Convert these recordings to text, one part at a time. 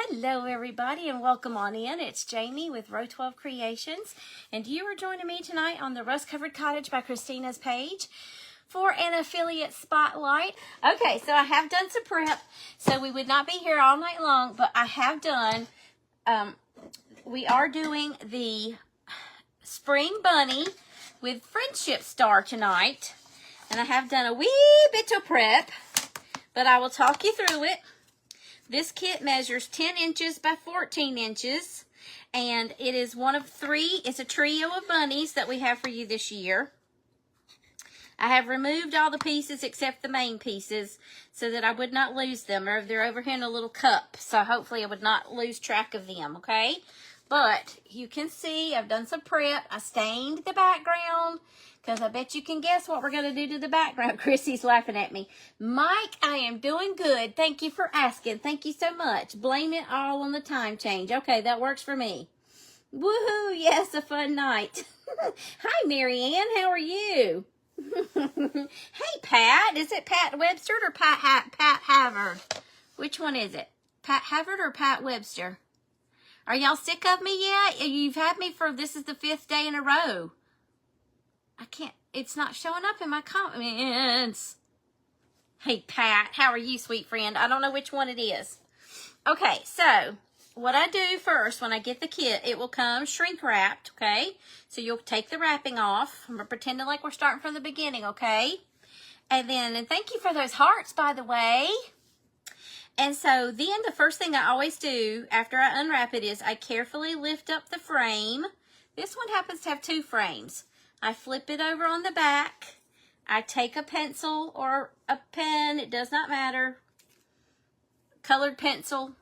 Hello everybody and welcome on in. It's Jamie with Rō.12 Creations and you are joining me tonight on the Rust Covered Cottage by Christina's page for an affiliate spotlight. Okay, so I have done some prep, so we would not be here all night long, but I have done, we are doing the Spring Bunny with Friendship Star tonight, and I have done a wee bit of prep, but I will talk you through it. This kit measures 10 inches by 14 inches, and it is one of three. It's a trio of bunnies that we have for you this year. I have removed all the pieces except the main pieces so that I would not lose them, or they're over here in a little cup, so hopefully I would not lose track of them, okay? But you can see I've done some prep. I stained the background because I bet you can guess what we're going to do to the background. Chrissy's laughing at me. Mike, I am doing good. Thank you for asking. Thank you so much. Blame it all on the time change. Okay, that works for me. Woohoo! Yes, a fun night. Hi, Marianne. How are you? Hey, Pat. Is it Pat Webster or Pat Havard? Which one is it? Pat Havard or Pat Webster? Are y'all sick of me yet? You've had me for, this is the 5th day in a row. I can't, it's not showing up in my comments. Hey, Pat, how are you, sweet friend? I don't know which one it is. Okay, so what I do first when I get the kit, it will come shrink wrapped, okay? So you'll take the wrapping off. We're pretending like we're starting from the beginning, okay? And thank you for those hearts, by the way. And so then the first thing I always do after I unwrap it is I carefully lift up the frame. This one happens to have 2 frames. I flip it over on the back. I take a pencil or a pen, it does not matter. Colored pencil,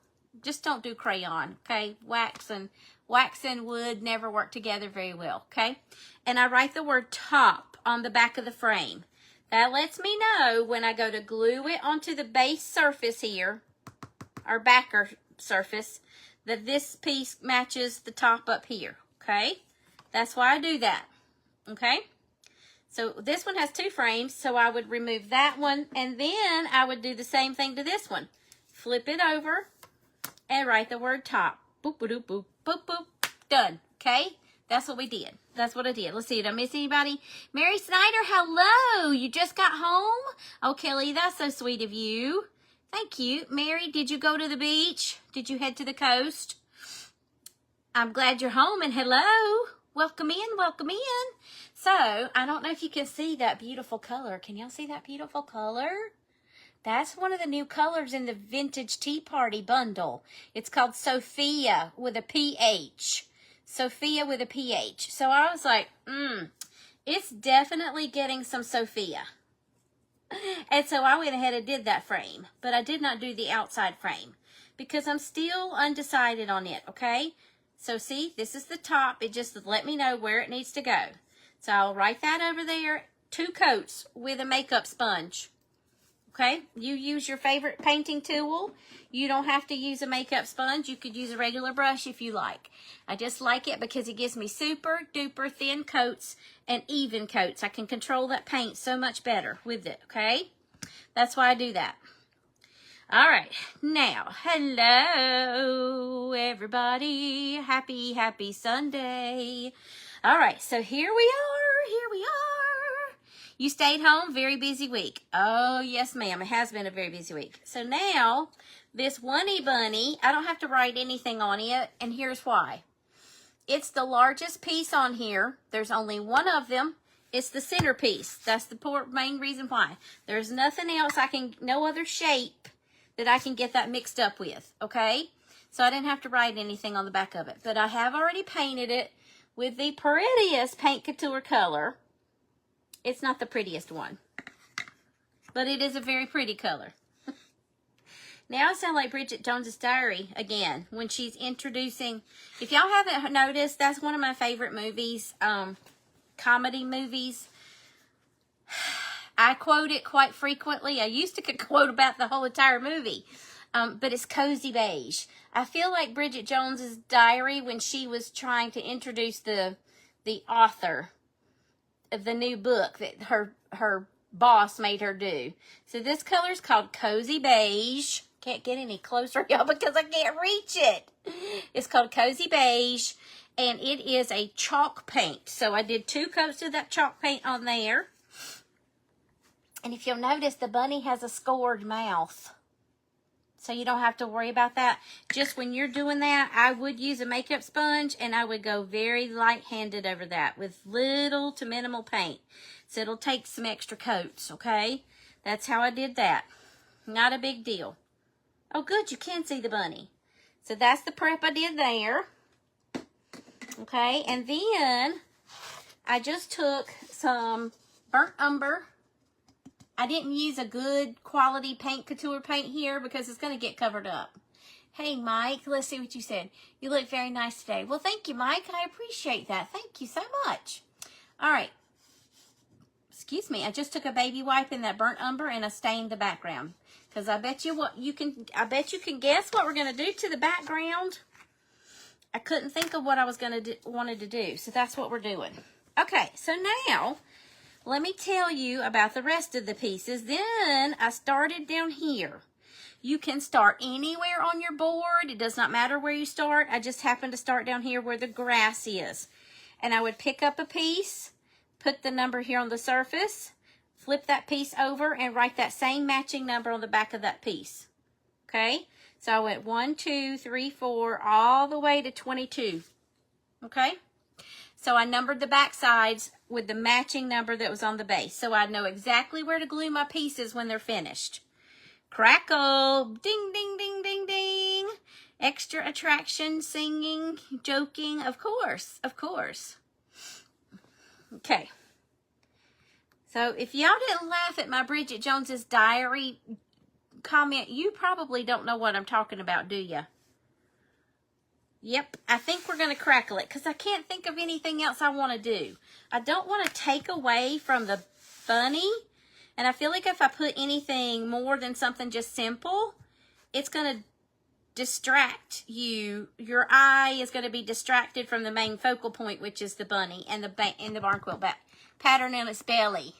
just don't do crayon, okay? Wax and wood never work together very well, okay? And I write the word top on the back of the frame. That lets me know when I go to glue it onto the base surface here, our backer surface, that this piece matches the top up here, okay? That's why I do that, okay? So this one has 2 frames, so I would remove that one, and then I would do the same thing to this one. Flip it over and write the word top. Boop, boop, boop, boop, boop. Done, okay? That's what we did. That's what I did. Let's see, did I miss anybody? Mary Snyder, hello. You just got home? Oh, Kelly, that's so sweet of you. Thank you. Mary, did you go to the beach? Did you head to the coast? I'm glad you're home, and hello. Welcome in, welcome in. So, I don't know if you can see that beautiful color. Can y'all see that beautiful color? That's one of the new colors in the Vintage Tea Party bundle. It's called Sophia with a PH. Sophia with a PH. So I was like, it's definitely getting some Sophia. And so I went ahead and did that frame. But I did not do the outside frame because I'm still undecided on it, okay? So see, this is the top. It just let me know where it needs to go. So I'll write that over there. 2 coats with a makeup sponge. Okay, you use your favorite painting tool. You don't have to use a makeup sponge. You could use a regular brush if you like. I just like it because it gives me super duper thin coats and even coats. I can control that paint so much better with it, okay? That's why I do that. All right, now, hello, everybody. Happy Sunday. All right, so here we are. You stayed home, very busy week. Oh, yes, ma'am. It has been a very busy week. So now, this Oney Bunny, I don't have to write anything on it, and here's why. It's the largest piece on here. There's only one of them. It's the centerpiece. That's the main reason why. There's nothing else no other shape that I can get that mixed up with, okay? So I didn't have to write anything on the back of it. But I have already painted it with the prettiest Paint Couture color. It's not the prettiest one, but it is a very pretty color. Now I sound like Bridget Jones's Diary again when she's introducing. If y'all haven't noticed, that's one of my favorite movies, comedy movies. I quote it quite frequently. I used to quote about the whole entire movie, but it's Cozy Beige. I feel like Bridget Jones's Diary when she was trying to introduce the author of the new book that her boss made her do. So this color is called Cozy Beige, can't get any closer, y'all, because I can't reach it. It's called Cozy Beige, and it is a chalk paint. So I did 2 coats of that chalk paint on there. And if you'll notice, the bunny has a scored mouth. So you don't have to worry about that. Just when you're doing that, I would use a makeup sponge, and I would go very light-handed over that with little to minimal paint. So it'll take some extra coats, okay? That's how I did that. Not a big deal. Oh, good, you can see the bunny. So that's the prep I did there. Okay, and then I just took some burnt umber. I didn't use a good quality paint couture paint here because it's going to get covered up. Hey, Mike, let's see what you said. You look very nice today. Well, thank you, Mike. I appreciate that. Thank you so much. All right. Excuse me. I just took a baby wipe in that burnt umber and I stained the background. Because I bet you can guess what we're going to do to the background. I couldn't think of what I was going to wanted to do. So that's what we're doing. Okay, so now let me tell you about the rest of the pieces. Then I started down here. You can start anywhere on your board. It does not matter where you start. I just happened to start down here where the grass is. And I would pick up a piece, put the number here on the surface, flip that piece over, and write that same matching number on the back of that piece. Okay? So I went 1, 2, 3, 4, all the way to 22. Okay? So I numbered the back sides with the matching number that was on the base. So I know exactly where to glue my pieces when they're finished. Crackle. Ding, ding, ding, ding, ding. Extra attraction, singing, joking. Of course. Of course. Okay. So if y'all didn't laugh at my Bridget Jones's Diary comment, you probably don't know what I'm talking about, do you? Yep, I think we're going to crackle it because I can't think of anything else I want to do. I don't want to take away from the bunny, and I feel like if I put anything more than something just simple, it's going to distract you. Your eye is going to be distracted from the main focal point, which is the bunny and the barn quilt pattern on its belly.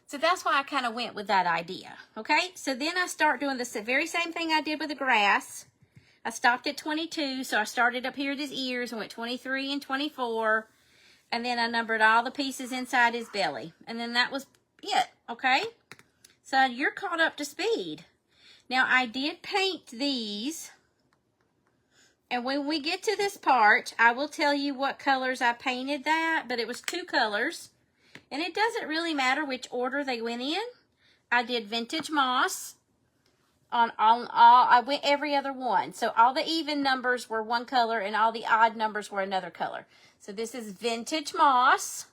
So that's why I kind of went with that idea. Okay, so then I start doing the very same thing I did with the grass. I stopped at 22, so I started up here at his ears and went 23 and 24. And then I numbered all the pieces inside his belly. And then that was it, okay? So you're caught up to speed. Now, I did paint these. And when we get to this part, I will tell you what colors I painted that. But it was 2 colors. And it doesn't really matter which order they went in. I did vintage moss. I went every other one. So all the even numbers were one color and all the odd numbers were another color. So this is vintage moss.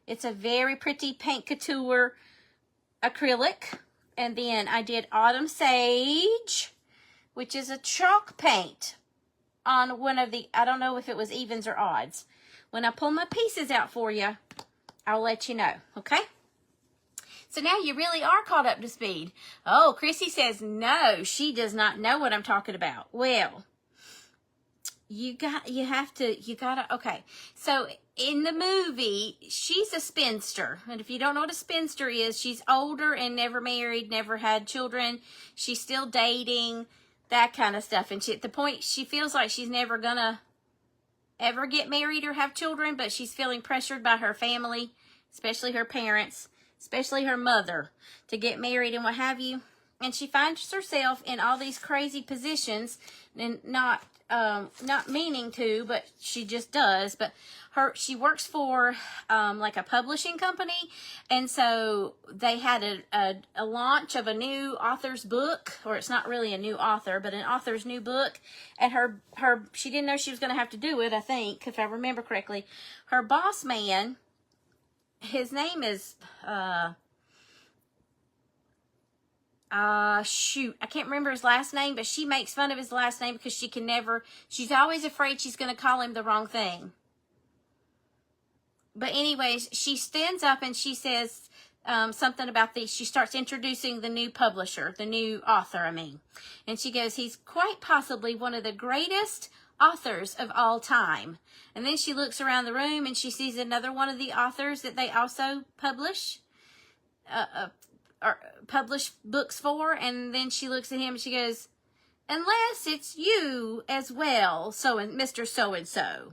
It's a very pretty paint couture acrylic. And then I did autumn sage, which is a chalk paint on one of the, I don't know if it was evens or odds. When I pull my pieces out for you, I'll let you know, okay? So now you really are caught up to speed. Oh, Chrissy says, no, she does not know what I'm talking about. Well, okay. So in the movie, she's a spinster. And if you don't know what a spinster is, she's older and never married, never had children. She's still dating, that kind of stuff. And at the point, she feels like she's never gonna ever get married or have children, but she's feeling pressured by her family, especially her parents, especially her mother, to get married and what have you. And she finds herself in all these crazy positions, and not meaning to, but she just does. But she works for like a publishing company, and so they had a launch of a new author's book, or it's not really a new author, but an author's new book. And she didn't know she was going to have to do it, I think, if I remember correctly. Her boss man, his name is, shoot, I can't remember his last name, but she makes fun of his last name because she's always afraid she's going to call him the wrong thing. But anyways, she stands up and she says something about she starts introducing the new publisher, the new author, And she goes, he's quite possibly one of the greatest authors of all time. And then she looks around the room and she sees another one of the authors that they also publish, publish books for. And then she looks at him and she goes, unless it's you as well, Mr. So-and-so.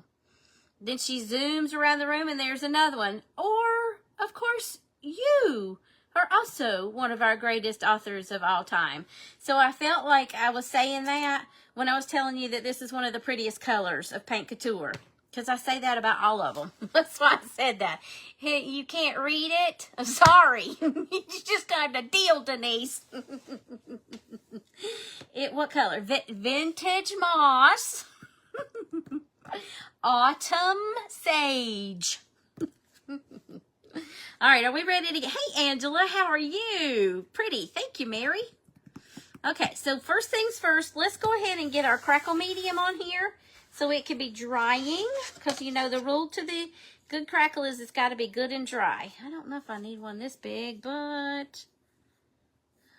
Then she zooms around the room and there's another one. Or, of course, you are also one of our greatest authors of all time. So I felt like I was saying that when I was telling you that this is one of the prettiest colors of Paint Couture. Because I say that about all of them. That's why I said that. Hey, you can't read it? I'm sorry. You just got a deal, Denise. What color? Vintage Moss. Autumn Sage. All right, are we ready to get... Hey, Angela, how are you? Pretty. Thank you, Mary. Okay, so first things first, let's go ahead and get our crackle medium on here so it can be drying, because you know the rule to the good crackle is it's got to be good and dry. I don't know if I need one this big, but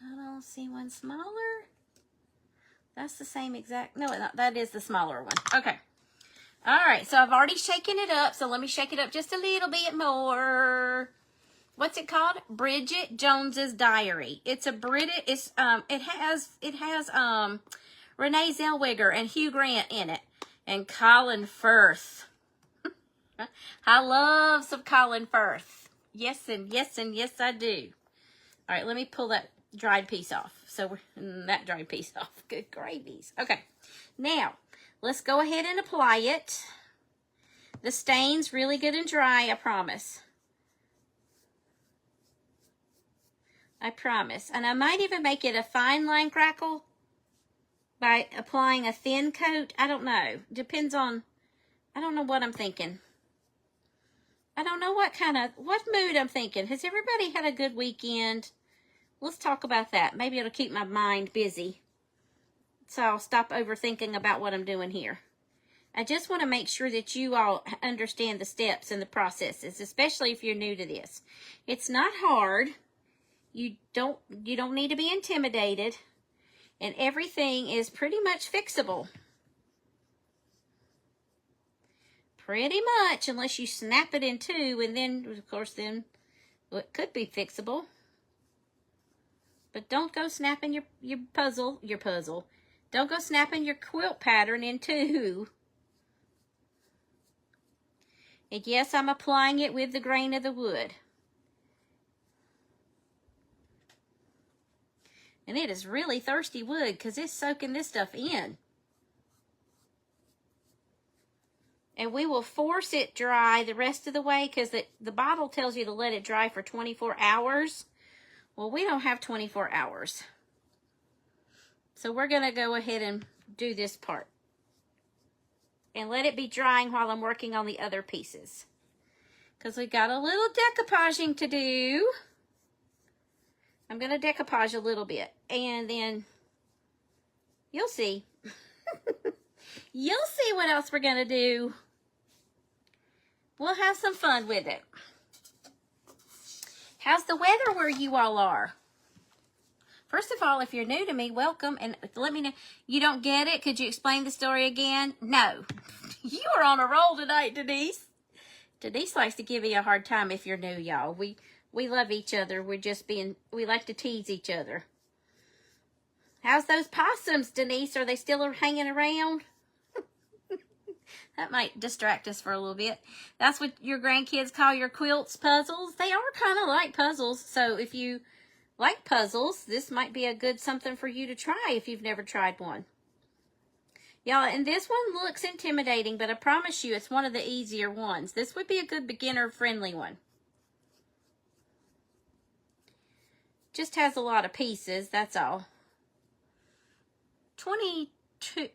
I don't see one smaller. That's the same exact... No, that is the smaller one. Okay. All right, so I've already shaken it up, so let me shake it up just a little bit more. What's it called? Bridget Jones's Diary. It's a British. It has Renee Zellweger and Hugh Grant in it, and Colin Firth. I love some Colin Firth. Yes, and yes, and yes, I do. All right, let me pull that dried piece off. So that dried piece off. Good gravies. Okay, now let's go ahead and apply it. The stain's really good and dry, I promise. I promise. And I might even make it a fine line crackle by applying a thin coat. I don't know. Depends on, I don't know what I'm thinking. I don't know what mood I'm thinking. Has everybody had a good weekend? Let's talk about that. Maybe it'll keep my mind busy. So I'll stop overthinking about what I'm doing here. I just want to make sure that you all understand the steps and the processes, especially if you're new to this. It's not hard. You don't need to be intimidated, and everything is pretty much fixable. Pretty much, unless you snap it in two, and then, of course, then it could be fixable. But don't go snapping your puzzle. Don't go snapping your quilt pattern in two. And yes, I'm applying it with the grain of the wood. And it is really thirsty wood because it's soaking this stuff in. And we will force it dry the rest of the way because the bottle tells you to let it dry for 24 hours. Well, we don't have 24 hours. So we're going to go ahead and do this part. And let it be drying while I'm working on the other pieces. Because we got a little decoupaging to do. I'm going to decoupage a little bit. And then you'll see. You'll see what else we're going to do. We'll have some fun with it. How's the weather where you all are? First of all, if you're new to me, welcome. And let me know. You don't get it? Could you explain the story again? No. You are on a roll tonight, Denise. Denise likes to give you a hard time if you're new, y'all. We love each other. We like to tease each other. How's those possums, Denise? Are they still hanging around? That might distract us for a little bit. That's what your grandkids call your quilts puzzles. They are kind of like puzzles. So if you like puzzles, this might be a good something for you to try if you've never tried one. Y'all, and this one looks intimidating, but I promise you it's one of the easier ones. This would be a good beginner-friendly one. Just has a lot of pieces, that's all. 33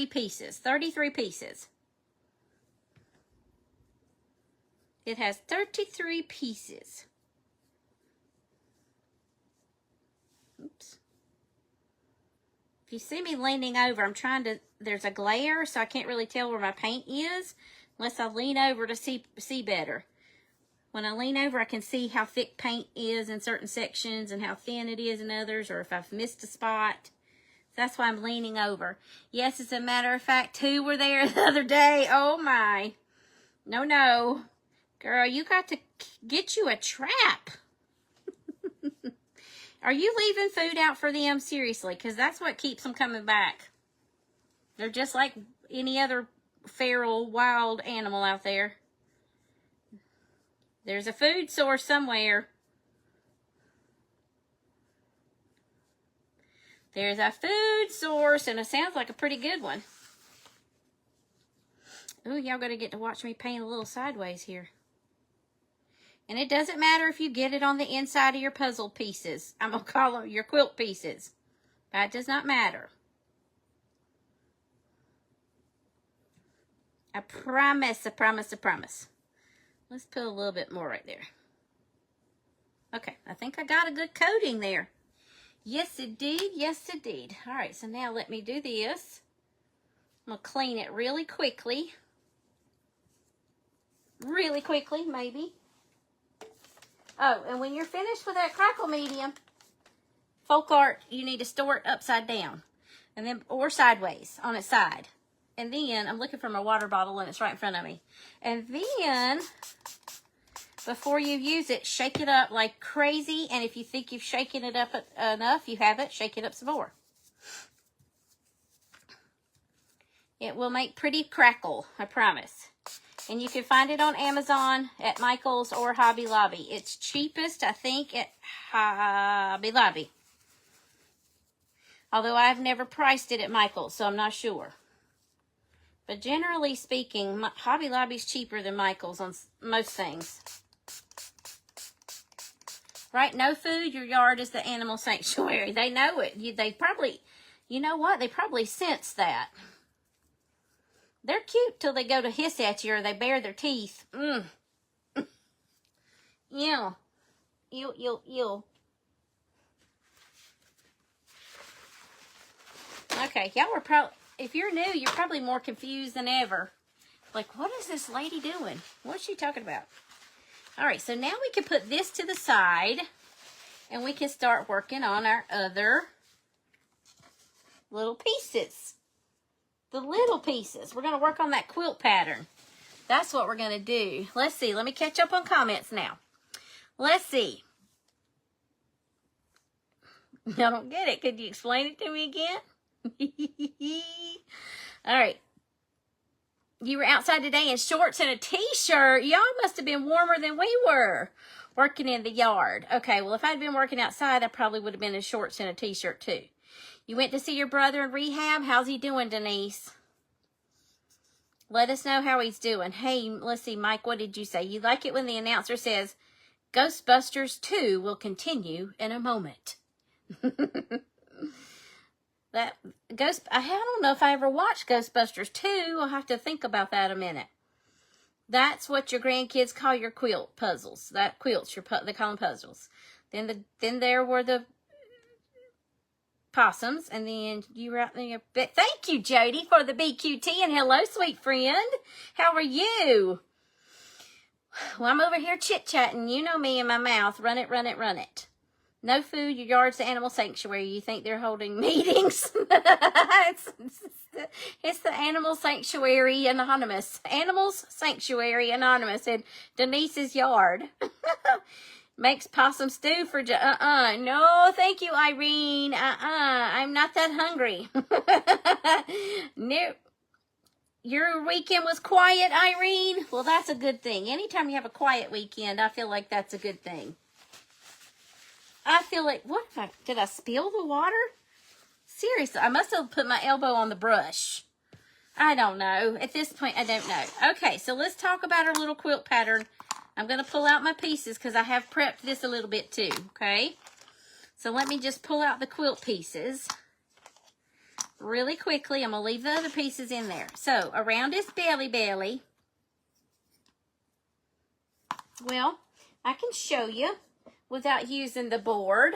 pieces. 33 pieces. It has 33 pieces. Oops. If you see me leaning over, there's a glare, so I can't really tell where my paint is unless I lean over to see better. When I lean over, I can see how thick paint is in certain sections and how thin it is in others, or if I've missed a spot. That's why I'm leaning over. Yes, as a matter of fact, 2 were there the other day. Oh, my. No. Girl, you got to get you a trap. Are you leaving food out for them? Seriously, because that's what keeps them coming back. They're just like any other feral, wild animal out there. There's a food source somewhere. There's a food source, and it sounds like a pretty good one. Ooh, y'all gonna get to watch me paint a little sideways here. And it doesn't matter if you get it on the inside of your puzzle pieces. I'm gonna call them your quilt pieces. That does not matter. I promise, I promise, I promise. Let's put a little bit more right there. Okay, I think I got a good coating there. Yes, indeed. Yes, indeed. All right, so now let me do this. I'm going to clean it really quickly. Really quickly, maybe. Oh, and when you're finished with that crackle medium, folk art, you need to store it upside down. And then, or sideways, on its side. And then, I'm looking for my water bottle and it's right in front of me. And then, before you use it, shake it up like crazy. And if you think you've shaken it up enough, you haven't, shake it up some more. It will make pretty crackle, I promise. And you can find it on Amazon, at Michael's, or Hobby Lobby. It's cheapest, I think, at Hobby Lobby. Although I've never priced it at Michael's, so I'm not sure. But generally speaking, Hobby Lobby's cheaper than Michael's on most things. Right? No food, your yard is the animal sanctuary. They know it. They probably, you know what? They probably sense that. They're cute till they go to hiss at you or they bare their teeth. Yeah. Ew. Okay, y'all were probably, if you're new, you're probably more confused than ever. Like, what is this lady doing? What's she talking about? All right, so now we can put this to the side and we can start working on our other little pieces. The little pieces. We're going to work on that quilt pattern. That's what we're going to do. Let's see. Let me catch up on comments now. Let's see. I don't get it. Could you explain it to me again? All right. You were outside today in shorts and a t-shirt. Y'all must have been warmer than we were working in the yard. Okay, well, if I'd been working outside, I probably would have been in shorts and a t-shirt too. You went to see your brother in rehab. How's he doing, Denise? Let us know how he's doing. Hey, let's see, Mike, what did you say? You like it when the announcer says, Ghostbusters 2 will continue in a moment. I don't know if I ever watched Ghostbusters 2. I'll have to think about that a minute. That's what your grandkids call your quilt puzzles. That quilts, they call them puzzles. Then there were the possums, and then you were out there. Thank you, Jody, for the BQT, and hello, sweet friend. How are you? Well, I'm over here chit-chatting. You know me and my mouth. Run it, run it, run it. No food, your yard's the animal sanctuary. You think they're holding meetings? It's the Animal Sanctuary Anonymous. Animals Sanctuary Anonymous in Denise's yard. Makes possum stew for... No, thank you, Irene. I'm not that hungry. No. Your weekend was quiet, Irene? Well, that's a good thing. Anytime you have a quiet weekend, I feel like that's a good thing. I feel like, did I spill the water? Seriously, I must have put my elbow on the brush. I don't know. At this point, I don't know. Okay, so let's talk about our little quilt pattern. I'm going to pull out my pieces because I have prepped this a little bit too, okay? So let me just pull out the quilt pieces really quickly. I'm going to leave the other pieces in there. So around this belly, well, I can show you without using the board.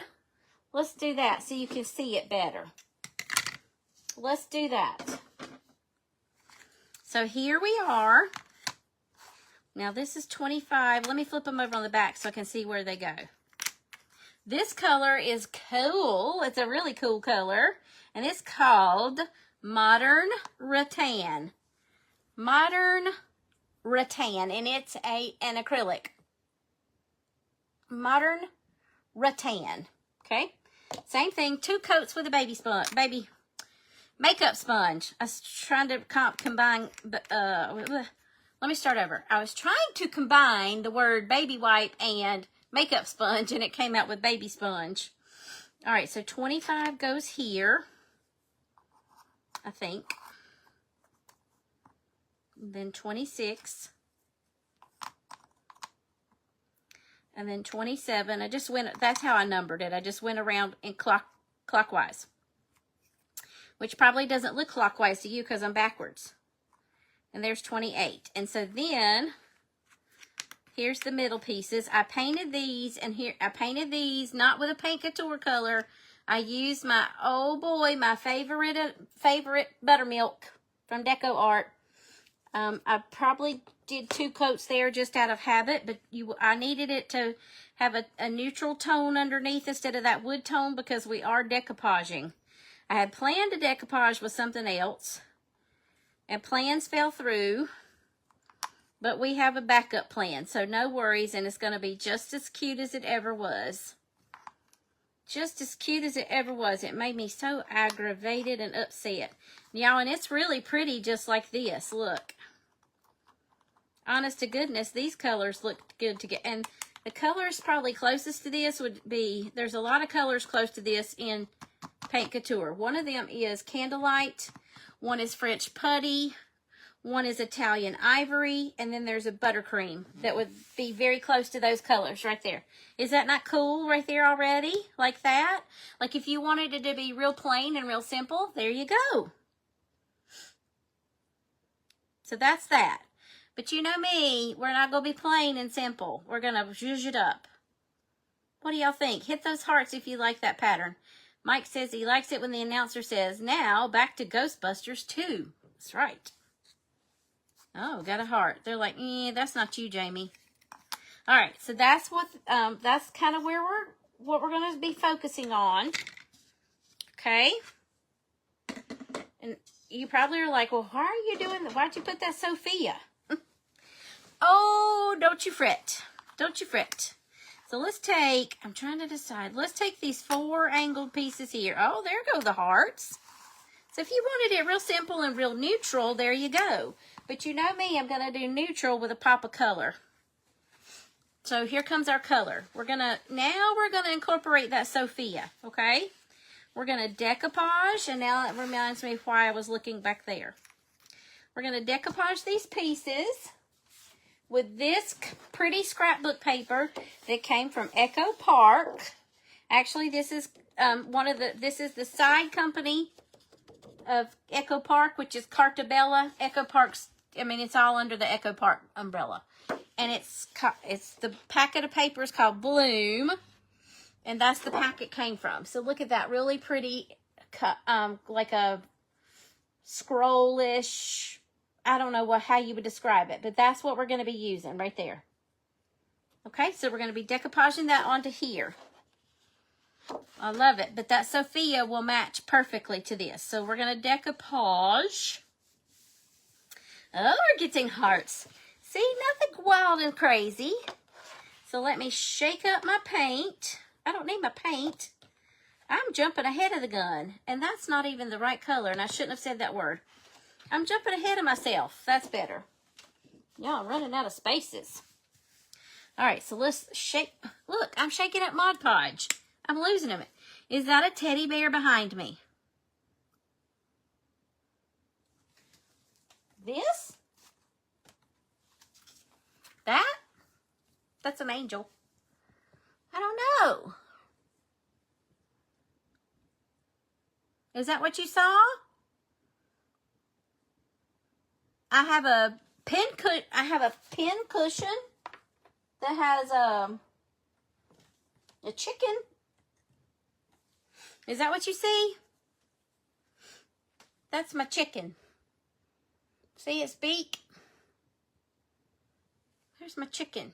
Let's do that so you can see it better. Let's do that. So here we are. Now this is 25. Let me flip them over on the back so I can see where they go. This color is cool. It's a really cool color. And it's called Modern Rattan. Modern Rattan. And it's an acrylic. modern rattan. Okay, same thing. 2 coats with a baby makeup sponge. I was trying to combine, but let me start over. I was trying to combine the word baby wipe and makeup sponge, and it came out with baby sponge. All right, so 25 goes here, I think. Then 26. And then 27. I just went, that's how I numbered it. I just went around in clockwise. Which probably doesn't look clockwise to you because I'm backwards. And there's 28. And so then, here's the middle pieces. I painted these, and here, I painted these not with a paint couture color. I used my, oh boy, my favorite buttermilk from Deco Art. I probably did 2 coats there just out of habit, but I needed it to have a neutral tone underneath instead of that wood tone because we are decoupaging. I had planned to decoupage with something else, and plans fell through, but we have a backup plan, so no worries, and it's going to be just as cute as it ever was. Just as cute as it ever was. It made me so aggravated and upset. Y'all, and it's really pretty just like this. Look. Honest to goodness, these colors look good together. And the colors probably closest to this would be, there's a lot of colors close to this in Paint Couture. One of them is Candlelight. One is French Putty. One is Italian Ivory. And then there's a Buttercream that would be very close to those colors right there. Is that not cool right there already? Like that? Like if you wanted it to be real plain and real simple, there you go. So that's that. But you know me, we're not going to be plain and simple. We're going to zhuzh it up. What do y'all think? Hit those hearts if you like that pattern. Mike says he likes it when the announcer says, now back to Ghostbusters 2. That's right. Oh, got a heart. They're like, that's not you, Jamie. All right, so that's that's kind of where what we're going to be focusing on. Okay. And you probably are like, well, why are you doing that? Why'd you put that Sophia? Oh, don't you fret. Don't you fret. So let's take, I'm trying to decide. Let's take these 4 angled pieces here. Oh, there go the hearts. So if you wanted it real simple and real neutral, there you go. But you know me, I'm going to do neutral with a pop of color. So here comes our color. Now we're going to incorporate that Sophia, okay? We're going to decoupage, and now that reminds me why I was looking back there. We're going to decoupage these pieces with this pretty scrapbook paper that came from Echo Park. Actually, this is this is the side company of Echo Park, which is Cartabella. Echo Park's, I mean, it's all under the Echo Park umbrella. And it's the packet of paper is called Bloom, and that's the pack it came from. So look at that, really pretty, like a scrollish. I don't know how you would describe it, but that's what we're going to be using right there. Okay, so we're going to be decoupaging that onto here. I love it, but that Sophia will match perfectly to this. So we're going to decoupage. Oh, we're getting hearts. See, nothing wild and crazy. So let me shake up my paint. I don't need my paint. I'm jumping ahead of the gun, and that's not even the right color, and I shouldn't have said that word. I'm jumping ahead of myself. That's better. Y'all, I'm running out of spaces. All right, so let's shake. Look, I'm shaking up Mod Podge. I'm losing them. Is that a teddy bear behind me? This? That? That's an angel. I don't know. Is that what you saw? I have a pin cushion that has a chicken. Is that what you see? That's my chicken. See its beak? There's my chicken.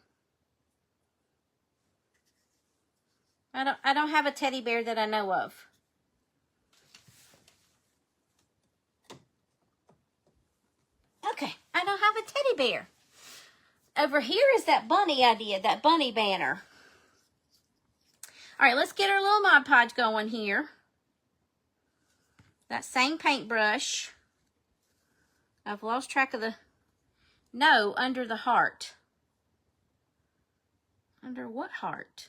I don't have a teddy bear that I know of. Okay, I don't have a teddy bear. Over here is that bunny I did, that bunny banner. All right, let's get our little Mod Podge going here. That same paintbrush. I've lost track of the... No, under the heart. Under what heart?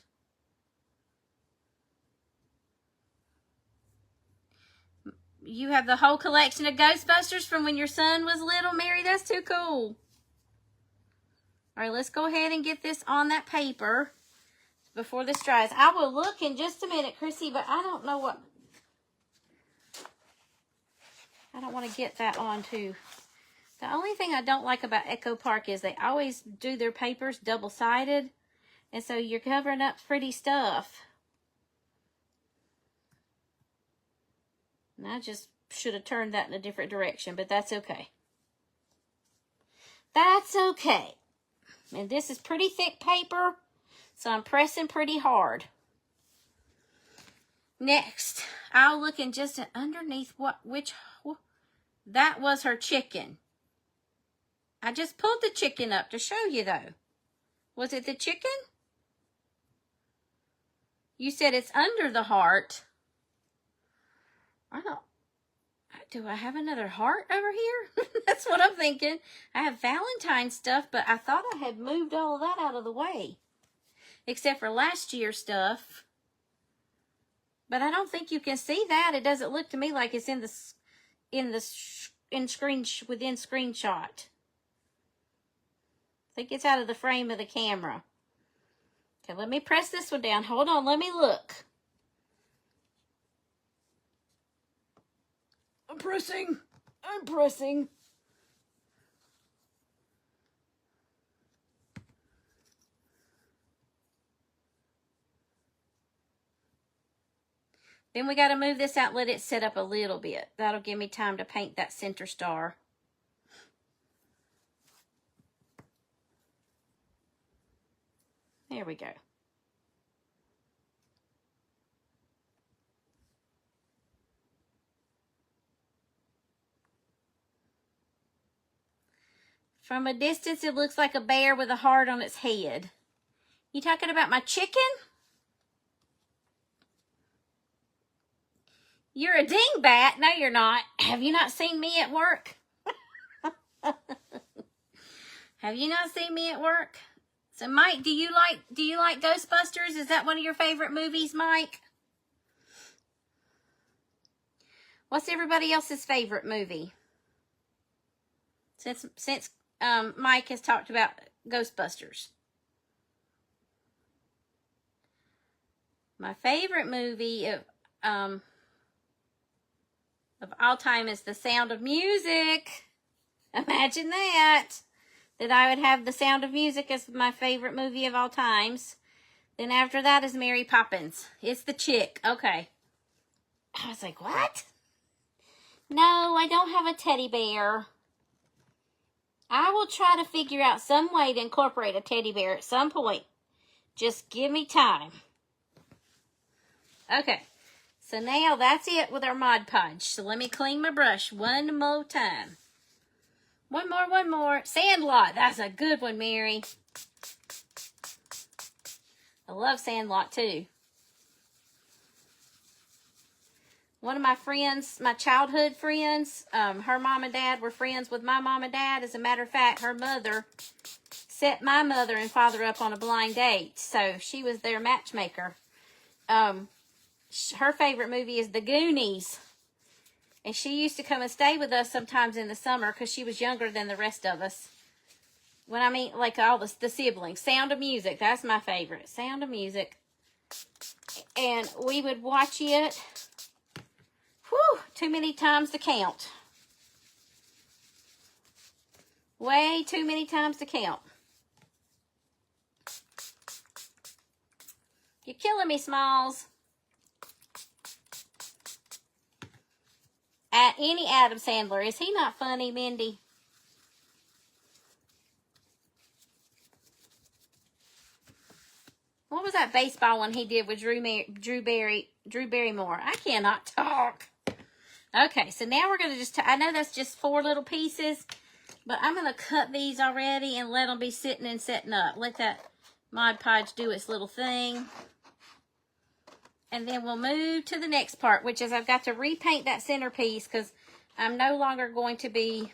You have the whole collection of Ghostbusters from when your son was little, Mary. That's too cool. All right, let's go ahead and get this on that paper before this dries. I will look in just a minute, Chrissy, but I don't know what... I don't want to get that on too. The only thing I don't like about Echo Park is they always do their papers double-sided. And so you're covering up pretty stuff. And I just should have turned that in a different direction, but that's okay. That's okay. And this is pretty thick paper, so I'm pressing pretty hard. Next, I'll look in just underneath that was her chicken. I just pulled the chicken up to show you, though. Was it the chicken? You said it's under the heart. Do I have another heart over here? That's what I'm thinking. I have Valentine's stuff, but I thought I had moved all of that out of the way. Except for last year's stuff. But I don't think you can see that. It doesn't look to me like it's within screenshot. I think it's out of the frame of the camera. Okay, let me press this one down. Hold on, let me look. I'm pressing. Then we got to move this out, let it set up a little bit. That'll give me time to paint that center star. There we go. From a distance, it looks like a bear with a heart on its head. You talking about my chicken? You're a dingbat. No, you're not. Have you not seen me at work? Have you not seen me at work? So, Mike, do you like Ghostbusters? Is that one of your favorite movies, Mike? What's everybody else's favorite movie? Since Mike has talked about Ghostbusters. My favorite movie of all time is The Sound of Music. Imagine that I would have The Sound of Music as my favorite movie of all times. Then after that is Mary Poppins. It's the chick. Okay. I was like, what? No, I don't have a teddy bear. I will try to figure out some way to incorporate a teddy bear at some point. Just give me time. Okay. So now that's it with our Mod Podge. So let me clean my brush one more time. One more. Sandlot. That's a good one, Mary. I love Sandlot too. One of my friends, my childhood friends, her mom and dad were friends with my mom and dad. As a matter of fact, her mother set my mother and father up on a blind date. So she was their matchmaker. Her favorite movie is The Goonies. And she used to come and stay with us sometimes in the summer because she was younger than the rest of us. When I mean, like all the siblings. Sound of Music, that's my favorite. Sound of Music. And we would watch it, too many times to count. Way too many times to count. You're killing me, Smalls. At any Adam Sandler. Is he not funny, Mindy? What was that baseball one he did with Drew Barrymore? I cannot talk. Okay, so now we're going to just... I know that's just 4 little pieces, but I'm going to cut these already and let them be sitting and setting up. Let that Mod Podge do its little thing. And then we'll move to the next part, which is I've got to repaint that centerpiece because I'm no longer going to be,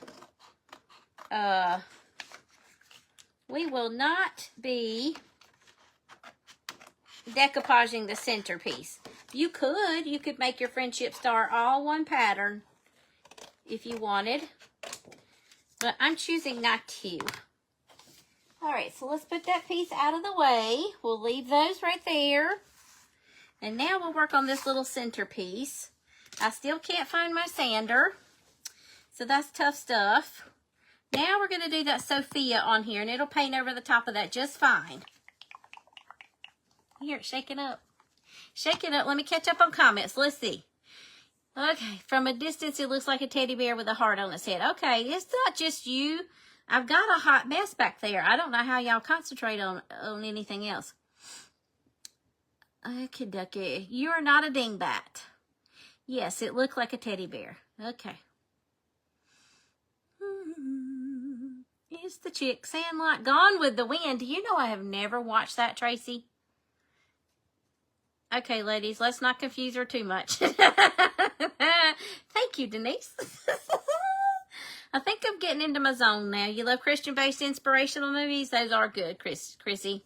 we will not be decoupaging the centerpiece. You could make your friendship star all one pattern if you wanted, but I'm choosing not to. All right, so let's put that piece out of the way. We'll leave those right there. And now we'll work on this little centerpiece. I still can't find my sander, so that's tough stuff. Now we're going to do that Sophia on here, and it'll paint over the top of that just fine. Here, shake it up. Shake it up. Let me catch up on comments. Let's see. Okay, from a distance, it looks like a teddy bear with a heart on its head. Okay, it's not just you. I've got a hot mess back there. I don't know how y'all concentrate on anything else. Okay, ducky. You are not a dingbat. Yes, it looked like a teddy bear. Okay. It's the chick. Sandlot. Gone with the Wind. Do you know I have never watched that, Tracy? Okay, ladies, let's not confuse her too much. Thank you, Denise. I think I'm getting into my zone now. You love Christian-based inspirational movies? Those are good, Chrissy.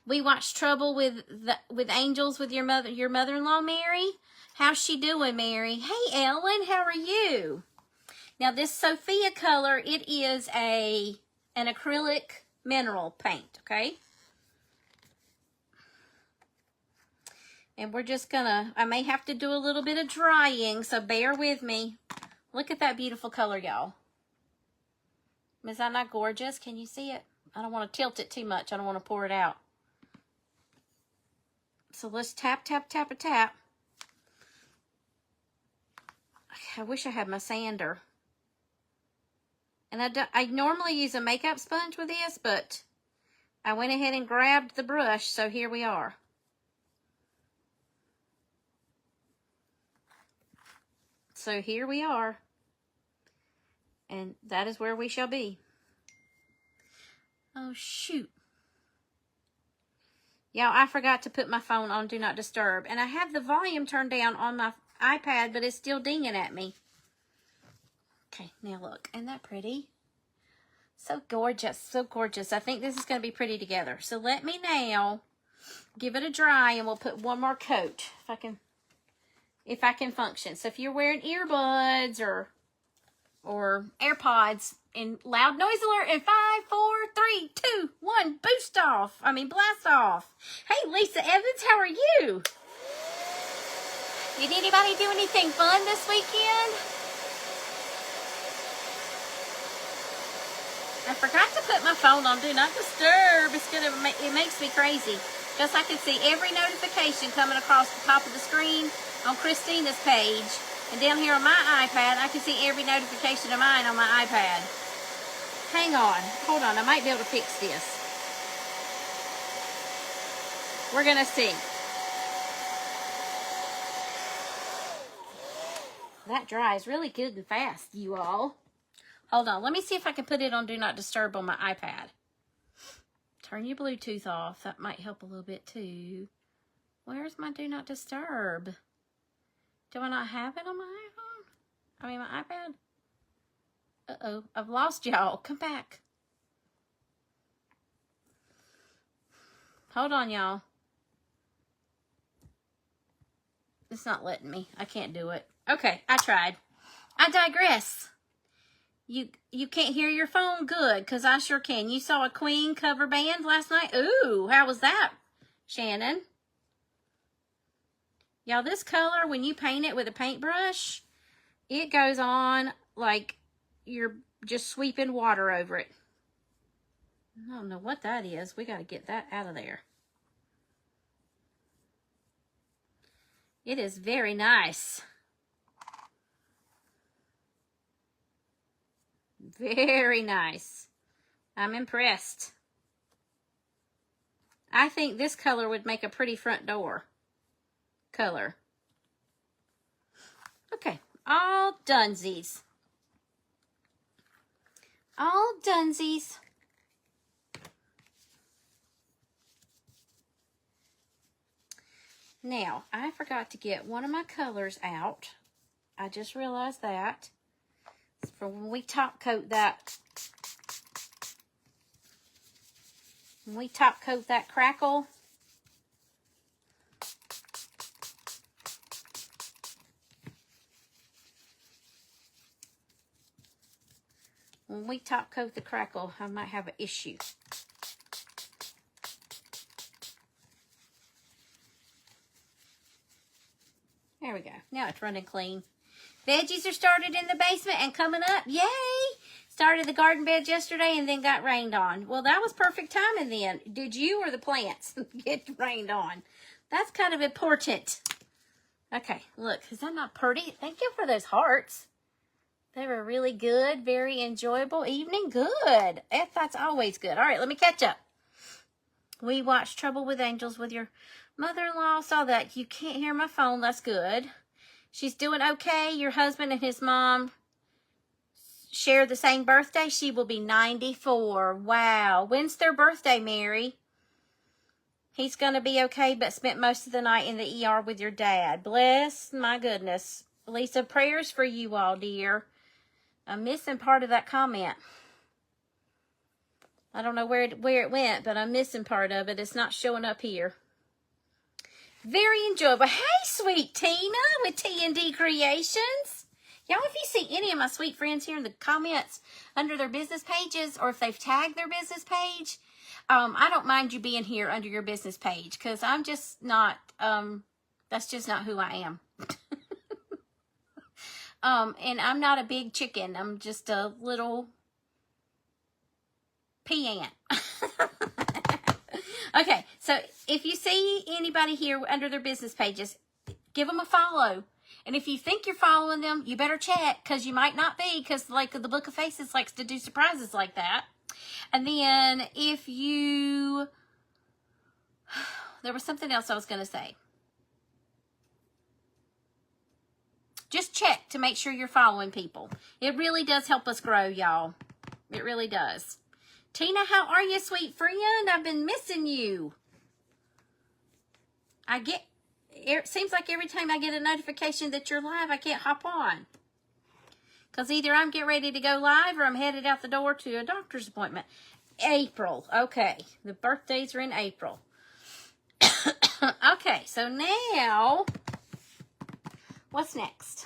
We watched Trouble with Angels with your mother-in-law, Mary. How's she doing, Mary? Hey, Ellen, how are you? Now, this Sophia color, it is an acrylic mineral paint, okay? And we're just gonna, I may have to do a little bit of drying, so bear with me. Look at that beautiful color, y'all. Is that not gorgeous? Can you see it? I don't want to tilt it too much. I don't want to pour it out. So let's tap, tap, tap, a tap. I wish I had my sander. And I normally use a makeup sponge with this, but I went ahead and grabbed the brush, so here we are. So here we are. And that is where we shall be. Oh, shoot. Y'all, I forgot to put my phone on Do Not Disturb. And I have the volume turned down on my iPad, but it's still dinging at me. Okay, now look. Isn't that pretty? So gorgeous, so gorgeous. I think this is going to be pretty together. So let me now give it a dry, and we'll put one more coat if I can function. So if you're wearing earbuds or AirPods, and loud noise alert in 5, 4, 3, 2, 1, blast off. Hey, Lisa Evans, how are you? Did anybody do anything fun this weekend? I forgot to put my phone on Do Not Disturb. It makes me crazy. Just I can see every notification coming across the top of the screen on Christina's page. And down here on my iPad, I can see every notification of mine on my iPad. Hang on. Hold on. I might be able to fix this. We're going to see. That dries really good and fast, you all. Hold on. Let me see if I can put it on Do Not Disturb on my iPad. Turn your Bluetooth off. That might help a little bit too. Where's my Do Not Disturb? Do I not have it on my iPhone? I mean, my iPad? Uh-oh. I've lost y'all. Come back. Hold on, y'all. It's not letting me. I can't do it. Okay, I tried. I digress. You can't hear your phone? Good, because I sure can. You saw a Queen cover band last night? Ooh, how was that, Shannon? Y'all, this color, when you paint it with a paintbrush, it goes on like you're just sweeping water over it. I don't know what that is. We got to get that out of there. It is very nice. Very nice. I'm impressed. I think this color would make a pretty front door color. Okay, all dunsies. All dunsies. Now, I forgot to get one of my colors out. I just realized that. It's for when we top coat that. When we top coat that crackle. When we top coat the crackle, I might have an issue. There we go. Now it's running clean. Veggies are started in the basement and coming up. Yay! Started the garden beds yesterday and then got rained on. Well, that was perfect timing then. Did you or the plants get rained on? That's kind of important. Okay, look. Is that not pretty? Thank you for those hearts. They were really good. Very enjoyable evening. Good. That's always good. All right, let me catch up. We watched Trouble with Angels with your mother-in-law. Saw that. You can't hear my phone. That's good. She's doing okay. Your husband and his mom share the same birthday. She will be 94. Wow. When's their birthday, Mary? He's going to be okay, but spent most of the night in the ER with your dad. Bless my goodness. Lisa, prayers for you all, dear. I'm missing part of that comment. I don't know where it went, but I'm missing part of it. It's not showing up here. Very enjoyable. Hey, sweet Tina with T&D Creations. Y'all, if you see any of my sweet friends here in the comments under their business pages, or if they've tagged their business page, I don't mind you being here under your business page, because I'm just not, that's just not who I am. And I'm not a big chicken. I'm just a little pea ant. Okay, so if you see anybody here under their business pages, give them a follow. And if you think you're following them, you better check, because you might not be, because like the Book of Faces likes to do surprises like that. And then if you... There was something else I was going to say. Just check to make sure you're following people. It really does help us grow, y'all. It really does. Tina, how are you, sweet friend? I've been missing you. It seems like every time I get a notification that you're live, I can't hop on. Because either I'm getting ready to go live or I'm headed out the door to a doctor's appointment. April. Okay. The birthdays are in April. Okay, so now, what's next?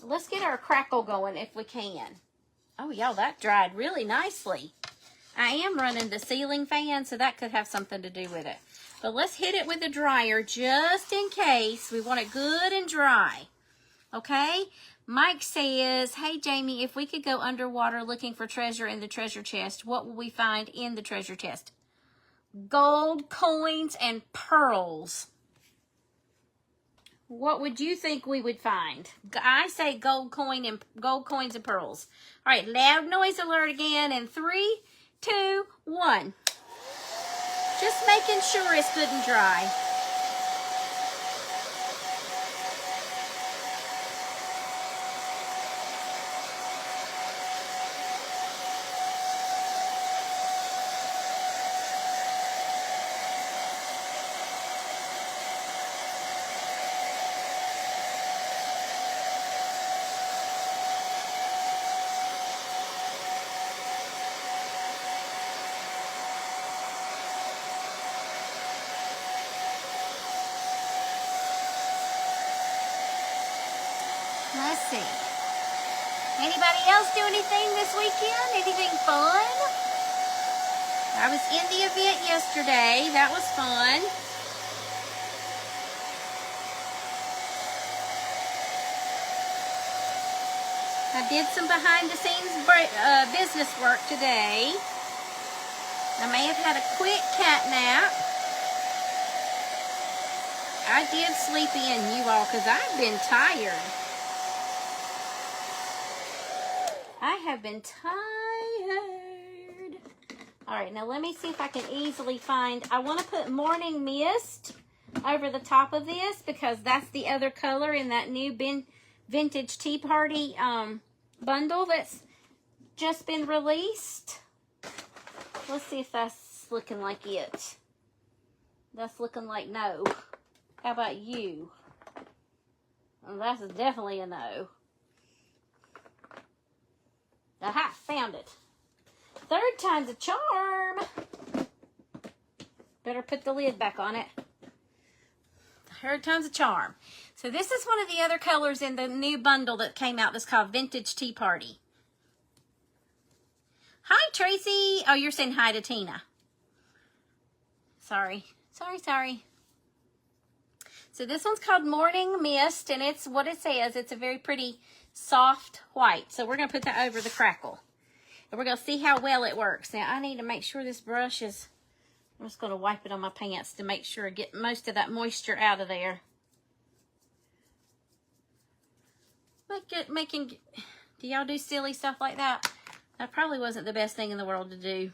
Let's get our crackle going if we can. Oh, y'all, that dried really nicely. I am running the ceiling fan, so that could have something to do with it. But let's hit it with a dryer just in case. We want it good and dry. Okay? Mike says, hey, Jamie, if we could go underwater looking for treasure in the treasure chest, what will we find in the treasure chest? Gold, coins, and pearls. What would you think we would find? I say gold coins and pearls. All right, loud noise alert again in 3, 2, 1. Just making sure it's good and dry. Let's see. Anybody else do anything this weekend? Anything fun? I was in the event yesterday. That was fun. I did some behind-the-scenes business work today. I may have had a quick cat nap. I did sleep in, you all, because I've been tired. I have been tired. All right, now let me see if I can easily find. I want to put Morning Mist over the top of this because that's the other color in that new Vintage Tea Party bundle that's just been released. Let's see if that's looking like it. That's looking like no. How about you? Well, that's definitely a no. Aha, found it. Third time's a charm. Better put the lid back on it. Third time's a charm. So this is one of the other colors in the new bundle that came out that's called Vintage Tea Party. Hi, Tracy. Oh, you're saying hi to Tina. Sorry. Sorry. So this one's called Morning Mist, and it's what it says. It's a very pretty soft white. So we're going to put that over the crackle. And we're going to see how well it works. Now, I need to make sure this brush is... I'm just going to wipe it on my pants to make sure I get most of that moisture out of there. Do y'all do silly stuff like that? That probably wasn't the best thing in the world to do.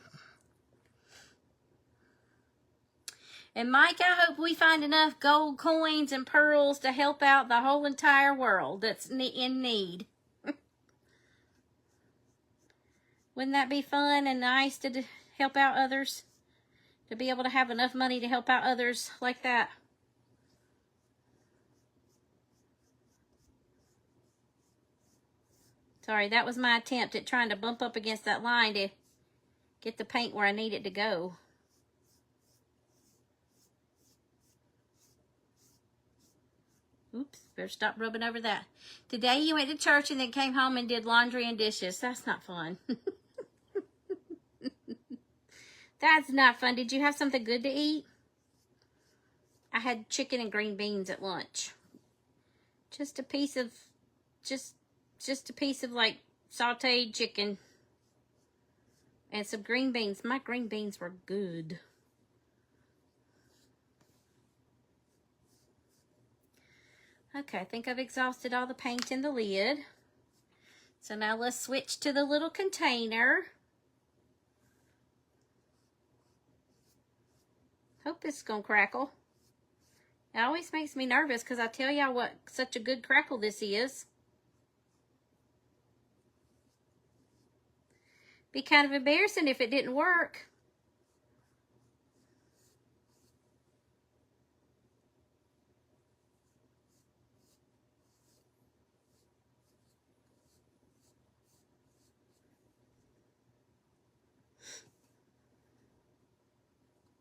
And Mike, I hope we find enough gold coins and pearls to help out the whole entire world that's in need. Wouldn't that be fun and nice to help out others? To be able to have enough money to help out others like that. Sorry, that was my attempt at trying to bump up against that line to get the paint where I need it to go. Oops, better stop rubbing over that. Today you went to church and then came home and did laundry and dishes. That's not fun. That's not fun. Did you have something good to eat? I had chicken and green beans at lunch. Just a piece of, just a piece of like sauteed chicken and some green beans. My green beans were good. Okay, I think I've exhausted all the paint in the lid. So now let's switch to the little container. Hope this is gonna crackle. It always makes me nervous because I tell y'all what such a good crackle this is. Be kind of embarrassing if it didn't work.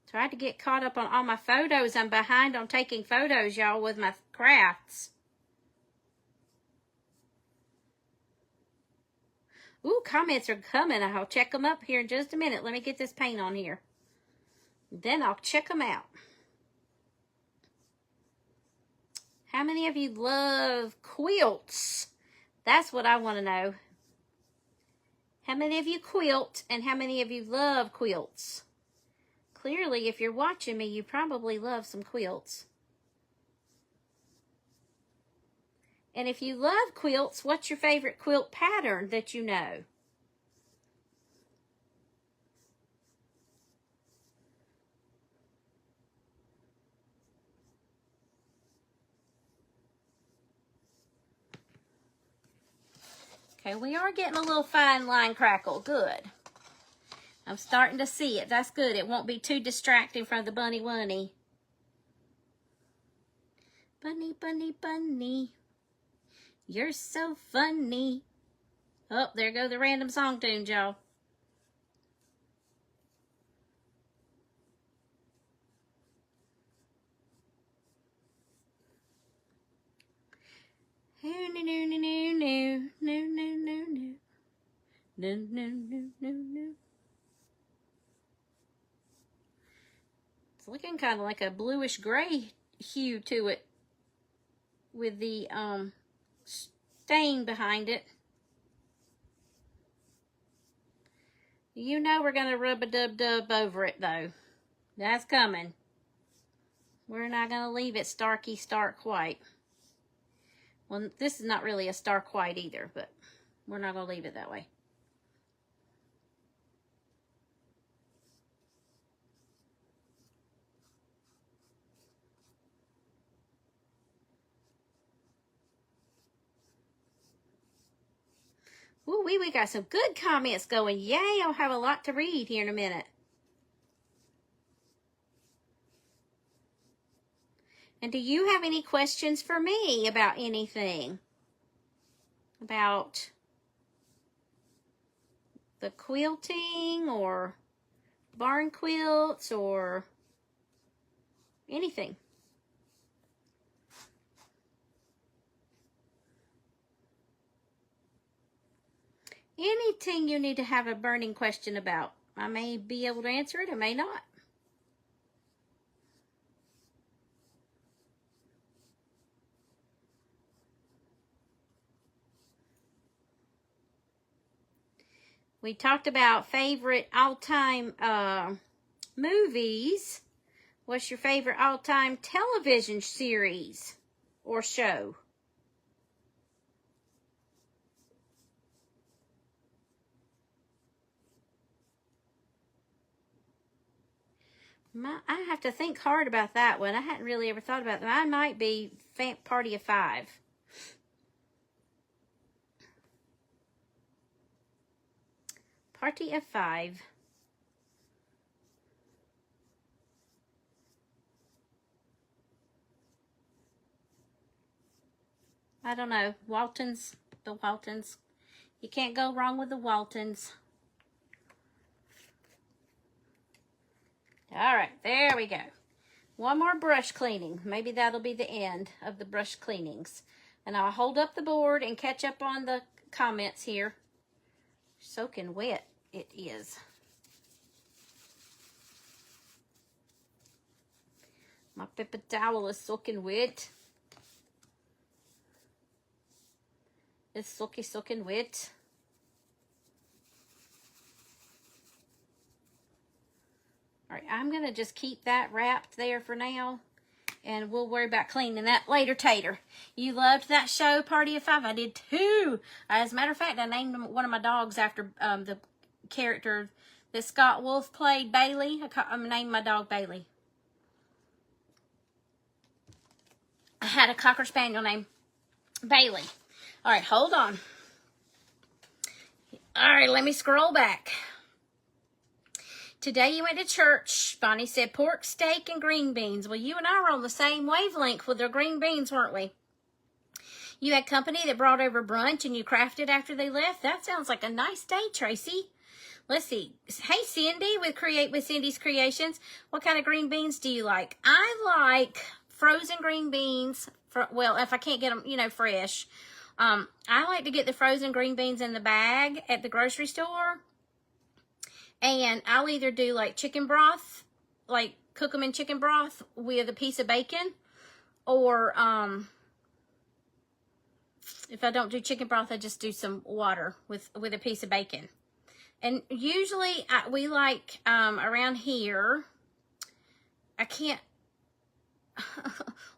Tried to get caught up on all my photos. I'm behind on taking photos, y'all, with my crafts. Ooh, comments are coming. I'll check them up here in just a minute. Let me get this paint on here. Then I'll check them out. How many of you love quilts? That's what I want to know. How many of you quilt and how many of you love quilts? Clearly, if you're watching me, you probably love some quilts. And if you love quilts, what's your favorite quilt pattern that you know? Okay, we are getting a little fine line crackle. Good. I'm starting to see it. That's good. It won't be too distracting from the bunny wunny. Bunny, bunny, bunny. You're so funny. Oh, there go the random song tunes, y'all. No, no, no, no, no, no, no, no, no. No, no, no, no, no. It's looking kind of like a bluish gray hue to it with the stain behind it. You know we're going to rub-a-dub-dub over it, though. That's coming. We're not going to leave it starky, stark white. Well, this is not really a stark white either, but we're not going to leave it that way. Ooh, we got some good comments going. Yay, I'll have a lot to read here in a minute. And do you have any questions for me about anything? About the quilting or barn quilts or anything? Anything you need to have a burning question about. I may be able to answer it, I may not. We talked about favorite all-time movies. What's your favorite all-time television series or show? I have to think hard about that one. I hadn't really ever thought about that. Mine might be Party of Five. Party of Five. I don't know. Waltons. The Waltons. You can't go wrong with the Waltons. All right, there we go. One more brush cleaning. Maybe that'll be the end of the brush cleanings. And I'll hold up the board and catch up on the comments here. Soaking wet it is. My paper towel is soaking wet. It's soaking wet. All right, I'm going to just keep that wrapped there for now, and we'll worry about cleaning that later, Tater. You loved that show, Party of Five? I did too. As a matter of fact, I named one of my dogs after the character that Scott Wolf played, Bailey. I named my dog Bailey. I had a Cocker Spaniel named Bailey. All right, hold on. All right, let me scroll back. Today you went to church. Bonnie said pork, steak, and green beans. Well, you and I were on the same wavelength with the green beans, weren't we? You had company that brought over brunch and you crafted after they left. That sounds like a nice day, Tracy. Let's see. Hey, Cindy with Cindy's Creations. What kind of green beans do you like? I like frozen green beans. Well, if I can't get them, fresh. I like to get the frozen green beans in the bag at the grocery store. And I'll either do like chicken broth, like cook them in chicken broth with a piece of bacon. Or if I don't do chicken broth, I just do some water with a piece of bacon. And usually we like around here, I can't.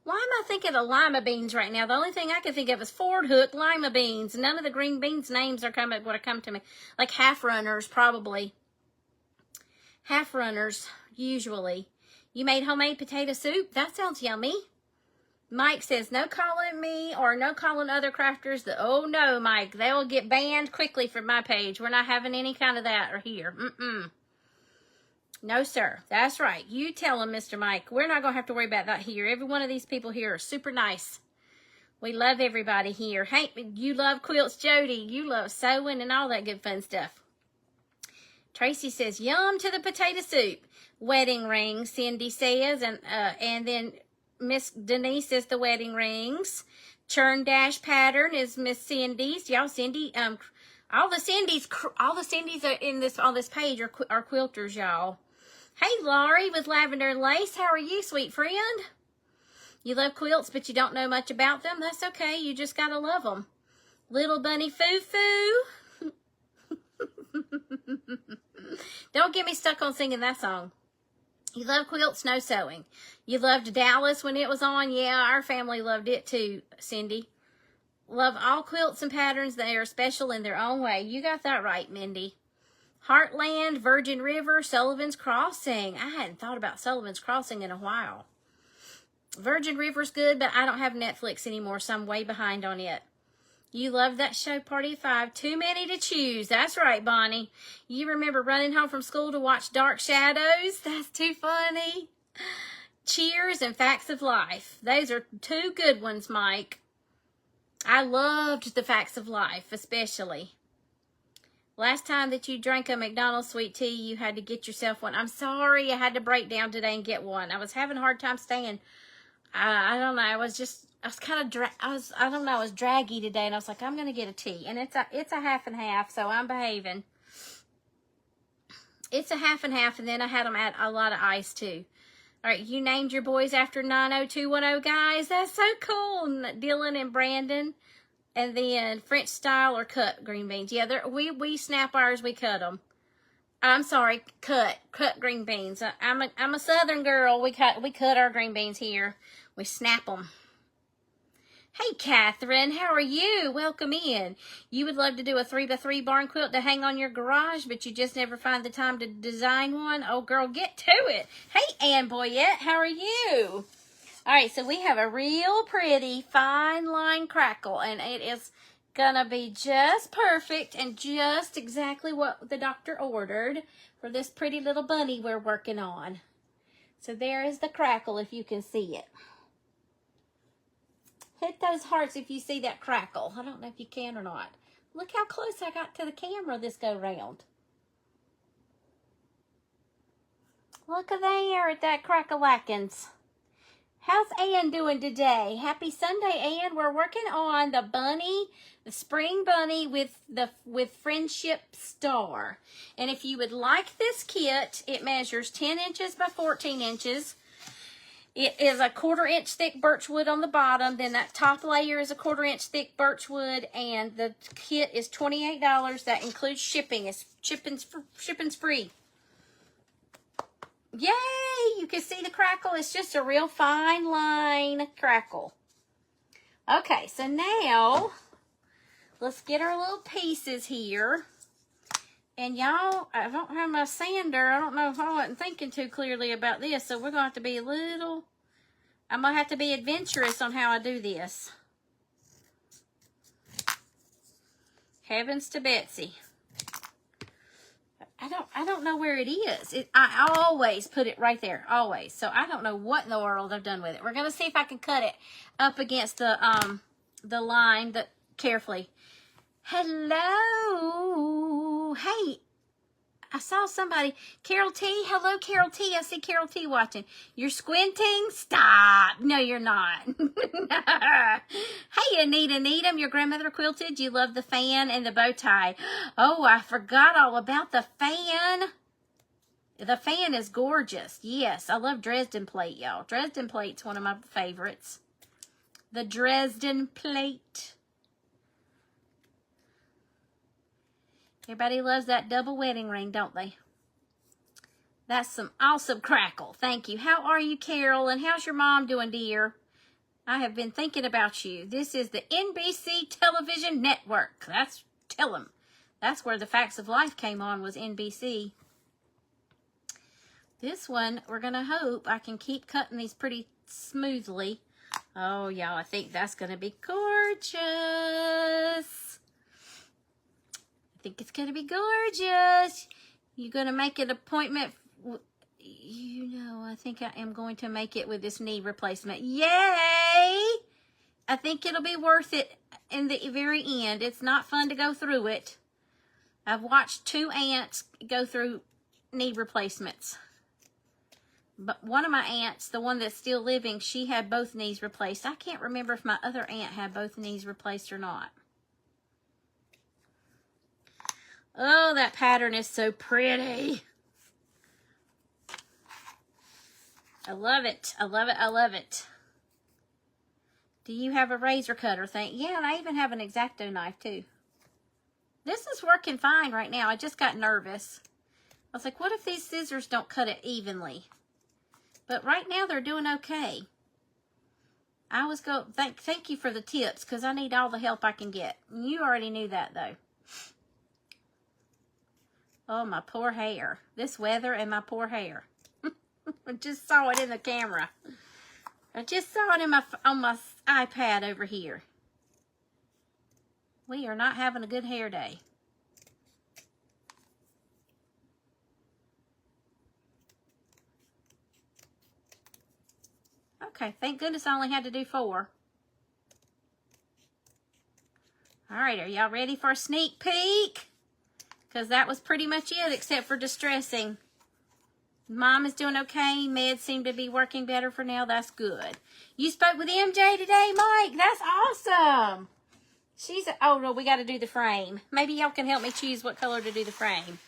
Why am I thinking of lima beans right now? The only thing I can think of is Ford Hook lima beans. None of the green beans names are coming to me. Like half runners, probably. Half runners, usually. You made homemade potato soup? That sounds yummy. Mike says, no calling me or no calling other crafters. Oh no, Mike, they'll get banned quickly from my page. We're not having any kind of that or here. No, sir. That's right. You tell them, Mr. Mike. We're not going to have to worry about that here. Every one of these people here are super nice. We love everybody here. Hey, you love quilts, Jody. You love sewing and all that good fun stuff. Tracy says, yum to the potato soup. Wedding rings, Cindy says. And then Miss Denise says the wedding rings. Churn dash pattern is Miss Cindy's. Y'all, Cindy, all the Cindy's are in this on this page are quilters, y'all. Hey, Laurie with lavender and lace. How are you, sweet friend? You love quilts, but you don't know much about them. That's okay. You just gotta love them. Little bunny foo-foo. Don't get me stuck on singing that song. You love quilts, no sewing. You loved Dallas when it was on. Yeah, our family loved it too, Cindy. Love all quilts and patterns. They are special in their own way. You got that right, Mindy. Heartland, Virgin River, Sullivan's Crossing. I hadn't thought about Sullivan's Crossing in a while. Virgin River's good, but I don't have Netflix anymore, so I'm way behind on it. You love that show, Party of Five. Too many to choose. That's right, Bonnie. You remember running home from school to watch Dark Shadows? That's too funny. Cheers and Facts of Life. Those are two good ones, Mike. I loved the Facts of Life, especially. Last time that you drank a McDonald's sweet tea, you had to get yourself one. I'm sorry I had to break down today and get one. I was having a hard time staying. I don't know. I was kind of, I was draggy today, and I was like, I'm going to get a tea. And it's a half and half, so I'm behaving. It's a half and half, and then I had them add a lot of ice, too. All right, you named your boys after 90210, guys. That's so cool. Dylan and Brandon. And then French style or cut green beans. Yeah, we snap ours, we cut them. I'm sorry, cut green beans. I'm a Southern girl. We cut our green beans here. We snap them. Hey, Catherine, how are you? Welcome in. You would love to do a 3x3 barn quilt to hang on your garage, but you just never find the time to design one? Oh, girl, get to it. Hey, Ann Boyette, how are you? All right, so we have a real pretty fine line crackle, and it is gonna be just perfect and just exactly what the doctor ordered for this pretty little bunny we're working on. So there is the crackle, if you can see it. Hit those hearts if you see that crackle. I don't know if you can or not. Look how close I got to the camera this go round. Look at there at that crackle-lackins. How's Ann doing today? Happy Sunday, Ann. We're working on the bunny, the spring bunny with Friendship Star. And if you would like this kit, it measures 10 inches by 14 inches. It is a 1/4 inch thick birch wood on the bottom. Then that top layer is a 1/4 inch thick birch wood. And the kit is $28. That includes shipping. Shipping's free. Yay! You can see the crackle. It's just a real fine line crackle. Okay, so now let's get our little pieces here. And y'all, I don't have my sander. I don't know if I wasn't thinking too clearly about this, so we're going to have to be I'm going to have to be adventurous on how I do this. Heavens to Betsy. I don't know where it is. I always put it right there, always. So I don't know what in the world I've done with it. We're gonna see if I can cut it up against the line carefully. Hello, hey, I saw somebody. Carol T, hello, Carol T. I see Carol T watching. You're squinting? Stop. No, you're not. Hey, Anita Needham, your grandmother quilted. You love the fan and the bow tie. Oh, I forgot all about the fan. The fan is gorgeous. Yes, I love Dresden plate, y'all. Dresden plate's one of my favorites. The Dresden plate. Everybody loves that double wedding ring, don't they? That's some awesome crackle. Thank you. How are you, Carol? And how's your mom doing, dear? I have been thinking about you. This is the NBC Television Network. Tell them. That's where the Facts of Life came on, was NBC. This one, we're going to hope I can keep cutting these pretty smoothly. Oh, y'all, I think that's going to be gorgeous. I think it's going to be gorgeous. You're going to make an appointment. You know, I think I am going to make it with this knee replacement. Yay! I think it'll be worth it in the very end. It's not fun to go through it. I've watched 2 aunts go through knee replacements. But one of my aunts, the one that's still living, she had both knees replaced. I can't remember if my other aunt had both knees replaced or not. Oh, that pattern is so pretty. I love it. I love it. I love it. Do you have a razor cutter thing? Yeah, and I even have an X-Acto knife too. This is working fine right now. I just got nervous. I was like, what if these scissors don't cut it evenly? But right now they're doing okay. I was thank you for the tips, because I need all the help I can get. You already knew that though. Oh, my poor hair. This weather and my poor hair. I just saw it in the camera. I just saw it on my iPad over here. We are not having a good hair day. Okay, thank goodness I only had to do 4. All right, are y'all ready for a sneak peek? Because that was pretty much it, except for distressing. Mom is doing okay. Meds seem to be working better for now. That's good. You spoke with MJ today, Mike. That's awesome. Oh, no, we got to do the frame. Maybe y'all can help me choose what color to do the frame.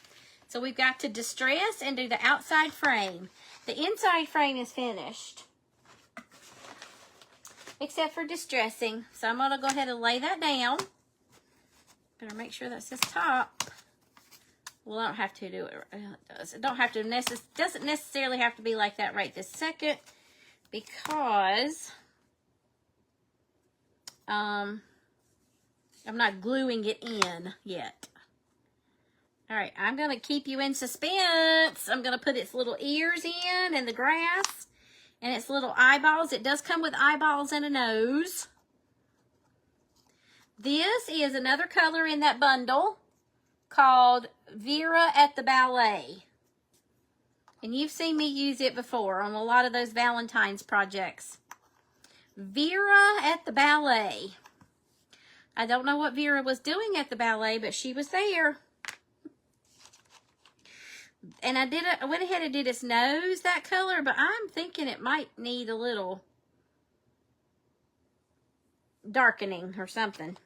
So we've got to distress and do the outside frame. The inside frame is finished, except for distressing. So I'm going to go ahead and lay that down. Better make sure that says top. Well, I don't have to do it. It does. It doesn't necessarily have to be like that right this second, because I'm not gluing it in yet. All right, I'm going to keep you in suspense. I'm going to put its little ears in and the grass and its little eyeballs. It does come with eyeballs and a nose. This is another color in that bundle called Vera at the Ballet. And you've seen me use it before on a lot of those Valentine's projects. Vera at the Ballet. I don't know what Vera was doing at the ballet, but she was there. And I went ahead and did its nose that color, but I'm thinking it might need a little darkening or something.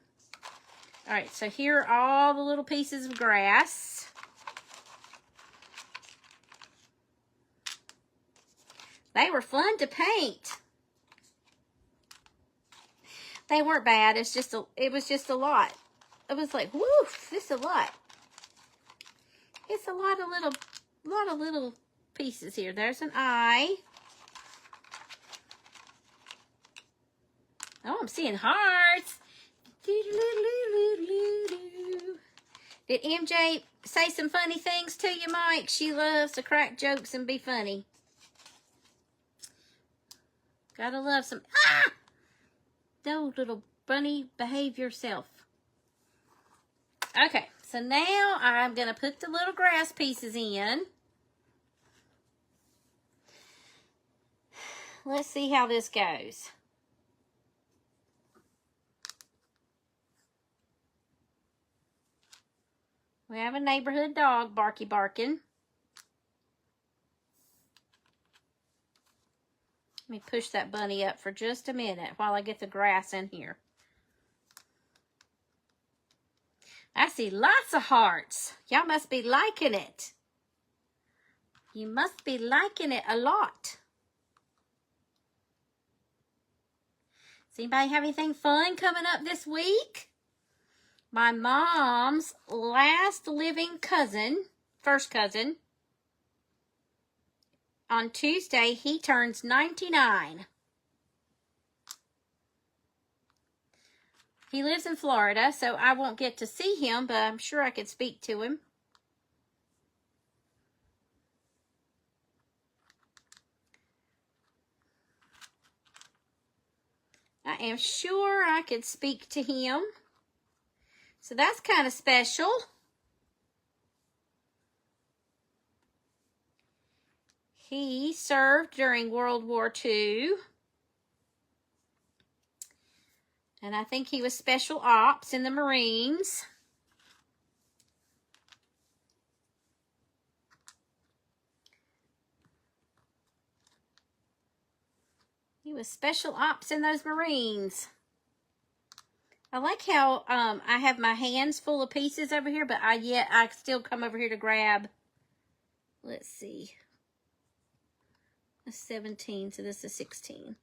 All right, so here are all the little pieces of grass. They were fun to paint. They weren't bad. It was just a lot. It was like, woof, this is a lot. It's a lot of little pieces here. There's an eye. Oh, I'm seeing hearts. Did MJ say some funny things to you, Mike? She loves to crack jokes and be funny. Gotta love some... Ah! No, little bunny, behave yourself. Okay, so now I'm going to put the little grass pieces in. Let's see how this goes. We have a neighborhood dog barking. Let me push that bunny up for just a minute while I get the grass in here. I see lots of hearts. Y'all must be liking it. You must be liking it a lot. Does anybody have anything fun coming up this week? My mom's last living cousin, first cousin, on Tuesday, he turns 99. He lives in Florida, so I won't get to see him, but I'm sure I could speak to him. I am sure I could speak to him. So that's kind of special. He served during World War II. And I think he was special ops in the Marines. He was special ops in those Marines. I like how I have my hands full of pieces over here, but I still come over here to grab. Let's see. That's 17, so this is 16.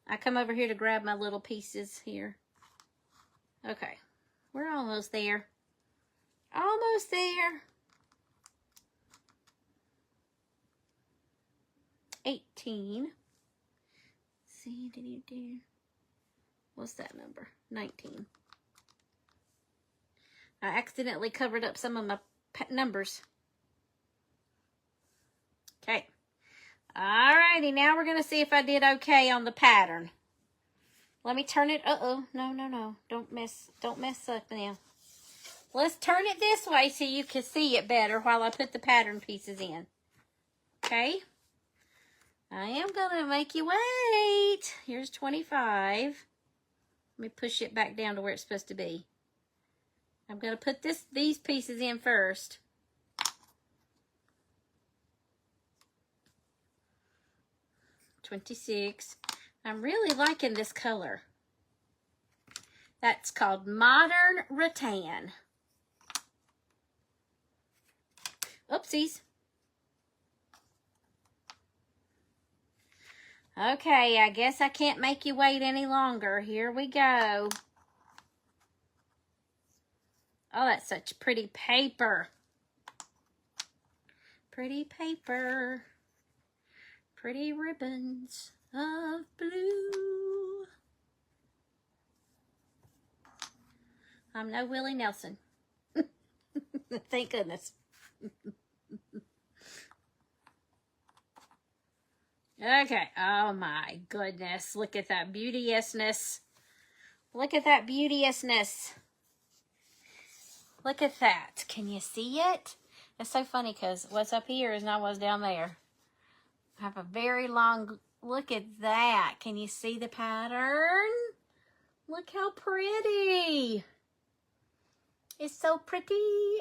I come over here to grab my little pieces here. Okay, we're almost there. Almost there. 18. See, did you do? What's that number? 19. I accidentally covered up some of my numbers. Okay. Alrighty, now we're going to see if I did okay on the pattern. Let me turn it. No. Don't mess up now. Let's turn it this way so you can see it better while I put the pattern pieces in. Okay? I am gonna make you wait. Here's 25. Let me push it back down to where it's supposed to be. I'm gonna put these pieces in first. $26. I'm really liking this color. That's called Modern Rattan. Oopsies. Okay, I guess I can't make you wait any longer. Here we go. Oh, that's such pretty paper. Pretty paper. Pretty ribbons of blue. I'm no Willie Nelson. Thank goodness. Okay. Oh my goodness. Look at that beauteousness. Look at that beauteousness. Look at that. Can you see it? It's so funny because what's up here is not what's down there. I have a very long... Look at that. Can you see the pattern? Look how pretty. It's so pretty.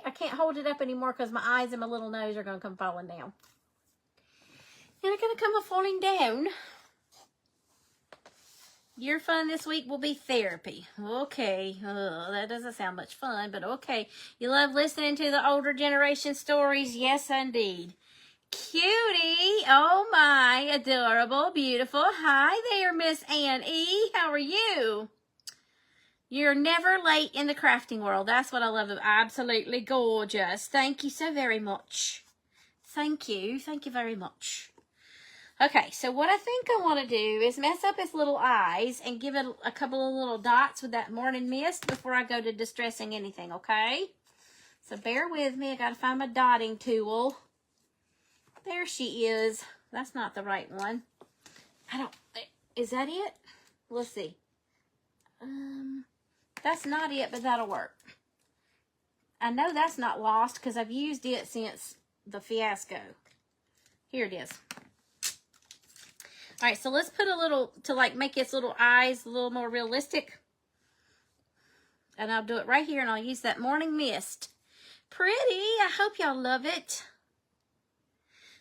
I can't hold it up anymore because my eyes and my little nose are going to come falling down. And it's going to come falling down. Your fun this week will be therapy. Okay. Oh, that doesn't sound much fun, but okay. You love listening to the older generation stories? Yes, indeed. Cutie. Oh, my. Adorable. Beautiful. Hi there, Miss Annie. How are you? You're never late in the crafting world. That's what I love. Absolutely gorgeous. Thank you so very much. Thank you. Thank you very much. Okay, so what I think I want to do is mess up his little eyes and give it a couple of little dots with that morning mist before I go to distressing anything, okay? So bear with me. I got to find my dotting tool. There she is. That's not the right one. Is that it? Let's see. That's not it, but that'll work. I know that's not lost because I've used it since the fiasco. Here it is. All right, so let's put a little, to like make its little eyes a little more realistic. And I'll do it right here, and I'll use that morning mist. Pretty. I hope y'all love it.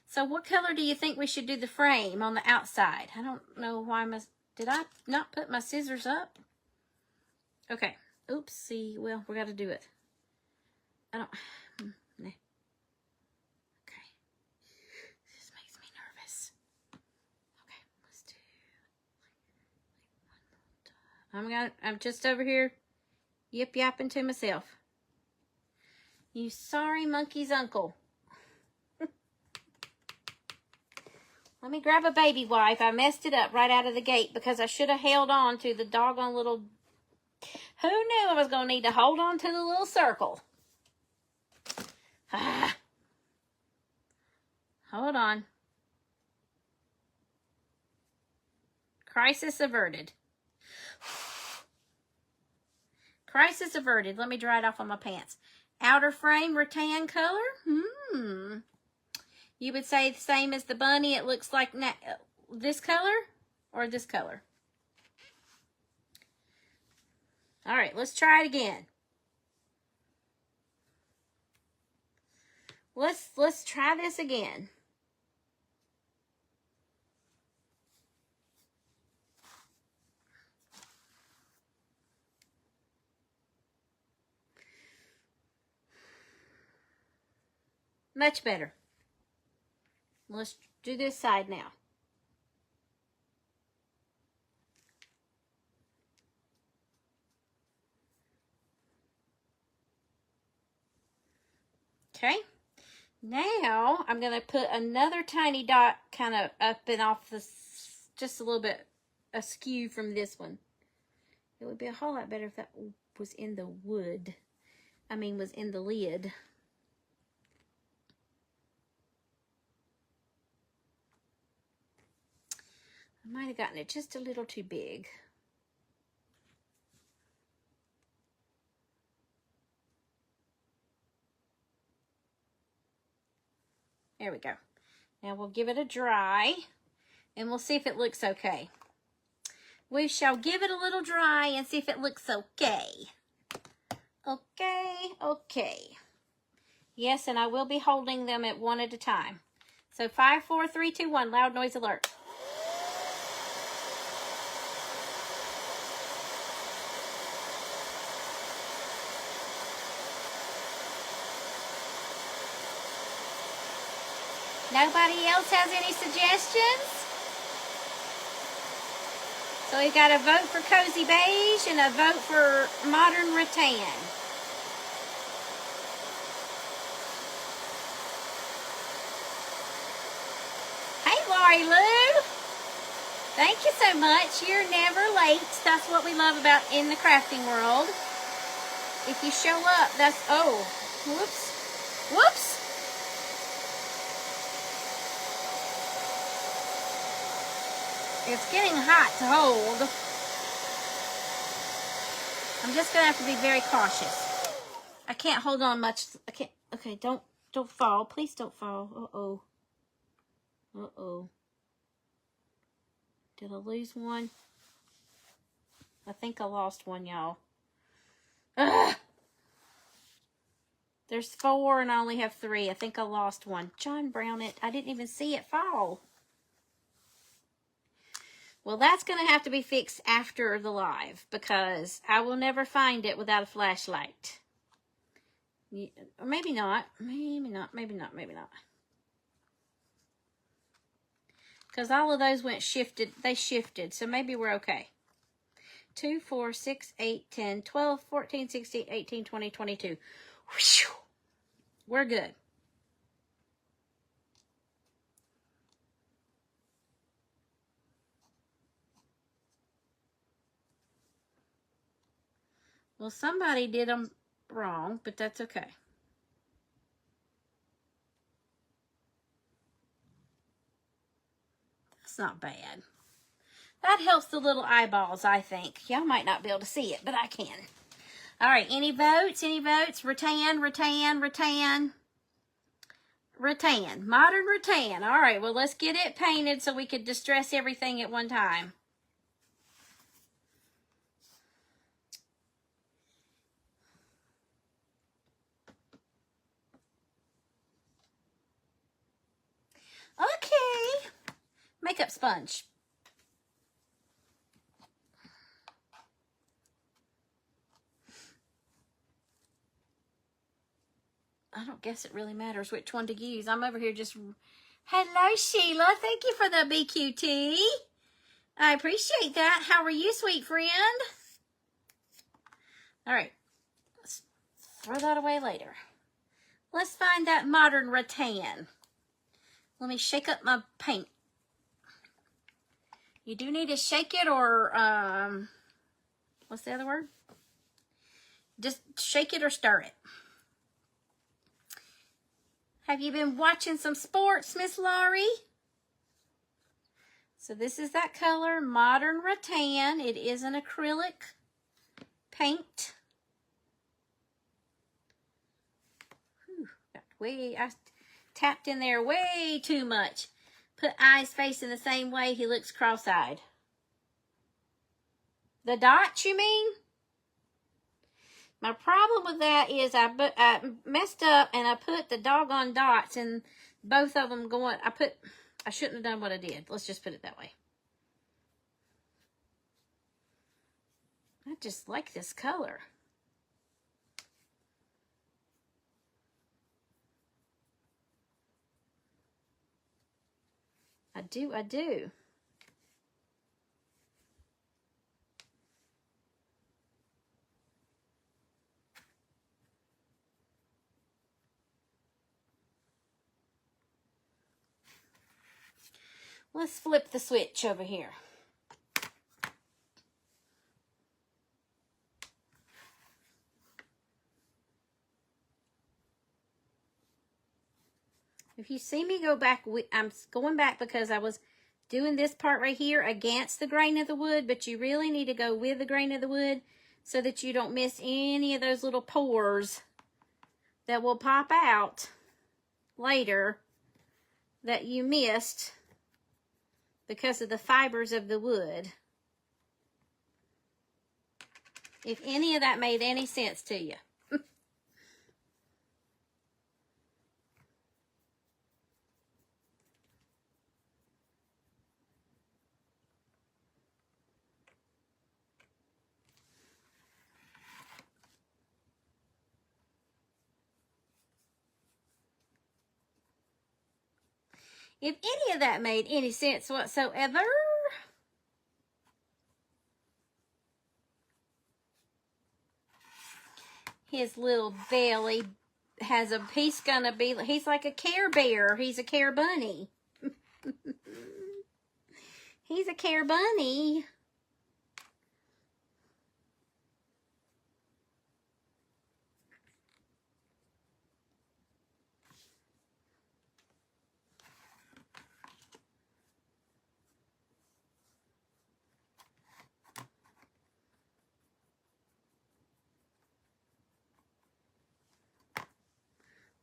So what color do you think we should do the frame on the outside? I don't know why did I not put my scissors up? Okay. Oopsie. Well, we got to do it. Nah. Okay. This makes me nervous. Okay, let's do I'm just over here yip-yapping to myself. You sorry monkey's uncle. Let me grab a baby wipe. I messed it up right out of the gate because I should have held on to the doggone little... Who knew I was going to need to hold on to the little circle? Ah. Hold on. Crisis averted. Crisis averted. Let me dry it off on my pants. Outer frame rattan color? You would say the same as the bunny. It looks like this color or this color. All right, let's try it again. Let's try this again. Much better. Let's do this side now. Okay. Now I'm going to put another tiny dot kind of up and off this, just a little bit askew from this one. It would be a whole lot better if that was in the wood. Was in the lid. I might have gotten it just a little too big. There we go. Now we'll give it a dry. and we'll see if it looks okay. We shall give it a little dry and see if it looks okay. Okay, okay. Yes, and I will be holding them at one at a time. So 5, 4, 3, 2, 1, loud noise alert. Nobody else has any suggestions? So we've got a vote for Cozy Beige and a vote for Modern Rattan. Hey, Lori Lou. Thank you so much. You're never late. That's what we love about in the crafting world. If you show up, that's, oh, whoops, whoops. It's getting hot to hold. I'm just gonna have to be very cautious. I can't hold on much. I can't. Okay, don't fall. Please don't fall. Uh-oh. Uh-oh. Did I lose one? I think I lost one, y'all. Ugh. There's 4 and I only have 3. I think I lost one. John Brown it. I didn't even see it fall. Well, that's going to have to be fixed after the live because I will never find it without a flashlight. Or maybe not. Maybe not. Maybe not. Maybe not. Because all of those went shifted. They shifted. So maybe we're okay. 2, 4, 6, 8, 10, 12, 14, 16, 18, 20, 22. Whew. We're good. Well, somebody did them wrong, but that's okay. That's not bad. That helps the little eyeballs, I think. Y'all might not be able to see it, but I can. All right, any votes? Any votes? Rattan, rattan, rattan. Rattan. Modern rattan. All right, well, let's get it painted so we could distress everything at one time. Okay. Makeup sponge. I don't guess it really matters which one to use. I'm over here just... Hello, Sheila. Thank you for the BQT. I appreciate that. How are you, sweet friend? All right. Let's throw that away later. Let's find that modern rattan. Let me shake up my paint. You do need to shake it or, what's the other word? Just shake it or stir it. Have you been watching some sports, Miss Laurie? So this is that color, Modern Rattan. It is an acrylic paint. Whew, I tapped in there way too much. Put eyes facing the same way. He looks cross-eyed. The dots, you mean? My problem with that is I messed up and I put the doggone dots and both of them going. I shouldn't have done what I did. Let's just put it that way. I just like this color. I do. Let's flip the switch over here. If you see me go back, I'm going back because I was doing this part right here against the grain of the wood, but you really need to go with the grain of the wood so that you don't miss any of those little pores that will pop out later that you missed because of the fibers of the wood. If any of that made any sense to you. If any of that made any sense whatsoever. His little belly has a, he's like a Care Bear. He's a Care Bunny. He's a Care Bunny.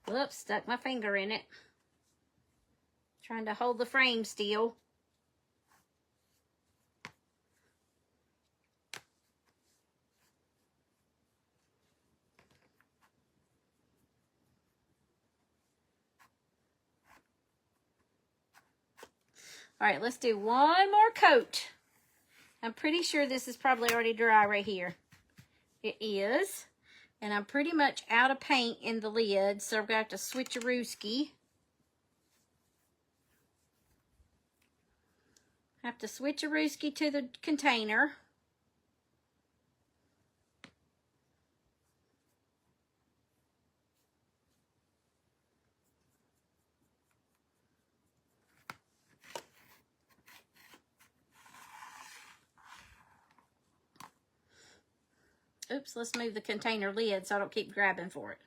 Whoops, stuck my finger in it. Trying to hold the frame still. All right, let's do one more coat. I'm pretty sure this is probably already dry right here. It is. And I'm pretty much out of paint in the lid, so I've got to switcherooski. Have to switcherooski to the container. Oops, let's move the container lid so I don't keep grabbing for it.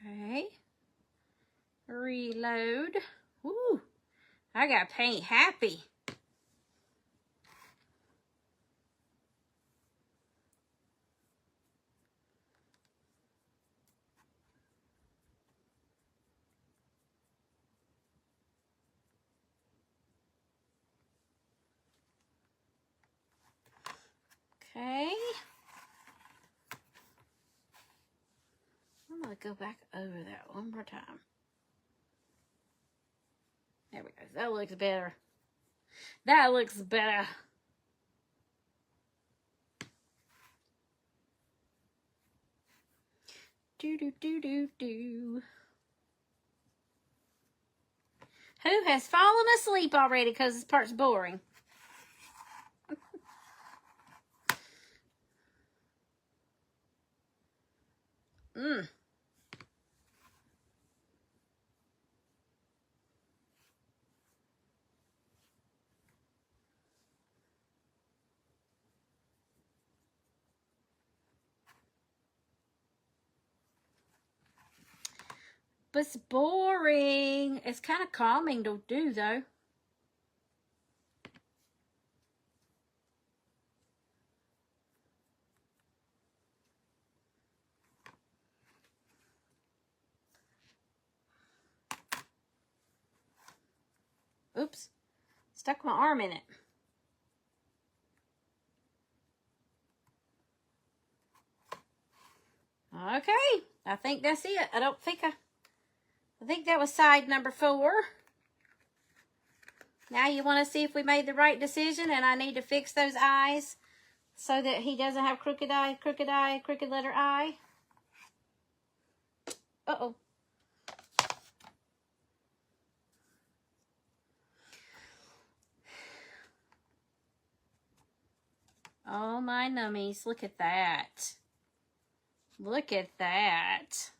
Okay. Reload. Woo! I got paint happy. Okay. I'm going to go back over that one more time. There we go. That looks better. That looks better. Do, do, do, do, do. Who has fallen asleep already because this part's boring? But it's boring. It's kind of calming to do, though. Oops. Stuck my arm in it. Okay. I think that's it. I think that was side number 4. Now you want to see if we made the right decision, and I need to fix those eyes so that he doesn't have crooked letter I. Uh-oh. Oh, my nummies. Look at that. Look at that.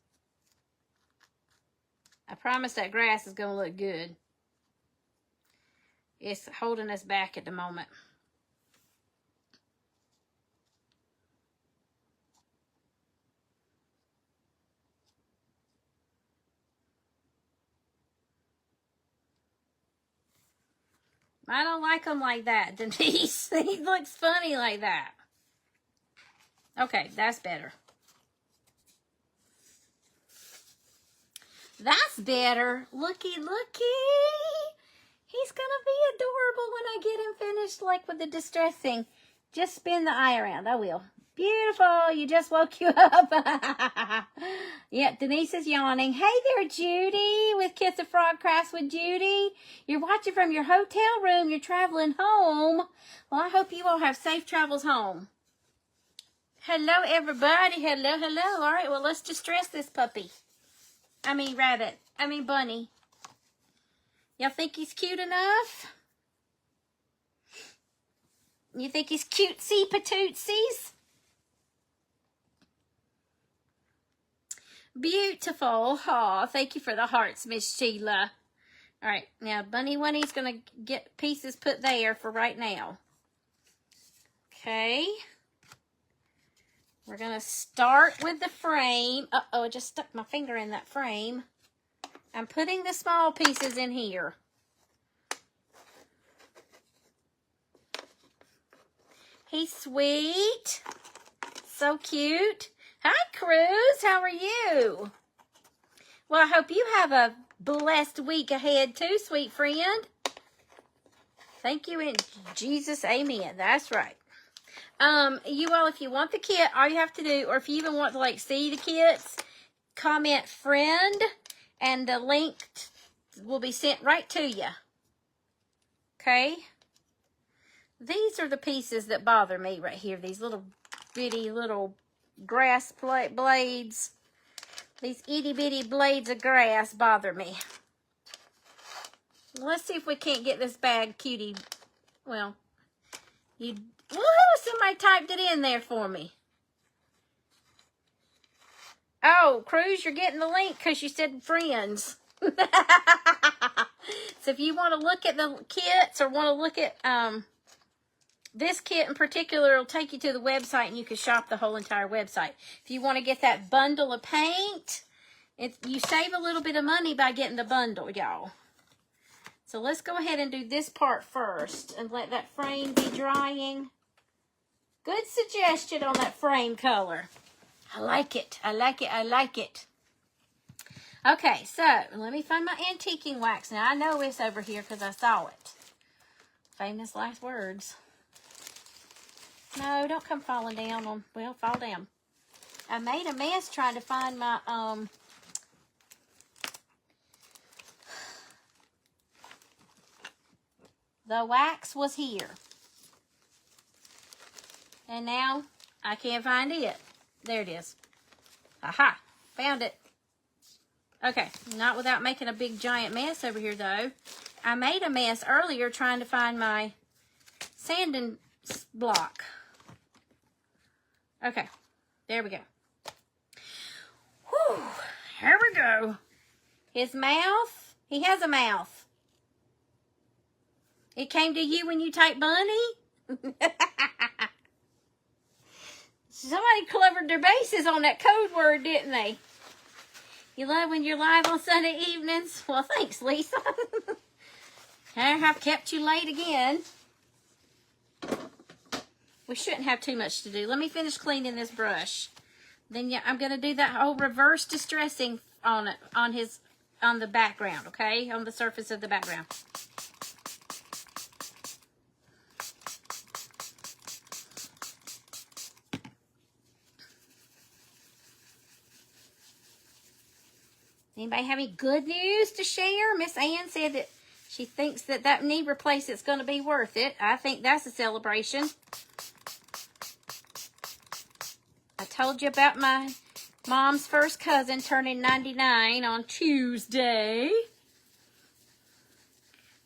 I promise that grass is going to look good. It's holding us back at the moment. I don't like them like that, Denise. He looks funny like that. Okay, that's better. That's better. Looky, looky. He's going to be adorable when I get him finished, like with the distressing. Just spin the eye around. I will. Beautiful. You just woke you up. Yeah, Denise is yawning. Hey there, Judy, with Kiss of Frog Crafts with Judy. You're watching from your hotel room. You're traveling home. Well, I hope you all have safe travels home. Hello, everybody. Hello, hello. All right, well, let's distress this puppy. I mean, rabbit. I mean, bunny. Y'all think he's cute enough? You think he's cutesy patootsies? Beautiful. Aw, thank you for the hearts, Miss Sheila. All right, now Bunny Wunny's going to get pieces put there for right now. Okay. We're going to start with the frame. Uh-oh, I just stuck my finger in that frame. I'm putting the small pieces in here. He's sweet. So cute. Hi, Cruz. How are you? Well, I hope you have a blessed week ahead too, sweet friend. Thank you in Jesus. Amen. That's right. You all, if you want the kit, all you have to do, or if you even want to like see the kits, comment friend, and the link will be sent right to you. Okay? These are the pieces that bother me right here. These little bitty little grass blades. These itty bitty blades of grass bother me. Let's see if we can't get this bag cutie. Well, woohoo! Somebody typed it in there for me. Oh, Cruz, you're getting the link because you said friends. So if you want to look at the kits or want to look at this kit in particular, it'll take you to the website and you can shop the whole entire website. If you want to get that bundle of paint, you save a little bit of money by getting the bundle, y'all. So let's go ahead and do this part first and let that frame be drying. Good suggestion on that frame color. I like it. I like it. I like it. Okay, so let me find my antiquing wax. Now, I know it's over here because I saw it. Famous last words. No, don't come falling down on, well, fall down. I made a mess trying to find my, the wax was here. And now I can't find it. There it is. Aha, found it. Okay, not without making a big giant mess over here though. I made a mess earlier trying to find my sanding block. Okay, there we go. Whew, here we go. His mouth, he has a mouth. It came to you when you typed bunny? Somebody covered their bases on that code word, didn't they? You love when you're live on Sunday evenings? Well, thanks, Lisa. I have kept you late again. We shouldn't have too much to do. Let me finish cleaning this brush. Then yeah, I'm going to do that whole reverse distressing on it, on the background, okay? On the surface of the background. Anybody have any good news to share? Miss Ann said that she thinks that that knee replacement's going to be worth it. I think that's a celebration. I told you about my mom's first cousin turning 99 on Tuesday.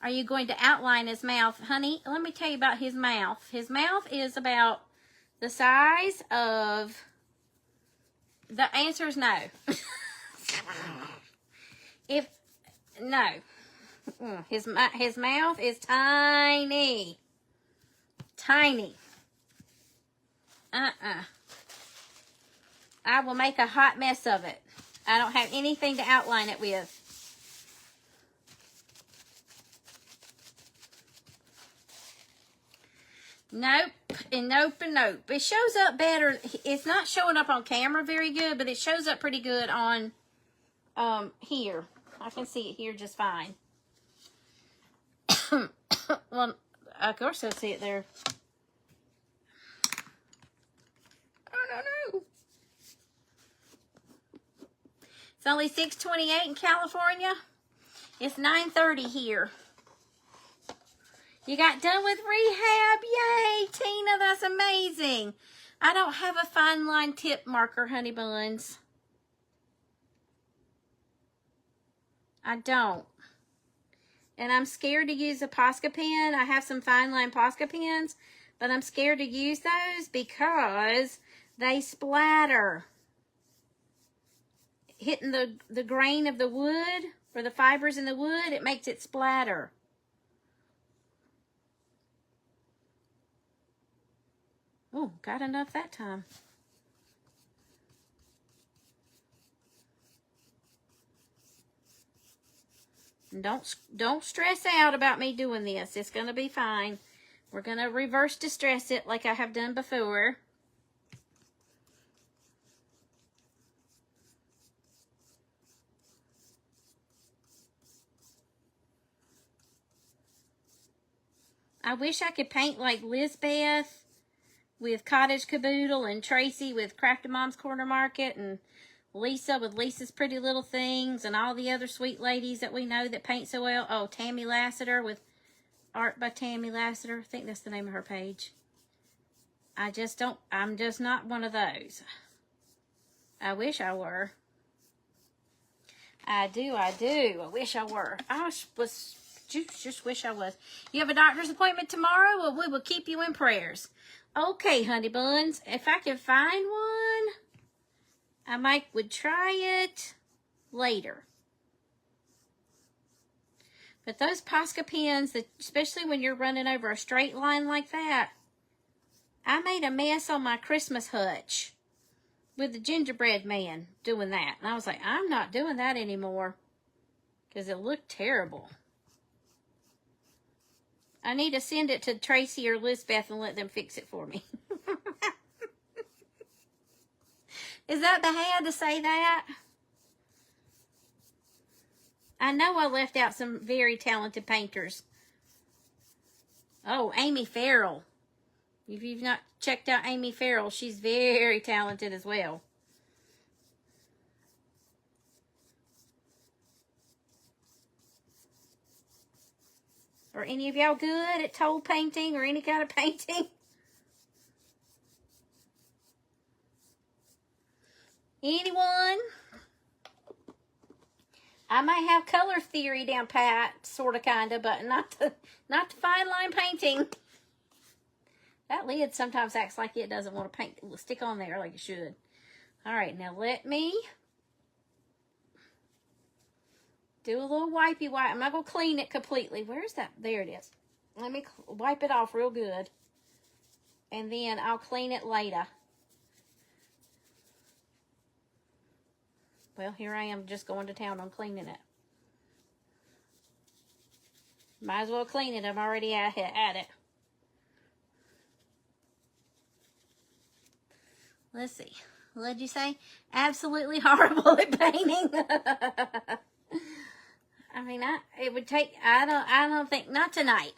Are you going to outline his mouth? Honey, let me tell you about his mouth. His mouth is about the size of... The answer is no. No. His mouth is tiny. Tiny. I will make a hot mess of it. I don't have anything to outline it with. Nope, and nope, and nope. It shows up better. It's not showing up on camera very good, but it shows up pretty good on here. I can see it here just fine. Well, of course I see it there. Oh, no. It's only 6:28 in California. It's 9:30 here. You got done with rehab? Yay, Tina, that's amazing. I don't have a fine line tip marker, honey buns. I don't. And I'm scared to use a Posca pen. I have some fine line Posca pens, but I'm scared to use those because they splatter. Hitting the grain of the wood or the fibers in the wood, it makes it splatter. Oh, got enough that time. And don't stress out about me doing this. It's going to be fine. We're going to reverse distress it like I have done before. I wish I could paint like Lizbeth with Cottage Caboodle and Tracy with Crafty Mom's Corner Market and Lisa with Lisa's Pretty Little Things and all the other sweet ladies that we know that paint so well. Oh, Tammy Lassiter with Art by Tammy Lassiter. I think that's the name of her page. I'm just not one of those. I wish I were. I do. I wish I were. Just wish I was. You have a doctor's appointment tomorrow? Well, we will keep you in prayers. Okay, honey buns. If I can find one, I would try it later. But those Posca pens, especially when you're running over a straight line like that, I made a mess on my Christmas hutch with the gingerbread man doing that. And I was like, I'm not doing that anymore because it looked terrible. I need to send it to Tracy or Lizbeth and let them fix it for me. Is that bad to say that? I know I left out some very talented painters. Oh, Amy Farrell. If you've not checked out Amy Farrell, she's very talented as well. Are any of y'all good at toll painting or any kind of painting? Anyone? I may have color theory down pat, sort of, kind of, but not the fine line painting. That lid sometimes acts like it doesn't want to stick on there like it should. All right, now let me do a little wipey wipe. I'm not going to clean it completely. Where's that? There it is. Let me wipe it off real good. And then I'll clean it later. Well, here I am just going to town on cleaning it. Might as well clean it. I'm already at it. Let's see. What did you say? Absolutely horrible at painting. I mean, it would take, I don't think, not tonight.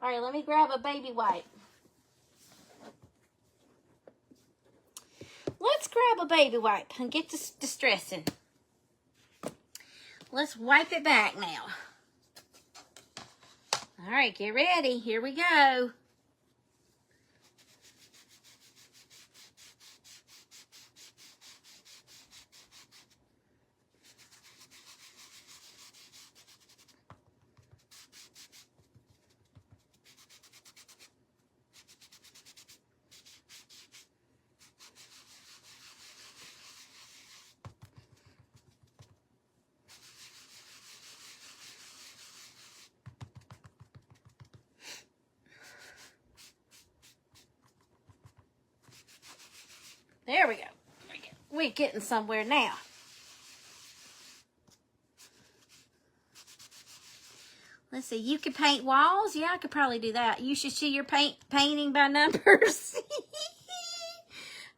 All right, let me grab a baby wipe. Let's grab a baby wipe and get to distressing. Let's wipe it back now. All right, get ready. Here we go. There we go. We're getting somewhere now. Let's see, you could paint walls? Yeah, I could probably do that. You should see your painting by numbers.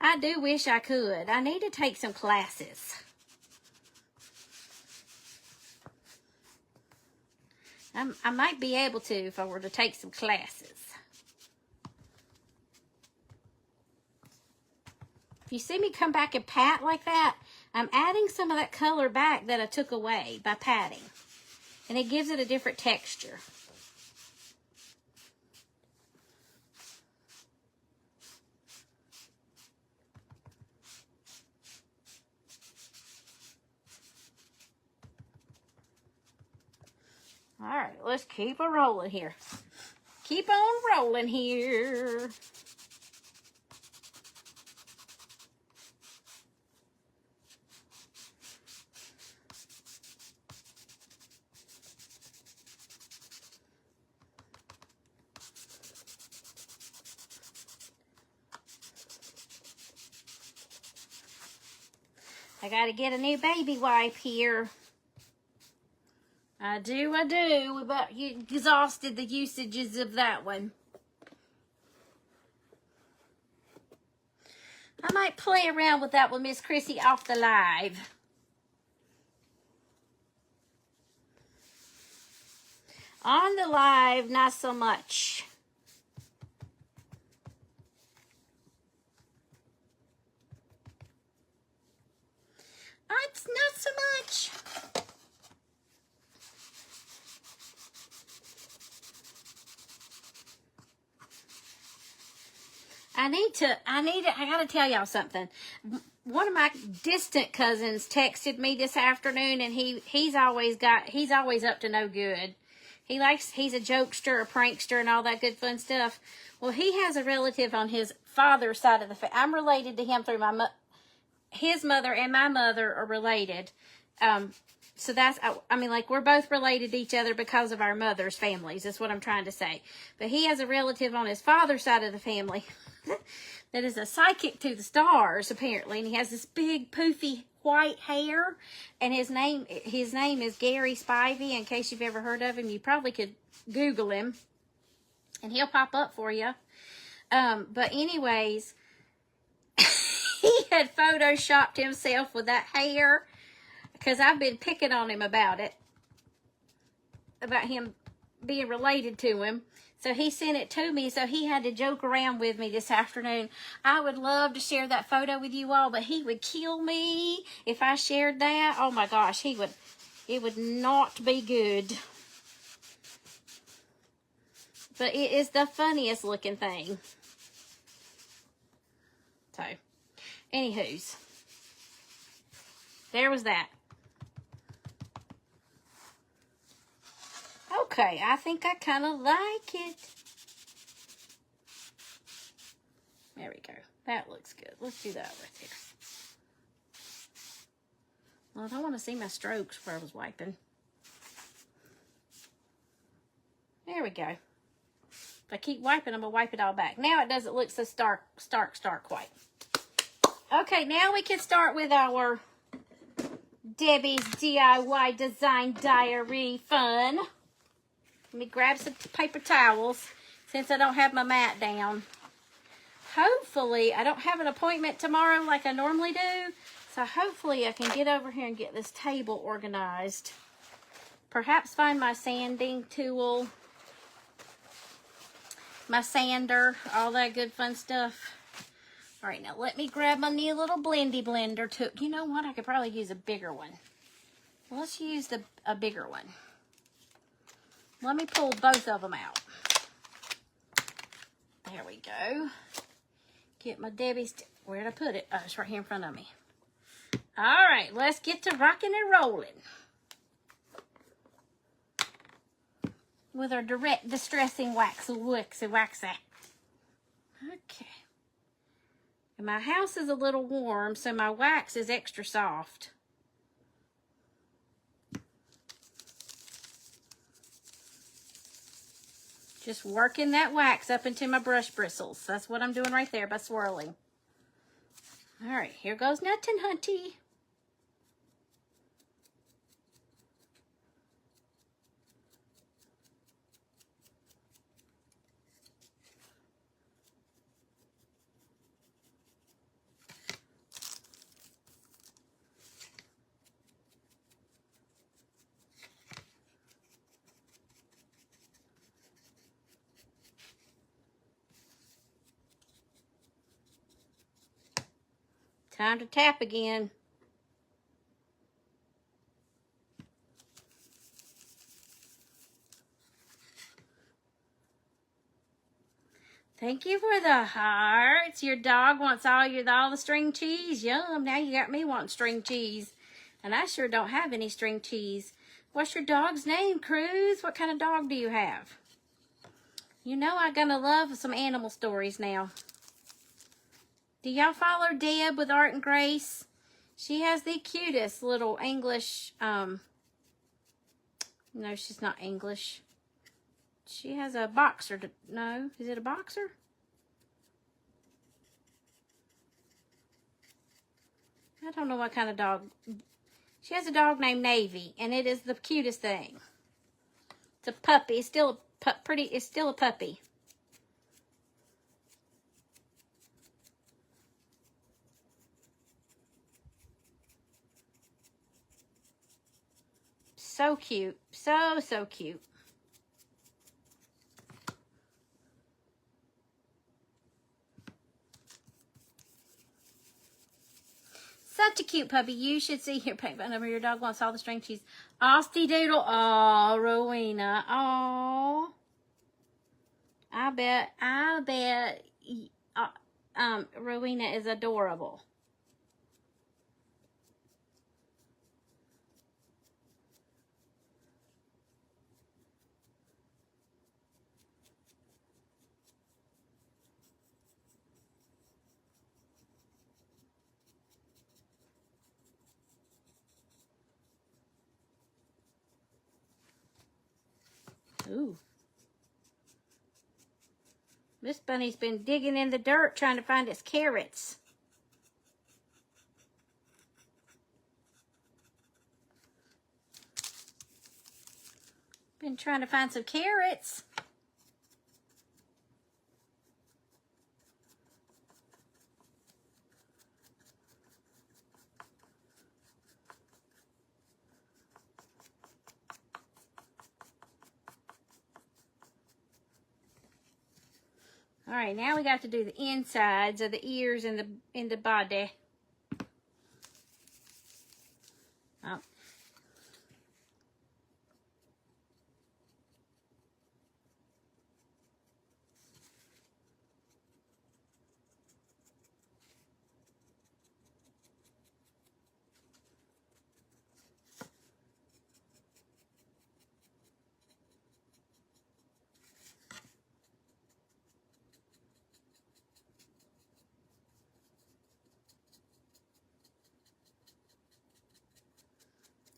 I do wish I could. I need to take some classes. I might be able to if I were to take some classes. If you see me come back and pat like that, I'm adding some of that color back that I took away by patting. And it gives it a different texture. All right, let's keep a rolling here. Keep on rolling here. I gotta get a new baby wipe here. I do. About you exhausted the usages of that one. I might play around with that one, Miss Chrissy, off the live. On the live, not so much. It's not so much. I gotta tell y'all something. One of my distant cousins texted me this afternoon, and he's always up to no good. He's a jokester, a prankster, and all that good fun stuff. Well, he has a relative on his father's side of the family. I'm related to him through his mother, and my mother are related. So that's, I mean, like, we're both related to each other because of our mother's families. That's what I'm trying to say. But he has a relative on his father's side of the family that is a psychic to the stars, apparently. And he has this big, poofy, white hair. And his name is Gary Spivey. In case you've ever heard of him, you probably could Google him. And he'll pop up for you. But anyways, he had photoshopped himself with that hair. Because I've been picking on him about it. About him being related to him. So he sent it to me. So he had to joke around with me this afternoon. I would love to share that photo with you all. But he would kill me if I shared that. Oh my gosh. It would not be good. But it is the funniest looking thing. So. Anywho's. There was that. Okay, I think I kind of like it. There we go. That looks good. Let's do that right there. Well, I don't want to see my strokes where I was wiping. There we go. If I keep wiping, I'm going to wipe it all back. Now it doesn't look so stark white. Okay, now we can start with our Debbie's DIY Design Diary fun. Let me grab some paper towels since I don't have my mat down. Hopefully, I don't have an appointment tomorrow like I normally do. So hopefully I can get over here and get this table organized. Perhaps find my sanding tool, my sander, all that good fun stuff. All right, now let me grab my new little blendy blender too. You know what? I could probably use a bigger one. Let's use a bigger one. Let me pull both of them out. There we go. Get my Debbie's. Where'd I put it? Oh, it's right here in front of me. All right, let's get to rocking and rolling. With our direct distressing waxy. Okay. And my house is a little warm, so my wax is extra soft. Just working that wax up into my brush bristles. That's what I'm doing right there by swirling. All right, here goes nothing, hunty. Time to tap again. Thank you for the hearts. Your dog wants all the string cheese. Yum. Now you got me wanting string cheese. And I sure don't have any string cheese. What's your dog's name, Cruz? What kind of dog do you have? You know I'm gonna love some animal stories now. Do y'all follow Deb with Art and Grace? She has the cutest little English, no, she's not English. She has a boxer. No, is it a boxer? I don't know what kind of dog. She has a dog named Navy, and it is the cutest thing. It's a puppy. It's still it's still a puppy. So cute. So cute. Such a cute puppy. You should see your paint button over. Your dog wants all the string cheese. Osty Doodle. Oh, Rowena. Oh. I bet Rowena is adorable. Ooh. This bunny's been digging in the dirt trying to find its carrots. Been trying to find some carrots. All right, now we got to do the insides of the ears and the body. Oh.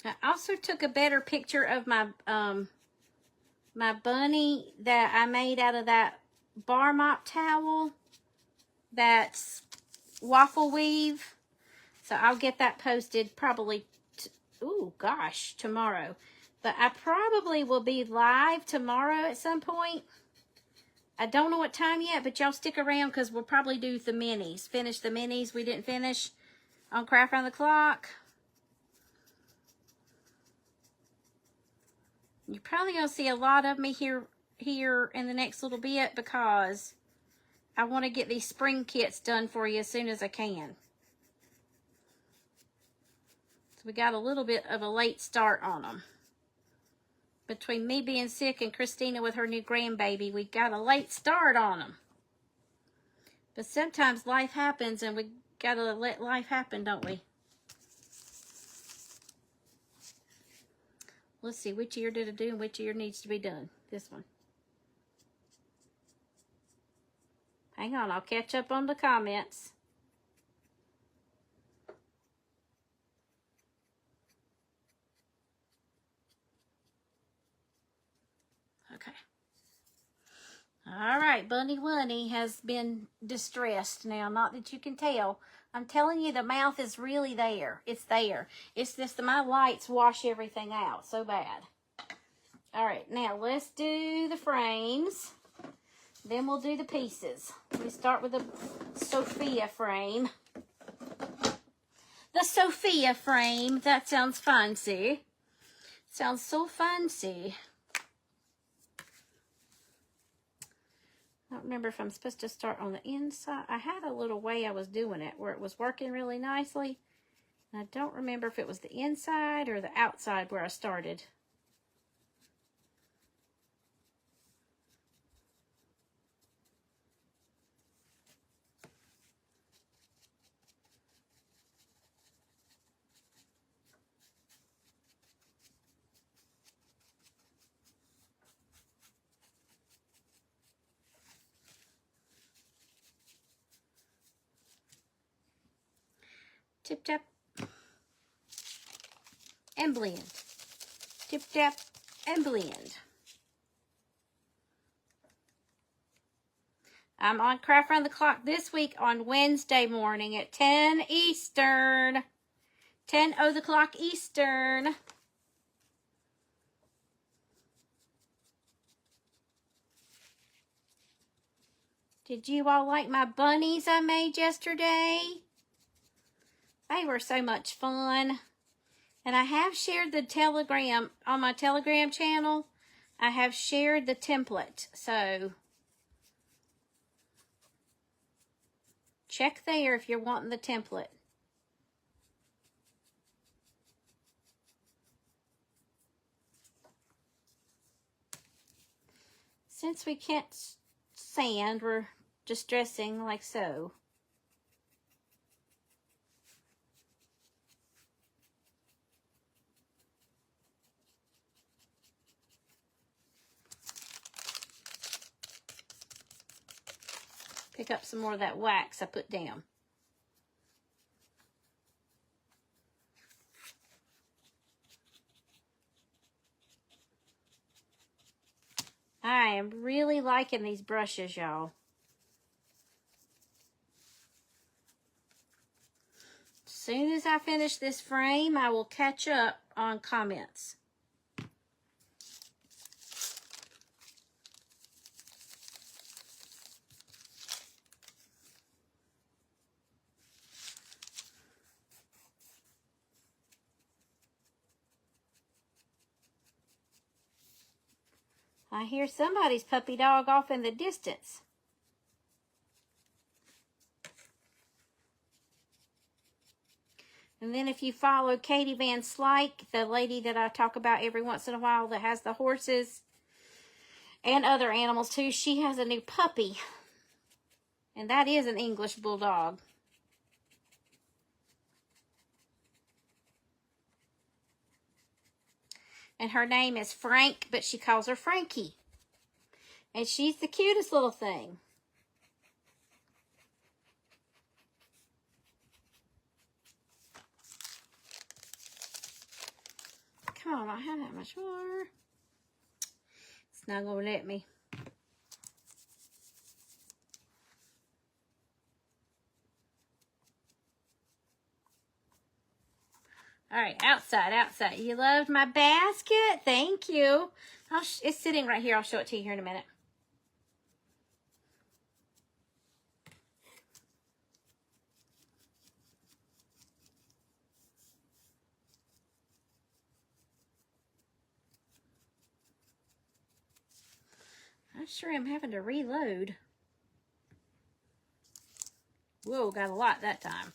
I also took a better picture of my my bunny that I made out of that bar mop towel. That's waffle weave. So I'll get that posted probably, tomorrow. But I probably will be live tomorrow at some point. I don't know what time yet, but y'all stick around because we'll probably do the minis. Finish the minis we didn't finish on Craft Around the Clock. You're probably going to see a lot of me here in the next little bit because I want to get these spring kits done for you as soon as I can. So we got a little bit of a late start on them. Between me being sick and Christina with her new grandbaby, we got a late start on them. But sometimes life happens and we got to let life happen, don't we? Let's see, which ear did I do and which ear needs to be done? This one. Hang on, I'll catch up on the comments. Okay. All right, Bunny Wunny has been distressed now. Not that you can tell. I'm telling you, the mouth is really there. It's there. It's just that my lights wash everything out so bad. All right, now let's do the frames. Then we'll do the pieces. We start with the Sophia frame. The Sophia frame. That sounds fancy. Sounds so fancy. I don't remember if I'm supposed to start on the inside. I had a little way I was doing it where it was working really nicely. And I don't remember if it was the inside or the outside where I started. Tip tap and blend. Tip tap and blend. I'm on Craft Around the Clock this week on Wednesday morning at 10 Eastern. 10 o'clock Eastern. Did you all like my bunnies I made yesterday? They were so much fun. And I have shared the Telegram on my Telegram channel. I have shared the template. So check there if you're wanting the template. Since we can't sand, we're just dressing like so. Pick up some more of that wax I put down. I am really liking these brushes, y'all. As soon as I finish this frame, I will catch up on comments. I hear somebody's puppy dog off in the distance. And then if you follow Katie Van Slyke, the lady that I talk about every once in a while that has the horses and other animals too, she has a new puppy. And that is an English bulldog. And her name is Frank, but she calls her Frankie. And she's the cutest little thing. Come on, I don't have that much more. It's not going to let me. All right, outside. You loved my basket? Thank you. It's sitting right here. I'll show it to you here in a minute. I'm sure I'm having to reload. Whoa, got a lot that time.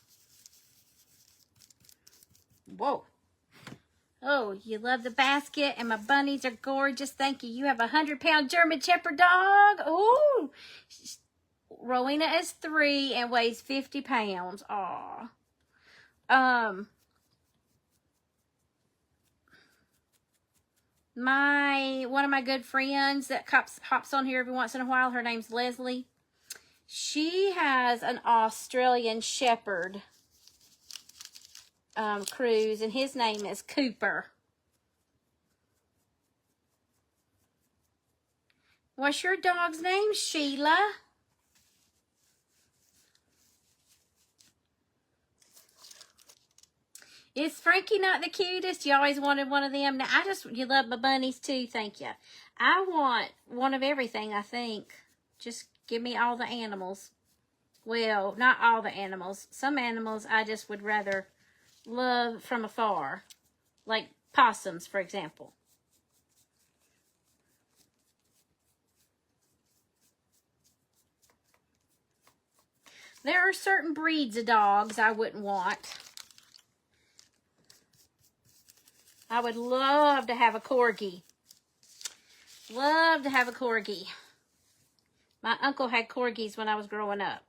Whoa. Oh, you love the basket and my bunnies are gorgeous. Thank you. You have a 100-pound German Shepherd dog. Ooh. Rowena is 3 and weighs 50 pounds. Aw. One of my good friends that hops on here every once in a while, her name's Leslie. She has an Australian Shepherd cruise, and his name is Cooper. What's your dog's name, Sheila? Is Frankie not the cutest? You always wanted one of them. Now, you love my bunnies too, thank you. I want one of everything, I think. Just give me all the animals. Well, not all the animals. Some animals I just would rather love from afar. Like possums, for example. There are certain breeds of dogs I wouldn't want. I would love to have a corgi. Love to have a corgi. My uncle had corgis when I was growing up.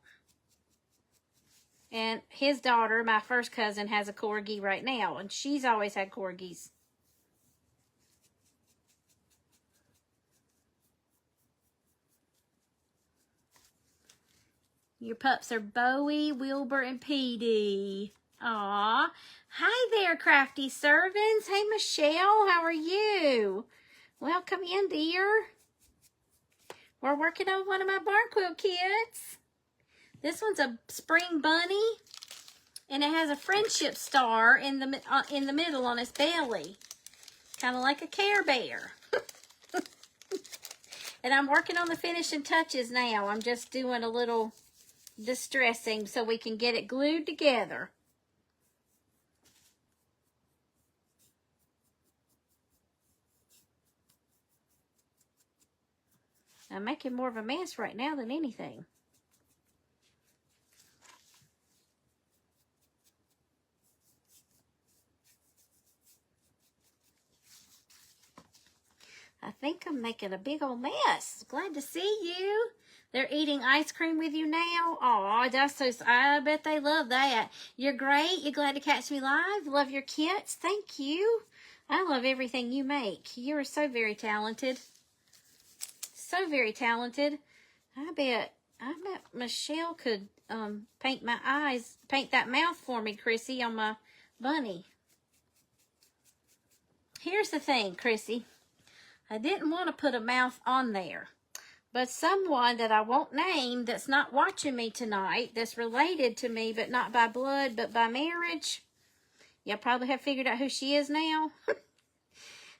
And his daughter, my first cousin, has a corgi right now. And she's always had corgis. Your pups are Bowie, Wilbur, and Petey. Aw. Hi there, crafty servants. Hey, Michelle. How are you? Welcome in, dear. We're working on one of my barn quilt kits. This one's a spring bunny, and it has a friendship star in the middle on its belly, kind of like a Care Bear. And I'm working on the finishing touches now. I'm just doing a little distressing so we can get it glued together. I'm making more of a mess right now than anything. I think I'm making a big old mess. Glad to see you. They're eating ice cream with you now. Oh, that's so, I bet they love that. You're great. You're glad to catch me live. Love your kits. Thank you. I love everything you make. You are so very talented. So very talented. I bet Michelle could paint my eyes, paint that mouth for me, Chrissy, on my bunny. Here's the thing, Chrissy. I didn't want to put a mouth on there. But someone that I won't name that's not watching me tonight, that's related to me, but not by blood, but by marriage. Y'all probably have figured out who she is now.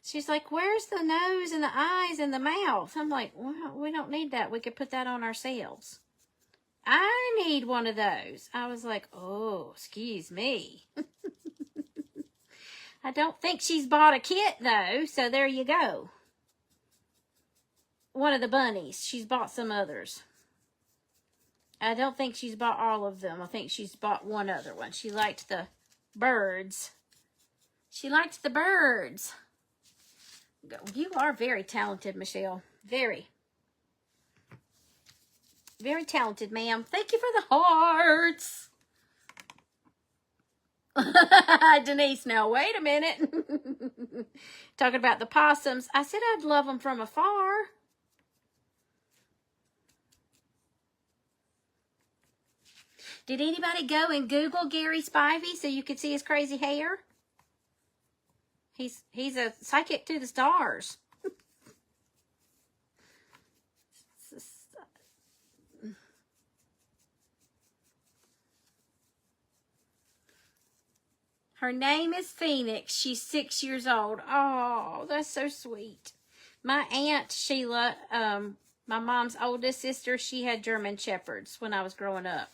She's like, where's the nose and the eyes and the mouth? I'm like, well, we don't need that. We could put that on ourselves. I need one of those. I was like, oh, excuse me. I don't think she's bought a kit, though, so there you go. One of the bunnies. She's bought some others. I don't think she's bought all of them. I think she's bought one other one. She liked the birds. She liked the birds. You are very talented, Michelle. Very. Very talented, ma'am. Thank you for the hearts. Denise, now wait a minute. Talking about the possums. I said I'd love them from afar. Did anybody go and Google Gary Spivey so you could see his crazy hair? He's a psychic to the stars. Her name is Phoenix. She's 6 years old. Oh, that's so sweet. My aunt Sheila, my mom's oldest sister, she had German Shepherds when I was growing up.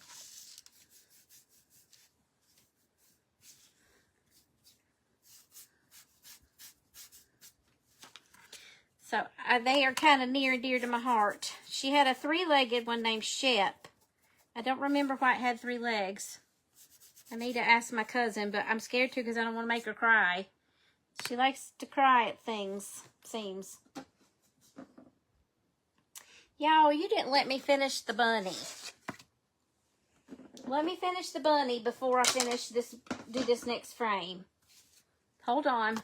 So they are kind of near and dear to my heart. She had a three-legged one named Shep. I don't remember why it had 3 legs. I need to ask my cousin, but I'm scared to because I don't want to make her cry. She likes to cry at things, seems. Y'all, you didn't let me finish the bunny. Let me finish the bunny before I finish this, do this next frame. Hold on.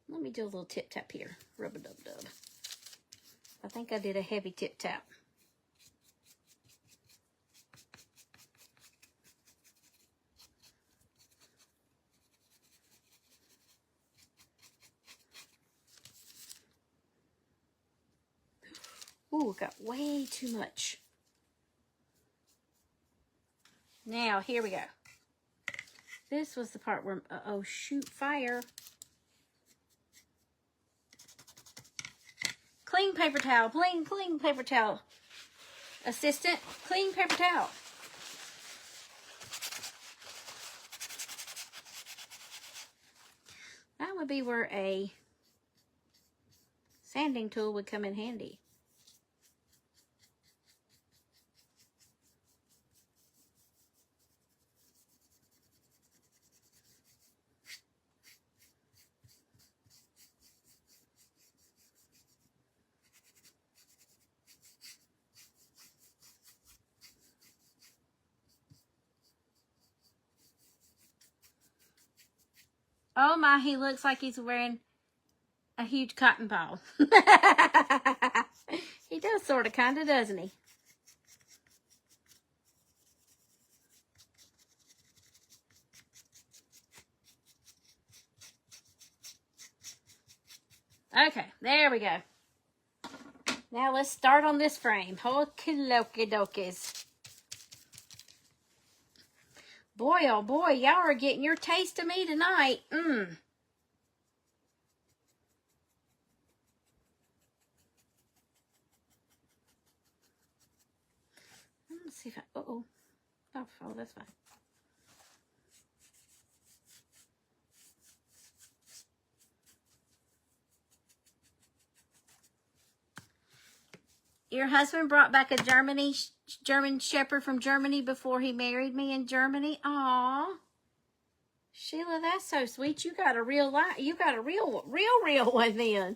Let me do a little tip tap here. Rub-a-dub-dub. I think I did a heavy tip tap. Ooh, got way too much. Now, here we go. This was the part where, oh shoot, fire. Clean paper towel, clean paper towel. Assistant, clean paper towel. would be where a sanding tool would come in handy. Oh my, he looks like he's wearing a huge cotton ball. He does sort of, kind of, doesn't he? Okay, there we go. Now let's start on this frame. Okie dokies. Boy, oh boy, y'all are getting your taste of me tonight. Let's see if I, oh, that's fine. Your husband brought back a German Shepherd from Germany before he married me in Germany. Aw, Sheila, that's so sweet. You got a real one then.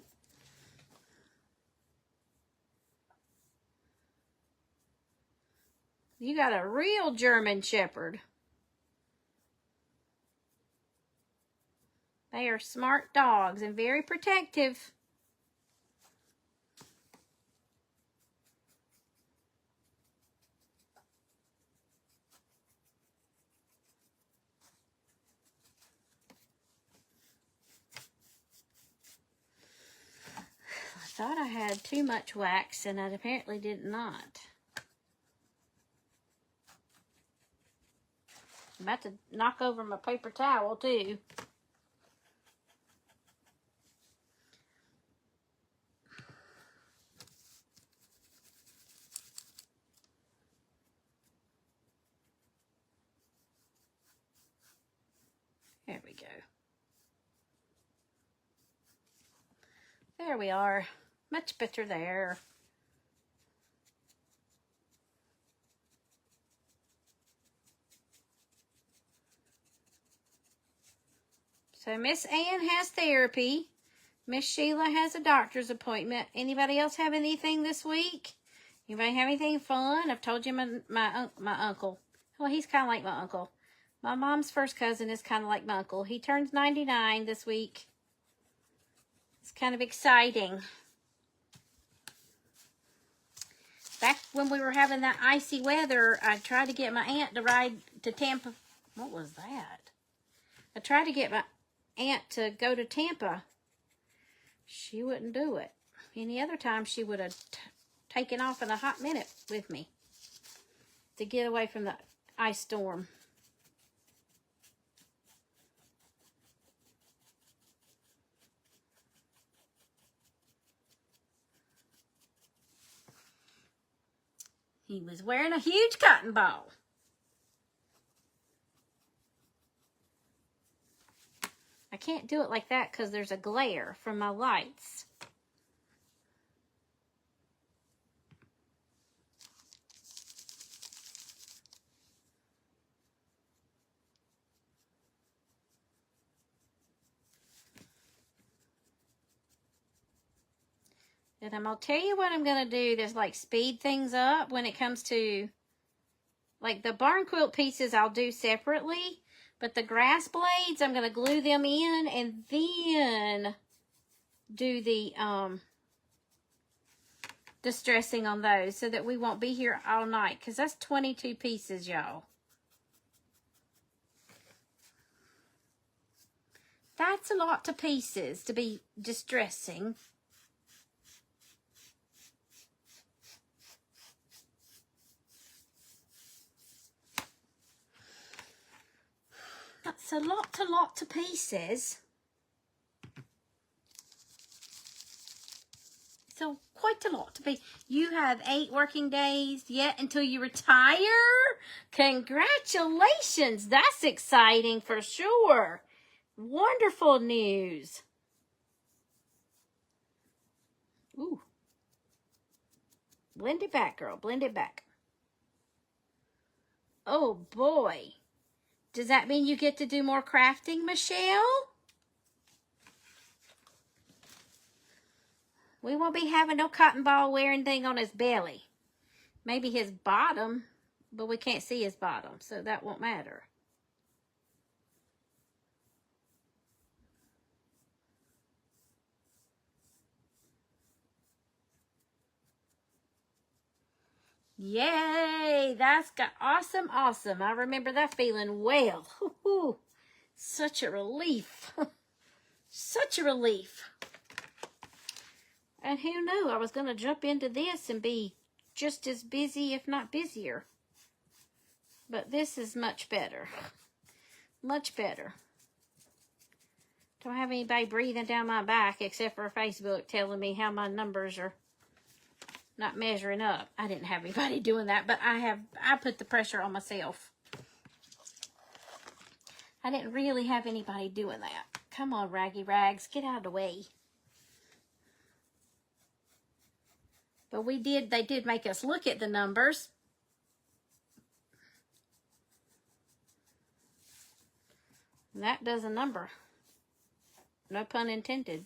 You got a real German Shepherd. They are smart dogs and very protective. I thought I had too much wax, and I apparently did not. I'm about to knock over my paper towel, too. There we go. There we are. Much better there. So Miss Ann has therapy. Miss Sheila has a doctor's appointment. Anybody else have anything this week? Anybody have anything fun? I've told you my uncle. Well, he's kind of like my uncle. My mom's first cousin is kind of like my uncle. He turns 99 this week. It's kind of exciting. Back when we were having that icy weather, I tried to get my aunt to ride to Tampa. What was that? I tried to get my aunt to go to Tampa. She wouldn't do it. Any other time, she would have taken off in a hot minute with me to get away from the ice storm. He was wearing a huge cotton ball. I can't do it like that because there's a glare from my lights. And I'm going to tell you what I'm going to do that's like speed things up when it comes to, like the barn quilt pieces I'll do separately. But the grass blades, I'm going to glue them in and then do the distressing on those so that we won't be here all night. Because that's 22 pieces, y'all. That's a lot of pieces to be distressing. That's a lot of pieces. So quite a lot to be. You have 8 working days yet until you retire. Congratulations. That's exciting for sure. wonderful news. Ooh. Blend it back, girl. Blend it back. Oh, boy. Does that mean you get to do more crafting, Michelle? We won't be having no cotton ball wearing thing on his belly. Maybe his bottom, but we can't see his bottom, so that won't matter. Yay! That's got awesome, awesome. I remember that feeling well. Such a relief. Such a relief. And who knew I was going to jump into this and be just as busy, if not busier. But this is much better. Much better. Don't have anybody breathing down my back except for Facebook telling me how my numbers are not measuring up. I didn't have anybody doing that, but I put the pressure on myself. I didn't really have anybody doing that. Come on, Raggy Rags, get out of the way. But they did make us look at the numbers. And that does a number. No pun intended.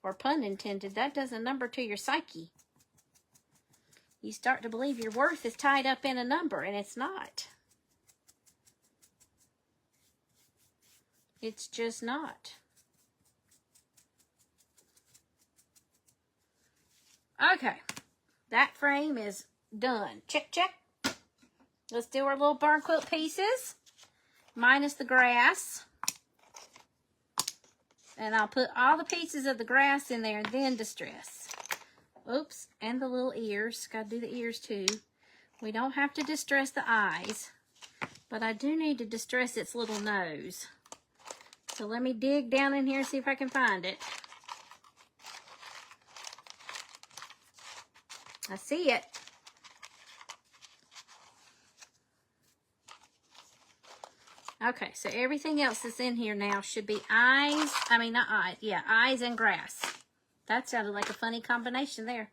Or pun intended, that does a number to your psyche. You start to believe your worth is tied up in a number, and it's not. It's just not. Okay, that frame is done. Check, check. Let's do our little barn quilt pieces, minus the grass. And I'll put all the pieces of the grass in there and then distress. Oops, and the little ears. Got to do the ears too. We don't have to distress the eyes, but I do need to distress its little nose. So let me dig down in here and see if I can find it. I see it. Okay, so everything else that's in here now should be eyes. I mean, not eyes. Yeah, eyes and grass. That sounded like a funny combination there.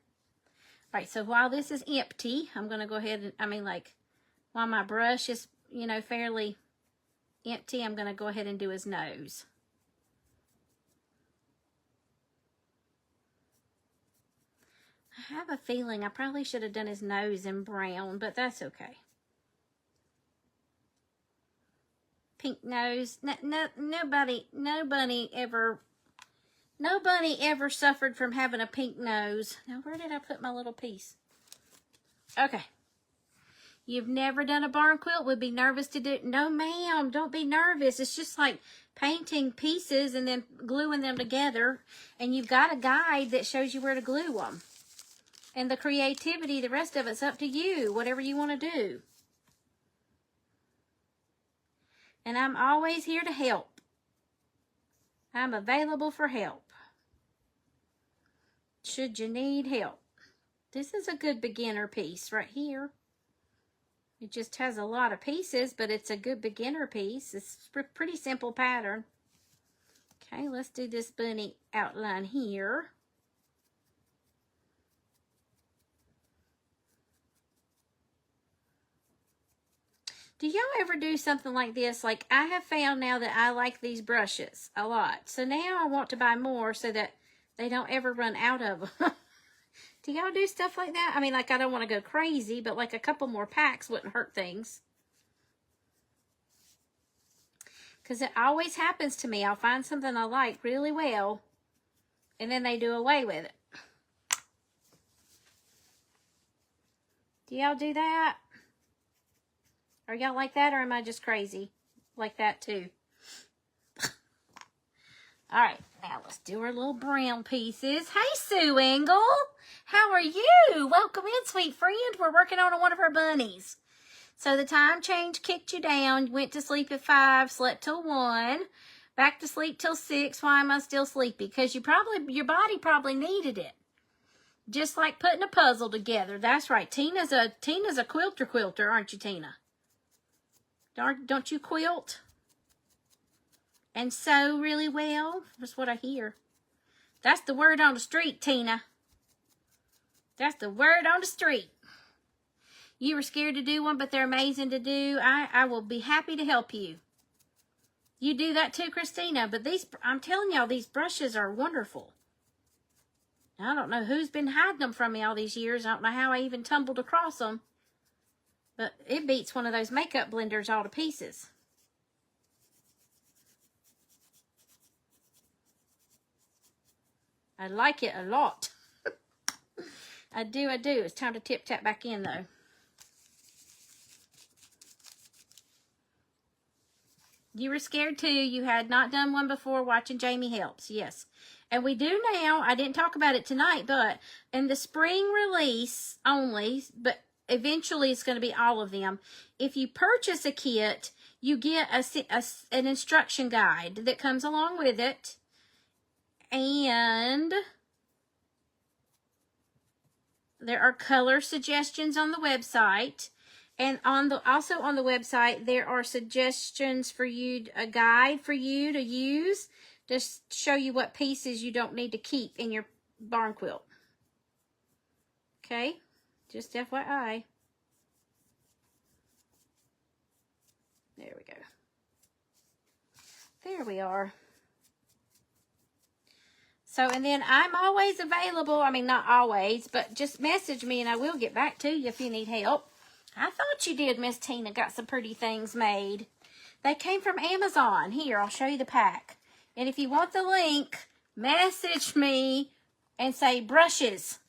All right, so while this is empty, I'm going to go ahead and, while my brush is, fairly empty, I'm going to go ahead and do his nose. I have a feeling I probably should have done his nose in brown, but that's okay. Pink nose. Nobody ever suffered from having a pink nose. Now, where did I put my little piece? Okay. You've never done a barn quilt, would be nervous to do. No, ma'am, don't be nervous. It's just like painting pieces and then gluing them together. And you've got a guide that shows you where to glue them. And the creativity, the rest of it's up to you, whatever you want to do. And I'm always here to help. I'm available for help. Should you need help. This is a good beginner piece right here. It just has a lot of pieces, but it's a good beginner piece. It's a pretty simple pattern. Okay, let's do this bunny outline here. Do y'all ever do something like this? Like, I have found now that I like these brushes a lot. So now I want to buy more so that they don't ever run out of them. Do y'all do stuff like that? I mean, I don't want to go crazy, but a couple more packs wouldn't hurt things. Because it always happens to me. I'll find something I like really well, and then they do away with it. Do y'all do that? Are y'all like that, or am I just crazy? Like that, too. All right, now let's do our little brown pieces. Hey, Sue Engel. How are you? Welcome in, sweet friend. We're working on one of our bunnies. So the time change kicked you down. Went to sleep at 5, slept till 1. Back to sleep till 6. Why am I still sleepy? Because your body probably needed it. Just like putting a puzzle together. That's right. Tina's a quilter, aren't you, Tina? Don't you quilt? and sew really well. That's what I hear. That's the word on the street, Tina. That's the word on the street. You were scared to do one, but they're amazing to do. I will be happy to help you. You do that too, Christina. But these, I'm telling y'all, these brushes are wonderful. I don't know who's been hiding them from me all these years. I don't know how I even tumbled across them. But it beats one of those makeup blenders all to pieces. I like it a lot. I do. It's time to tip tap back in though. You were scared too. You had not done one before watching Jamie Helps. Yes. And we do now. I didn't talk about it tonight, but in the spring release only, but eventually it's going to be all of them. If you purchase a kit, you get an instruction guide that comes along with it. And there are color suggestions on the website. And also on the website, there are suggestions for you, a guide for you to use to show you what pieces you don't need to keep in your barn quilt. Okay? Just FYI. There we go. There we are. So, and then I'm always available. I mean, not always, but just message me and I will get back to you if you need help. I thought you did, Miss Tina. Got some pretty things made. They came from Amazon. Here, I'll show you the pack. And if you want the link, message me and say brushes.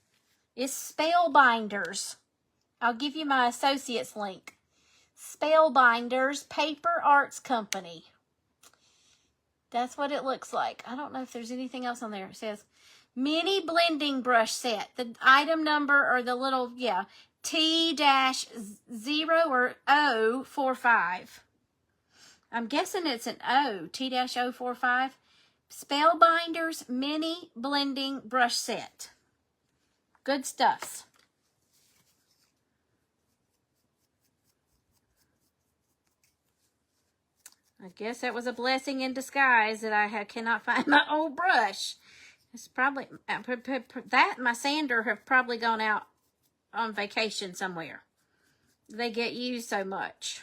It's Spellbinders. I'll give you my associate's link. Spellbinders Paper Arts Company. That's what it looks like. I don't know if there's anything else on there. It says mini blending brush set. The item number or the little, yeah, T-0 or O45. I'm guessing it's an O, T-045. Spellbinders mini blending brush set. Good stuff. I guess that was a blessing in disguise that I cannot find my old brush. It's probably, that and my sander have probably gone out on vacation somewhere. They get used so much.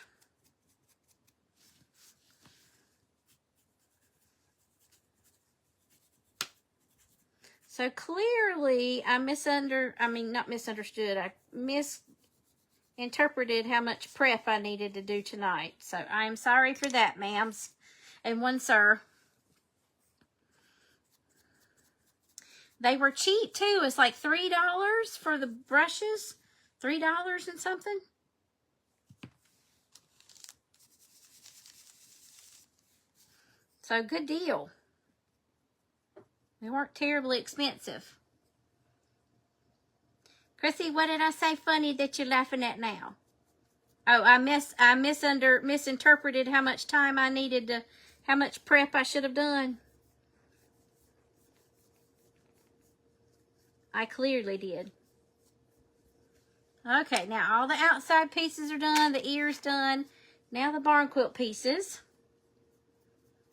So clearly I not misunderstood. I misinterpreted how much prep I needed to do tonight. So I'm sorry for that, ma'ams. And one sir. They were cheap too. It's like $3 for the brushes. $3 and something. So good deal. They weren't terribly expensive. Chrissy, what did I say funny that you're laughing at now? Oh, I misinterpreted how much time I needed to, how much prep I should have done. I clearly did. Okay, now all the outside pieces are done. The ears done. Now the barn quilt pieces.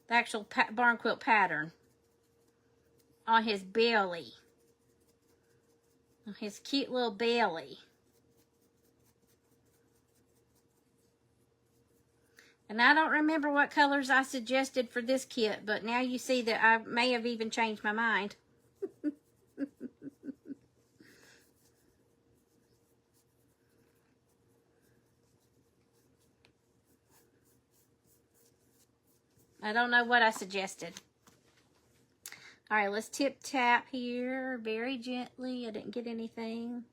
The actual barn quilt pattern. On his belly. On his cute little belly. And I don't remember what colors I suggested for this kit, but now you see that I may have even changed my mind. I don't know what I suggested. All right, let's tip tap here very gently. I didn't get anything.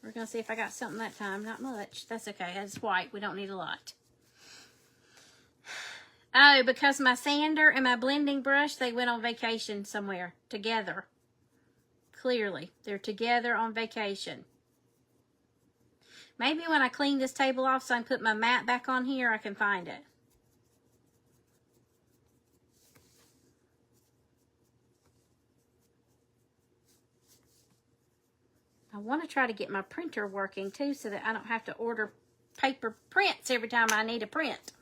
We're going to see if I got something that time. Not much. That's okay. It's white. We don't need a lot. Oh, because my sander and my blending brush, they went on vacation somewhere together. Clearly, they're together on vacation. Maybe when I clean this table off so I can put my mat back on here, I can find it. I want to try to get my printer working too so that I don't have to order paper prints every time I need a print.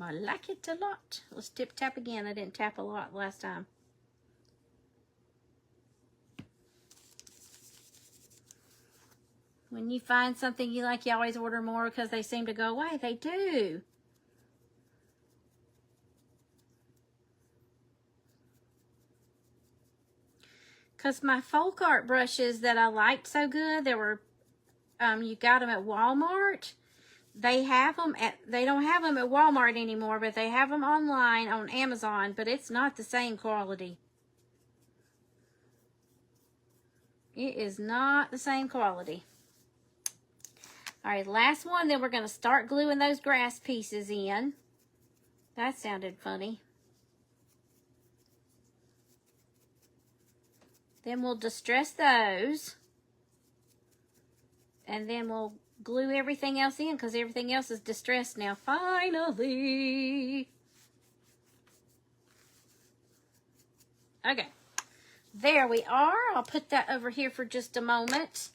I like it a lot. Let's tap again. I didn't tap a lot last time. When you find something you like, you always order more because they seem to go away. They do. Because my folk art brushes that I liked so good, there were, you got them at Walmart. They have them at, they don't have them at Walmart anymore, but they have them online on Amazon, but it's not the same quality. It is not the same quality. All right, last one, then we're going to start gluing those grass pieces in. That sounded funny. Then we'll distress those. And then we'll glue everything else in because everything else is distressed now. Finally. Okay. There we are. I'll put that over here for just a moment.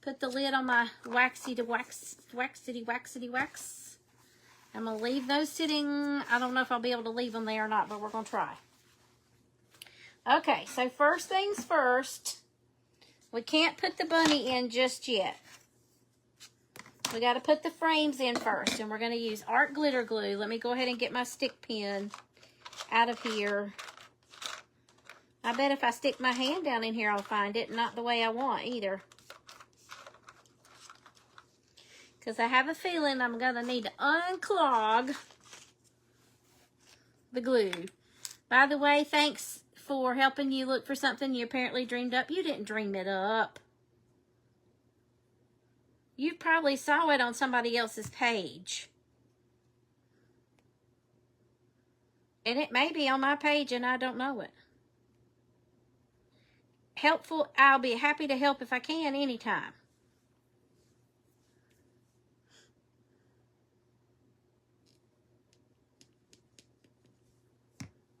Put the lid on my waxity wax. I'm going to leave those sitting. I don't know if I'll be able to leave them there or not, but we're going to try. Okay, so first things first. We can't put the bunny in just yet. We got to put the frames in first, and we're going to use art glitter glue. Let me go ahead and get my stick pin out of here. I bet if I stick my hand down in here, I'll find it. Not the way I want either. Because I have a feeling I'm going to need to unclog the glue. By the way, thanks for helping you look for something you apparently dreamed up. You didn't dream it up. You probably saw it on somebody else's page. And it may be on my page and I don't know it. Helpful, I'll be happy to help if I can anytime.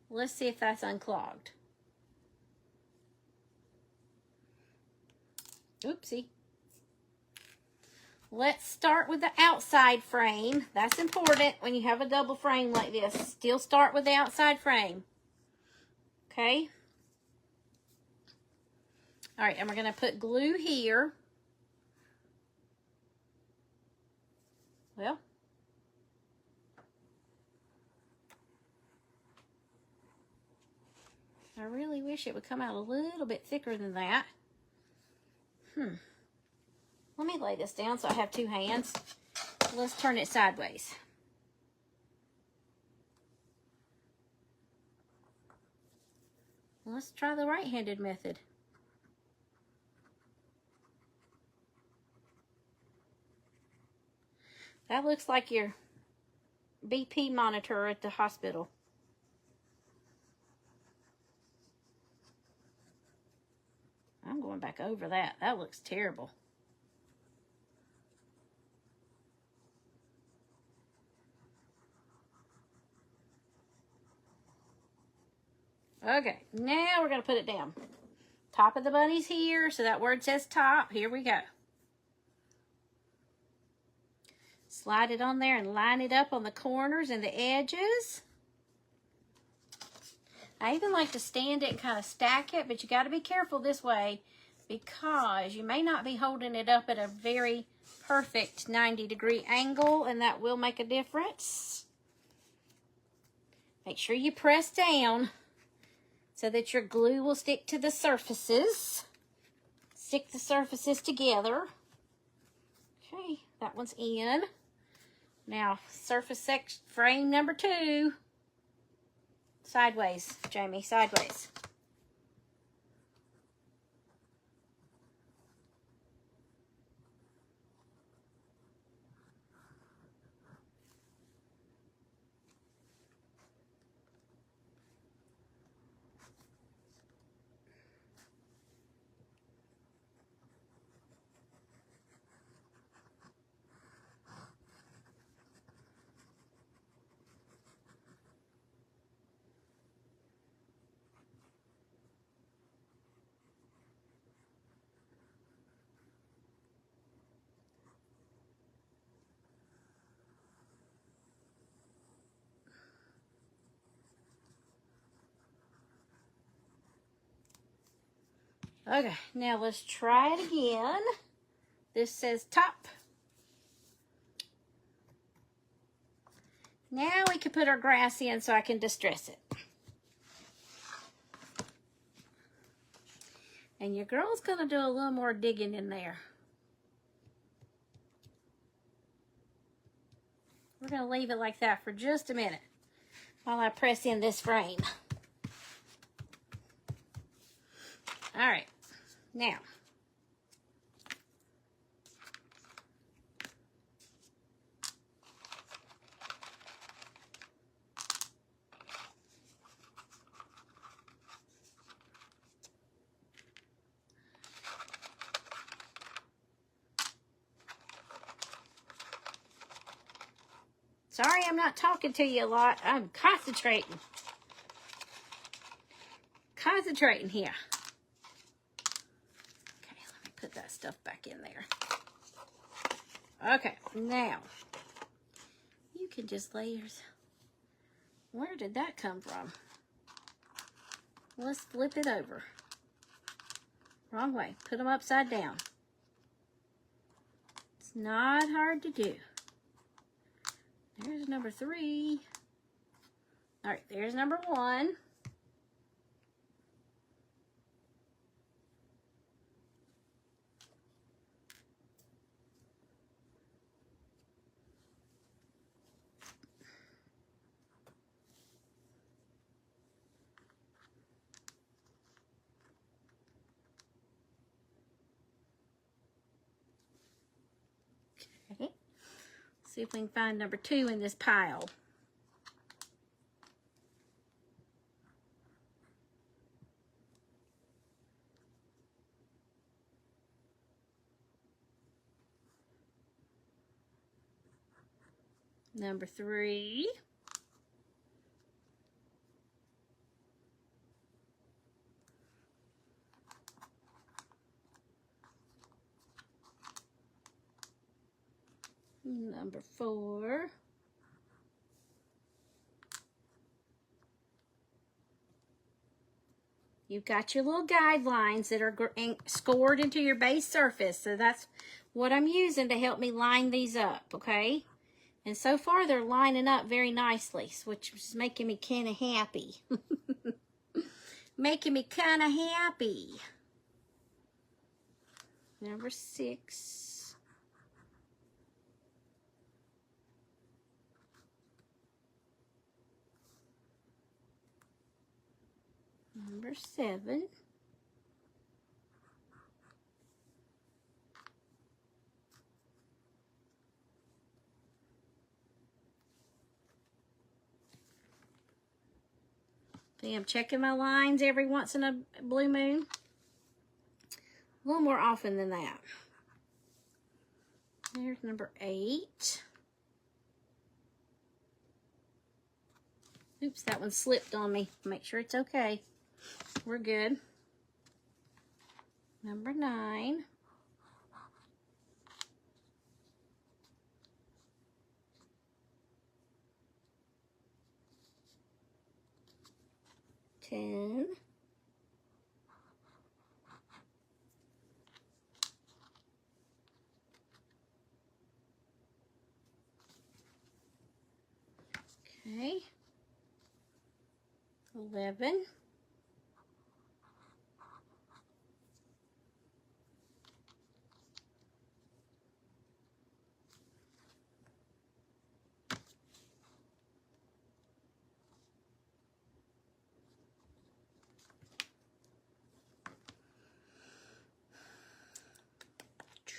Let's see if that's unclogged. Oopsie. Let's start with the outside frame. That's important when you have a double frame like this. Still start with the outside frame. Okay? All right, and we're going to put glue here. Well, I really wish it would come out a little bit thicker than that. Let me lay this down so I have two hands. Let's turn it sideways. Let's try the right-handed method. That looks like your BP monitor at the hospital. I'm going back over that. That looks terrible. Okay, now we're going to put it down. Top of the bunny's here, so that word says top. Here we go. Slide it on there and line it up on the corners and the edges. I even like to stand it and kind of stack it, but you got to be careful this way because you may not be holding it up at a very perfect 90-degree angle, and that will make a difference. Make sure you press down so that your glue will stick to the surfaces. Stick the surfaces together. Okay, that one's in. Now, surface frame number 2. Sideways, Jamie, sideways. Okay, now let's try it again. This says top. Now we can put our grass in so I can distress it. And your girl's going to do a little more digging in there. We're going to leave it like that for just a minute while I press in this frame. All right, now. Sorry I'm not talking to you a lot. I'm concentrating. Concentrating here. Okay, let me put that stuff back in there. Okay, now you can just lay yours. Where did that come from? Let's flip it over. Wrong way. Put them upside down. It's not hard to do. There's number 3. All right, there's number 1. Okay. See if we can find number 2 in this pile. Number 3. Number 4. You've got your little guidelines that are scored into your base surface. So that's what I'm using to help me line these up, okay? And so far they're lining up very nicely, which is making me kind of happy. Making me kind of happy. Number 6. Number 7. See, I'm checking my lines every once in a blue moon. A little more often than that. There's number 8. Oops, that one slipped on me. Make sure it's okay. We're good. Number 9. Ten. Okay. 11.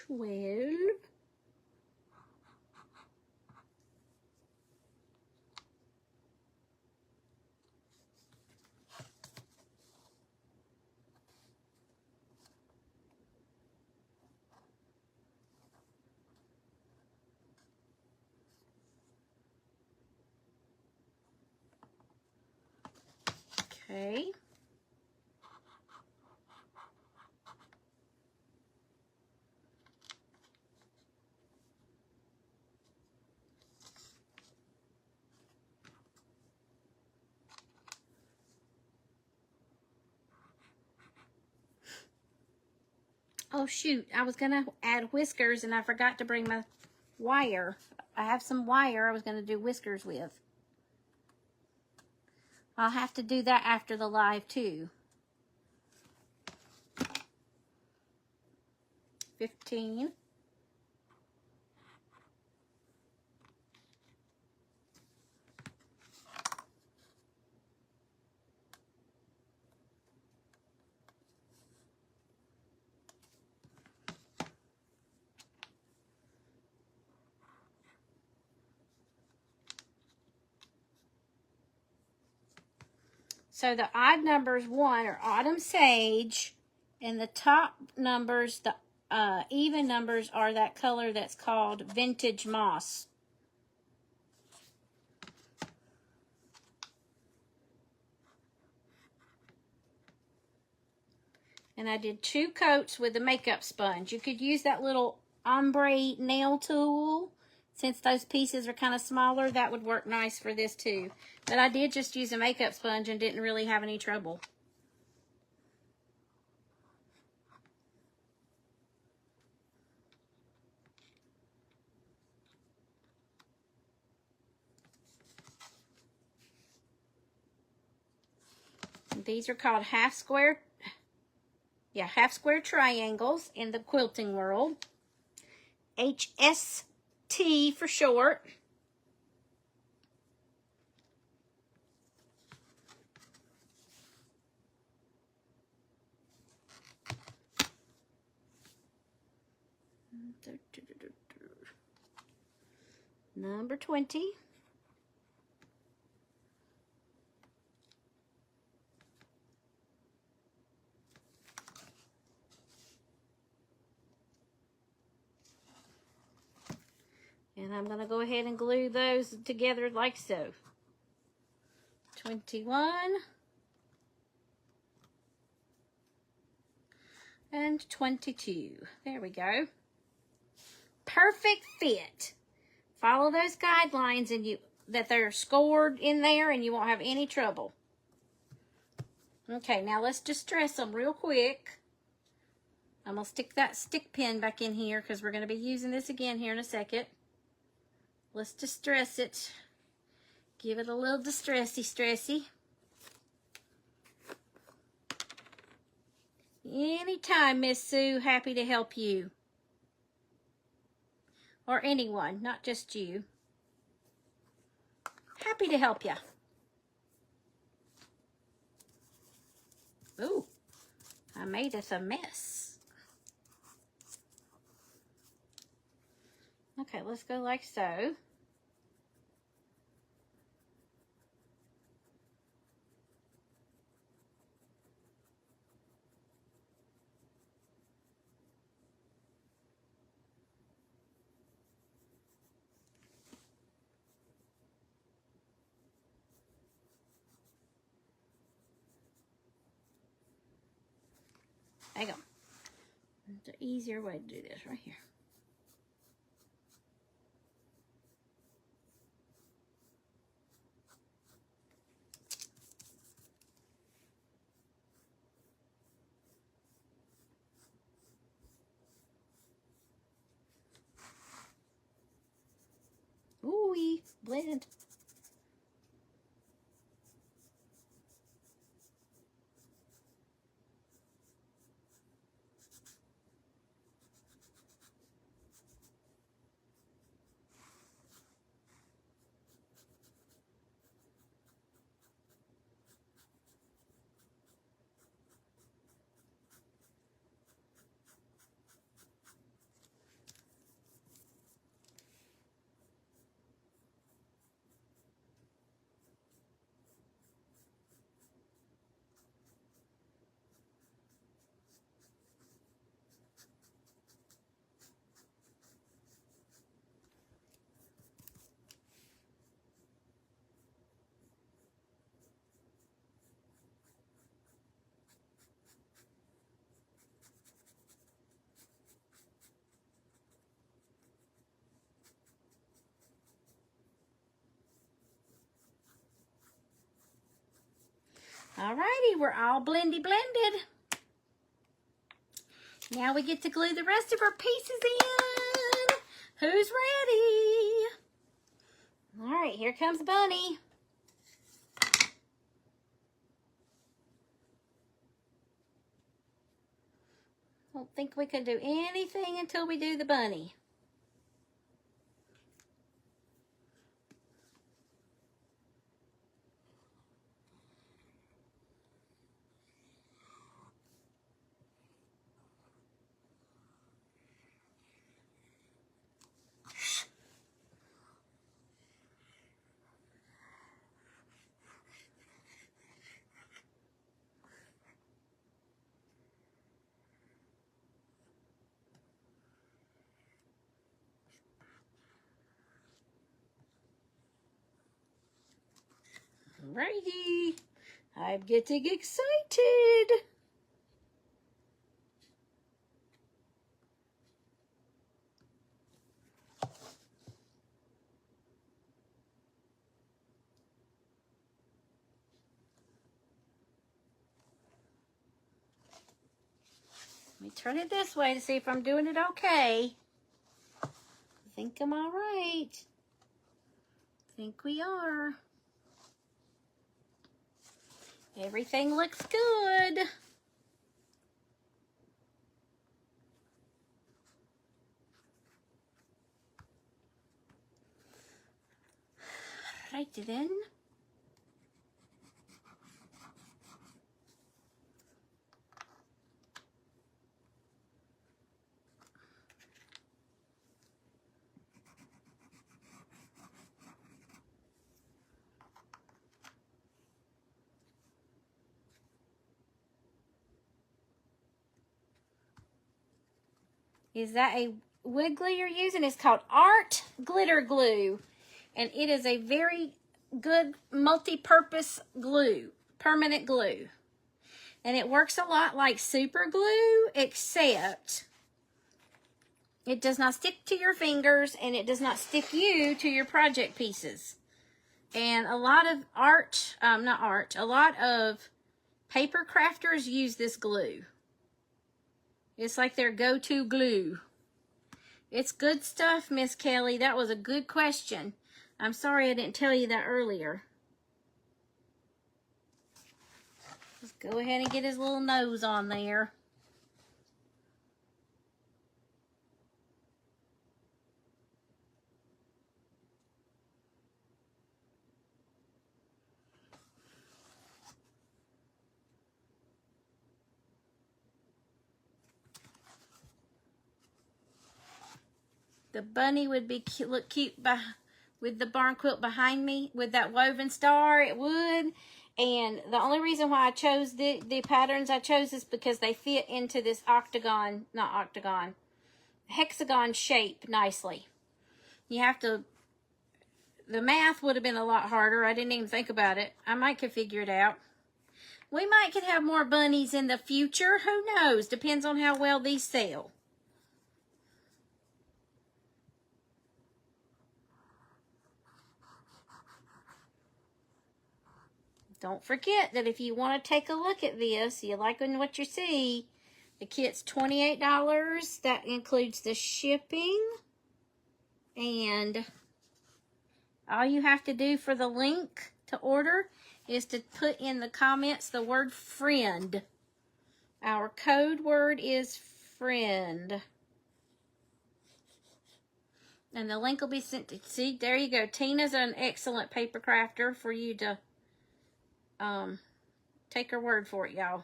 12. Okay. Oh shoot, I was gonna add whiskers and I forgot to bring my wire. I have some wire I was gonna do whiskers with. I'll have to do that after the live too. 15. So the odd numbers 1 are autumn sage, and the top numbers, the even numbers, are that color that's called vintage moss. And I did 2 coats with the makeup sponge. You could use that little ombre nail tool. Since those pieces are kind of smaller, that would work nice for this too. But I did just use a makeup sponge and didn't really have any trouble. These are called half square triangles in the quilting world. HST for short. Number 20. And I'm going to go ahead and glue those together like so. 21. And 22. There we go. Perfect fit. Follow those guidelines and that they're scored in there and you won't have any trouble. Okay, now let's distress them real quick. I'm going to stick that stick pin back in here because we're going to be using this again here in a second. Let's distress it. Give it a little distressy. Anytime, Miss Sue, happy to help you. Or anyone, not just you. Happy to help you. Ooh, I made us a mess. Okay, let's go like so. There you go. There's an easier way to do this right here. Ooh-wee, blend. Alrighty, we're all blended. Now we get to glue the rest of our pieces in. Who's ready? All right, here comes Bunny. Don't think we can do anything until we do the bunny. Righty, I'm getting excited. Let me turn it this way to see if I'm doing it okay. I think I'm all right. I think we are. Everything looks good. Right then. Is that a wood glue you're using? It's called Art Glitter Glue. And it is a very good multi-purpose glue, permanent glue. And it works a lot like super glue, except it does not stick to your fingers and it does not stick you to your project pieces. And a lot of a lot of paper crafters use this glue. It's like their go-to glue. It's good stuff, Miss Kelly. That was a good question. I'm sorry I didn't tell you that earlier. Let's go ahead and get his little nose on there. The bunny would be cute, look cute with the barn quilt behind me with that woven star. It would. And the only reason why I chose the patterns I chose is because they fit into this hexagon shape nicely. You have to, the math would have been a lot harder. I didn't even think about it. I might could figure it out. We might could have more bunnies in the future. Who knows? Depends on how well these sell. Don't forget that if you want to take a look at this, you like what you see, the kit's $28. That includes the shipping. And all you have to do for the link to order is to put in the comments the word friend. Our code word is friend. And the link will be sent to, see, there you go. Tina's an excellent paper crafter for you to take her word for it, y'all.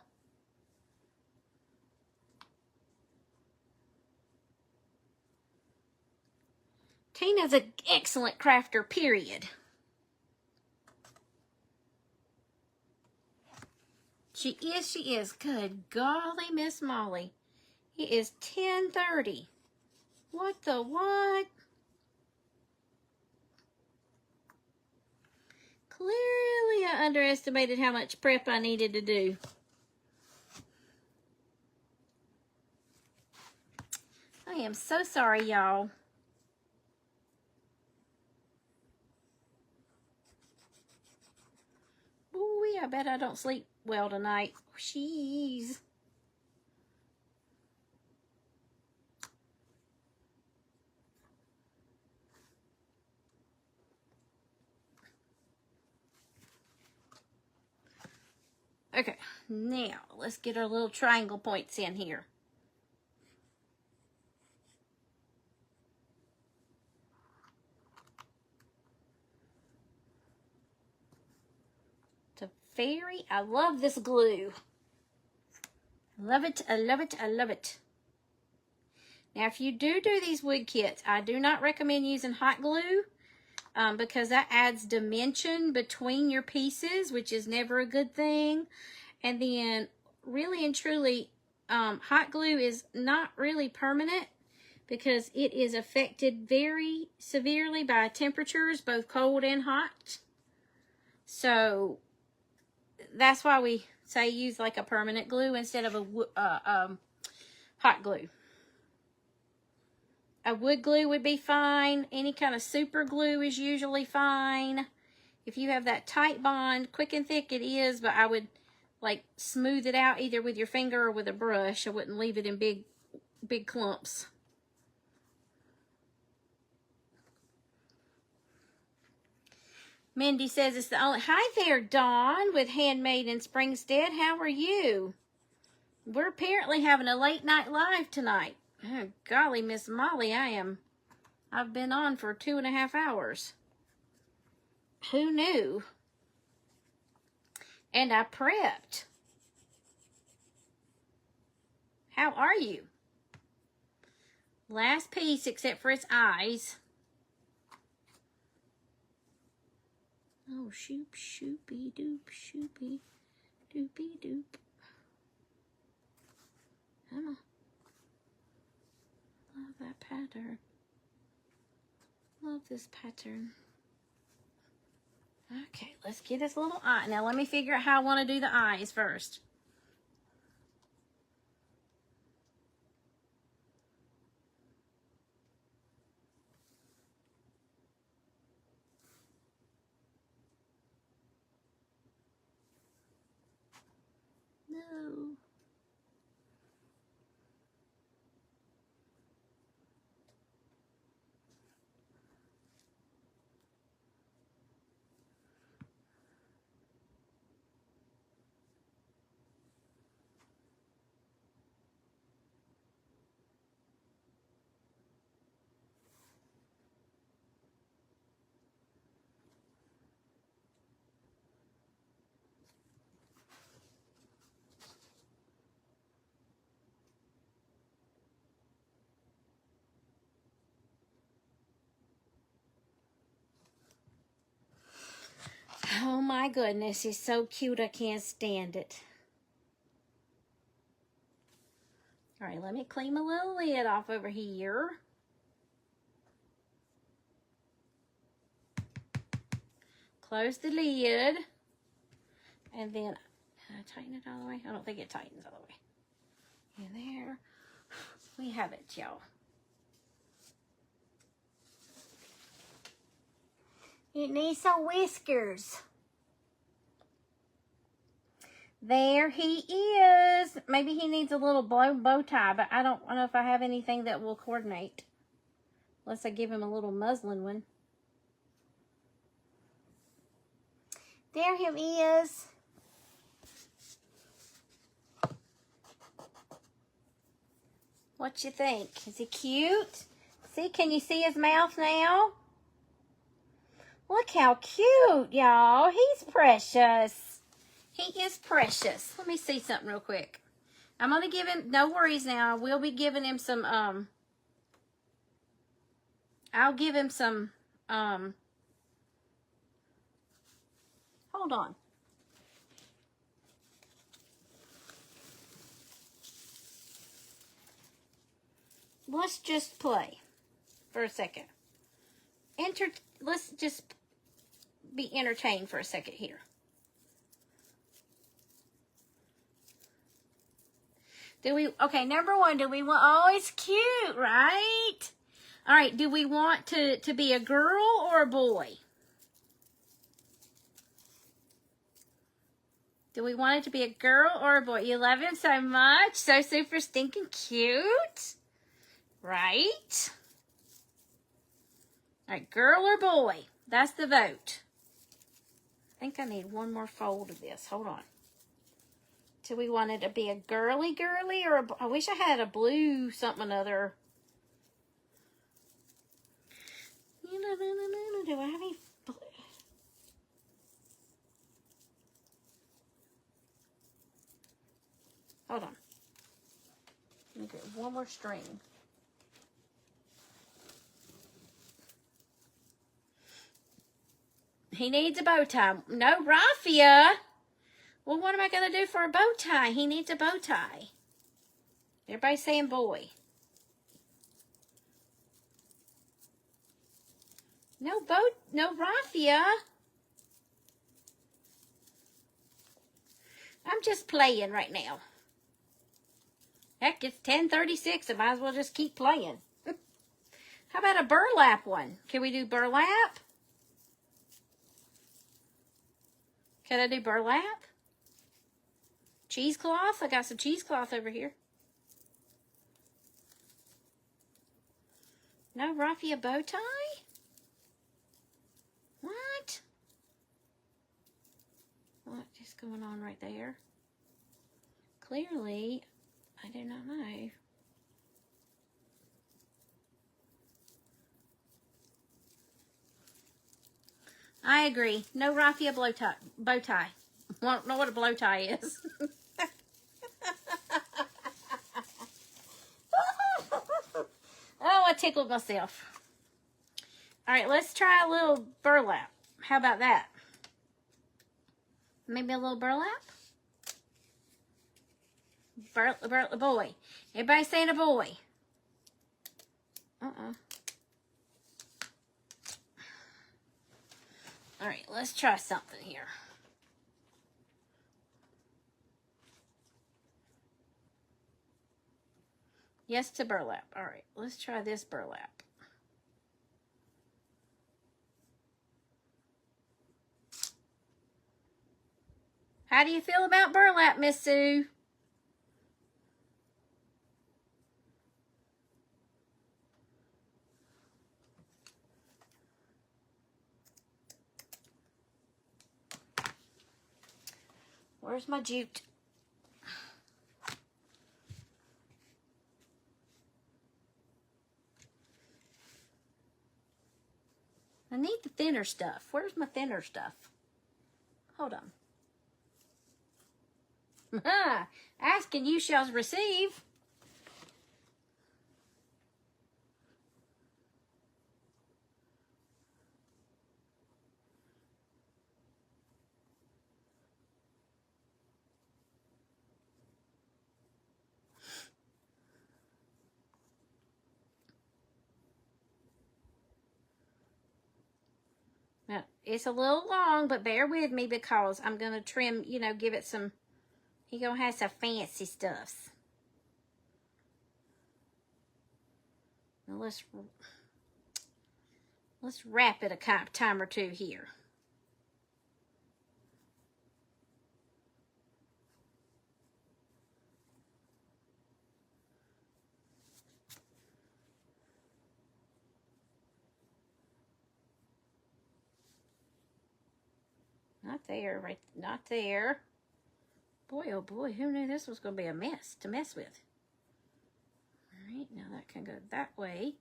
Tina's an excellent crafter, period. She is. Good golly, Miss Molly. It is 10:30. What the what? Clearly, I underestimated how much prep I needed to do. I am so sorry, y'all. Ooh, I bet I don't sleep well tonight. Jeez. Now, let's get our little triangle points in here. I love this glue. Love it, I love it, I love it. Now, if you do these wood kits, I do not recommend using hot glue because that adds dimension between your pieces, which is never a good thing. And then, really and truly, hot glue is not really permanent because it is affected very severely by temperatures, both cold and hot. So that's why we say use like a permanent glue instead of a hot glue. A wood glue would be fine. Any kind of super glue is usually fine. If you have that tight bond, quick and thick it is, but I would like smooth it out either with your finger or with a brush. I wouldn't leave it in big clumps. Mindy says it's the only... Hi there, Dawn, with Handmade in Springstead. How are you? We're apparently having a late night live tonight. Oh, golly, Miss Molly, I've been on for 2.5 hours. Who knew? And I prepped. How are you? Last piece, except for its eyes. Oh, shoop, shoopy, doop, shoopy, doopy, doop. Come on. Love that pattern. Love this pattern. Okay, let's get this little eye. Now, let me figure out how I want to do the eyes first. No. Oh my goodness, he's so cute, I can't stand it. All right, let me clean my little lid off over here. Close the lid. And then, can I tighten it all the way? I don't think it tightens all the way. And there, we have it, y'all. It needs some whiskers. There he is. Maybe he needs a little bow tie, but I don't know if I have anything that will coordinate. Unless I give him a little muslin one. There him is. What you think? Is he cute? See, can you see his mouth now? Look how cute, y'all. He's precious. He is precious. Let me see something real quick. I'm going to give him, no worries now, I will be giving him some, I'll give him some, hold on. Let's just play for a second. Let's just be entertained for a second here. Okay, number one, do we want, oh, it's cute, right? All right, do we want to be a girl or a boy? Do we want it to be a girl or a boy? You love him so much, so super stinking cute, right? All right, girl or boy? That's the vote. I think I need one more fold of this. Hold on. Do we want it to be a girly or I wish I had a blue something or other. Do I have any blue? Hold on. Let me get one more string. He needs a bow tie. No, raffia. Well, what am I going to do for a bow tie? He needs a bow tie. Everybody's saying boy. No raffia. I'm just playing right now. Heck, it's 10:36. I might as well just keep playing. How about a burlap one? Can we do burlap? Can I do burlap? Cheesecloth? I got some cheesecloth over here. No raffia bow tie? What? What is going on right there? Clearly, I do not know. I agree. No raffia bow tie. I don't know what a blow tie is. Oh, I tickled myself. All right, let's try a little burlap. How about that? Maybe a little burlap? Boy. Everybody saying a boy. All right, let's try something here. Yes to burlap. All right, let's try this burlap. How do you feel about burlap, Miss Sue? Where's my jute? I need the thinner stuff. Where's my thinner stuff? Hold on. Ask and you shall receive. Now, it's a little long, but bear with me because I'm going to trim, you know, give it some, he going to have some fancy stuffs. Now let's wrap it a time or two here. Not there, right? Not there. Boy, oh boy, who knew this was going to be a mess to mess with? All right, now that can go that way.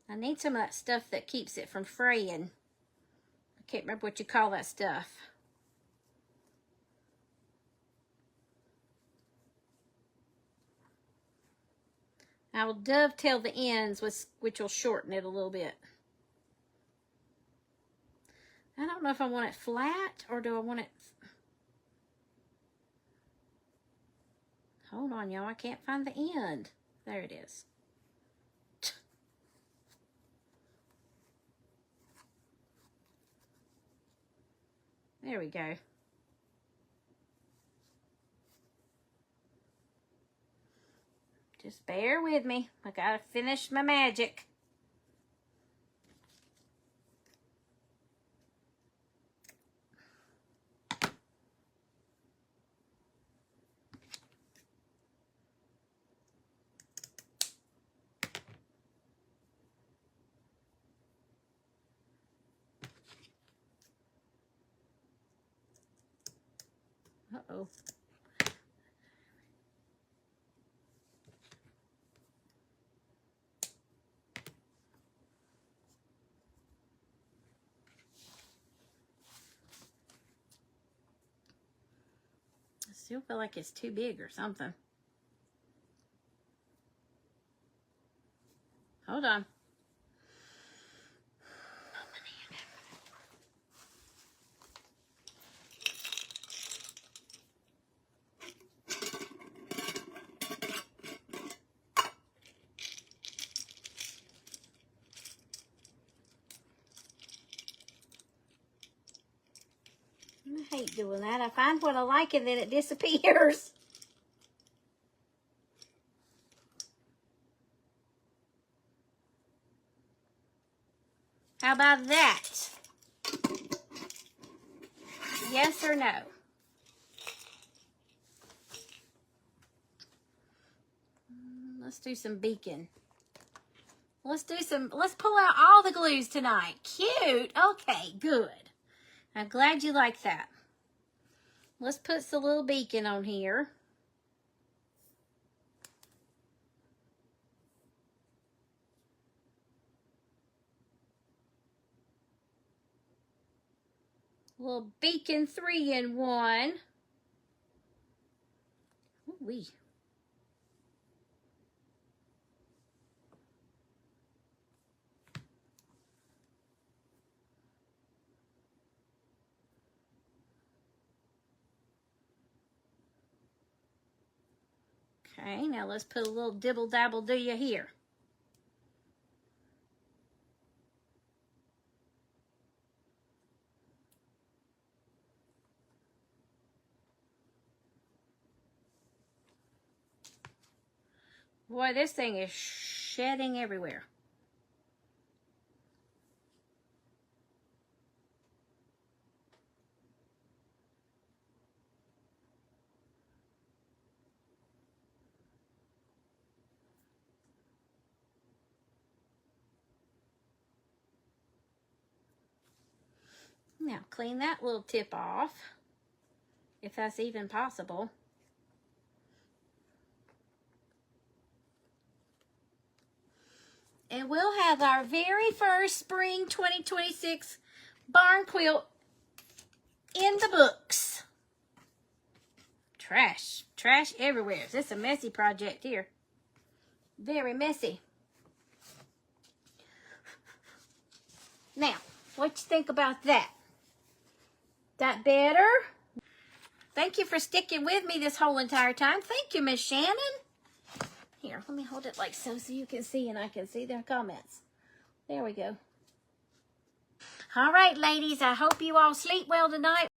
I need some of that stuff that keeps it from fraying. I can't remember what you call that stuff. I will dovetail the ends, which will shorten it a little bit. I don't know if I want it flat or do I want it... Hold on, y'all. I can't find the end. There it is. There we go. Just bear with me. I gotta finish my magic. Uh-oh. I still feel like it's too big or something. Hold on. I hate doing that. I find what I like and then it disappears. How about that? Yes or no? Let's do some beacon. Let's pull out all the glues tonight. Cute. Okay, good. I'm glad you like that. Let's put the little beacon on here. Little beacon 3-in-1. Ooh-wee. Okay, now let's put a little dibble-dabble-do-ya here. Boy, this thing is shedding everywhere. Now, clean that little tip off, if that's even possible. And we'll have our very first spring 2026 barn quilt in the books. Trash everywhere. It's a messy project here. Very messy. Now, what you think about that? That better? Thank you for sticking with me this whole entire time. Thank you, Miss Shannon. Here, let me hold it like so you can see and I can see their comments. There we go. All right, ladies, I hope you all sleep well tonight.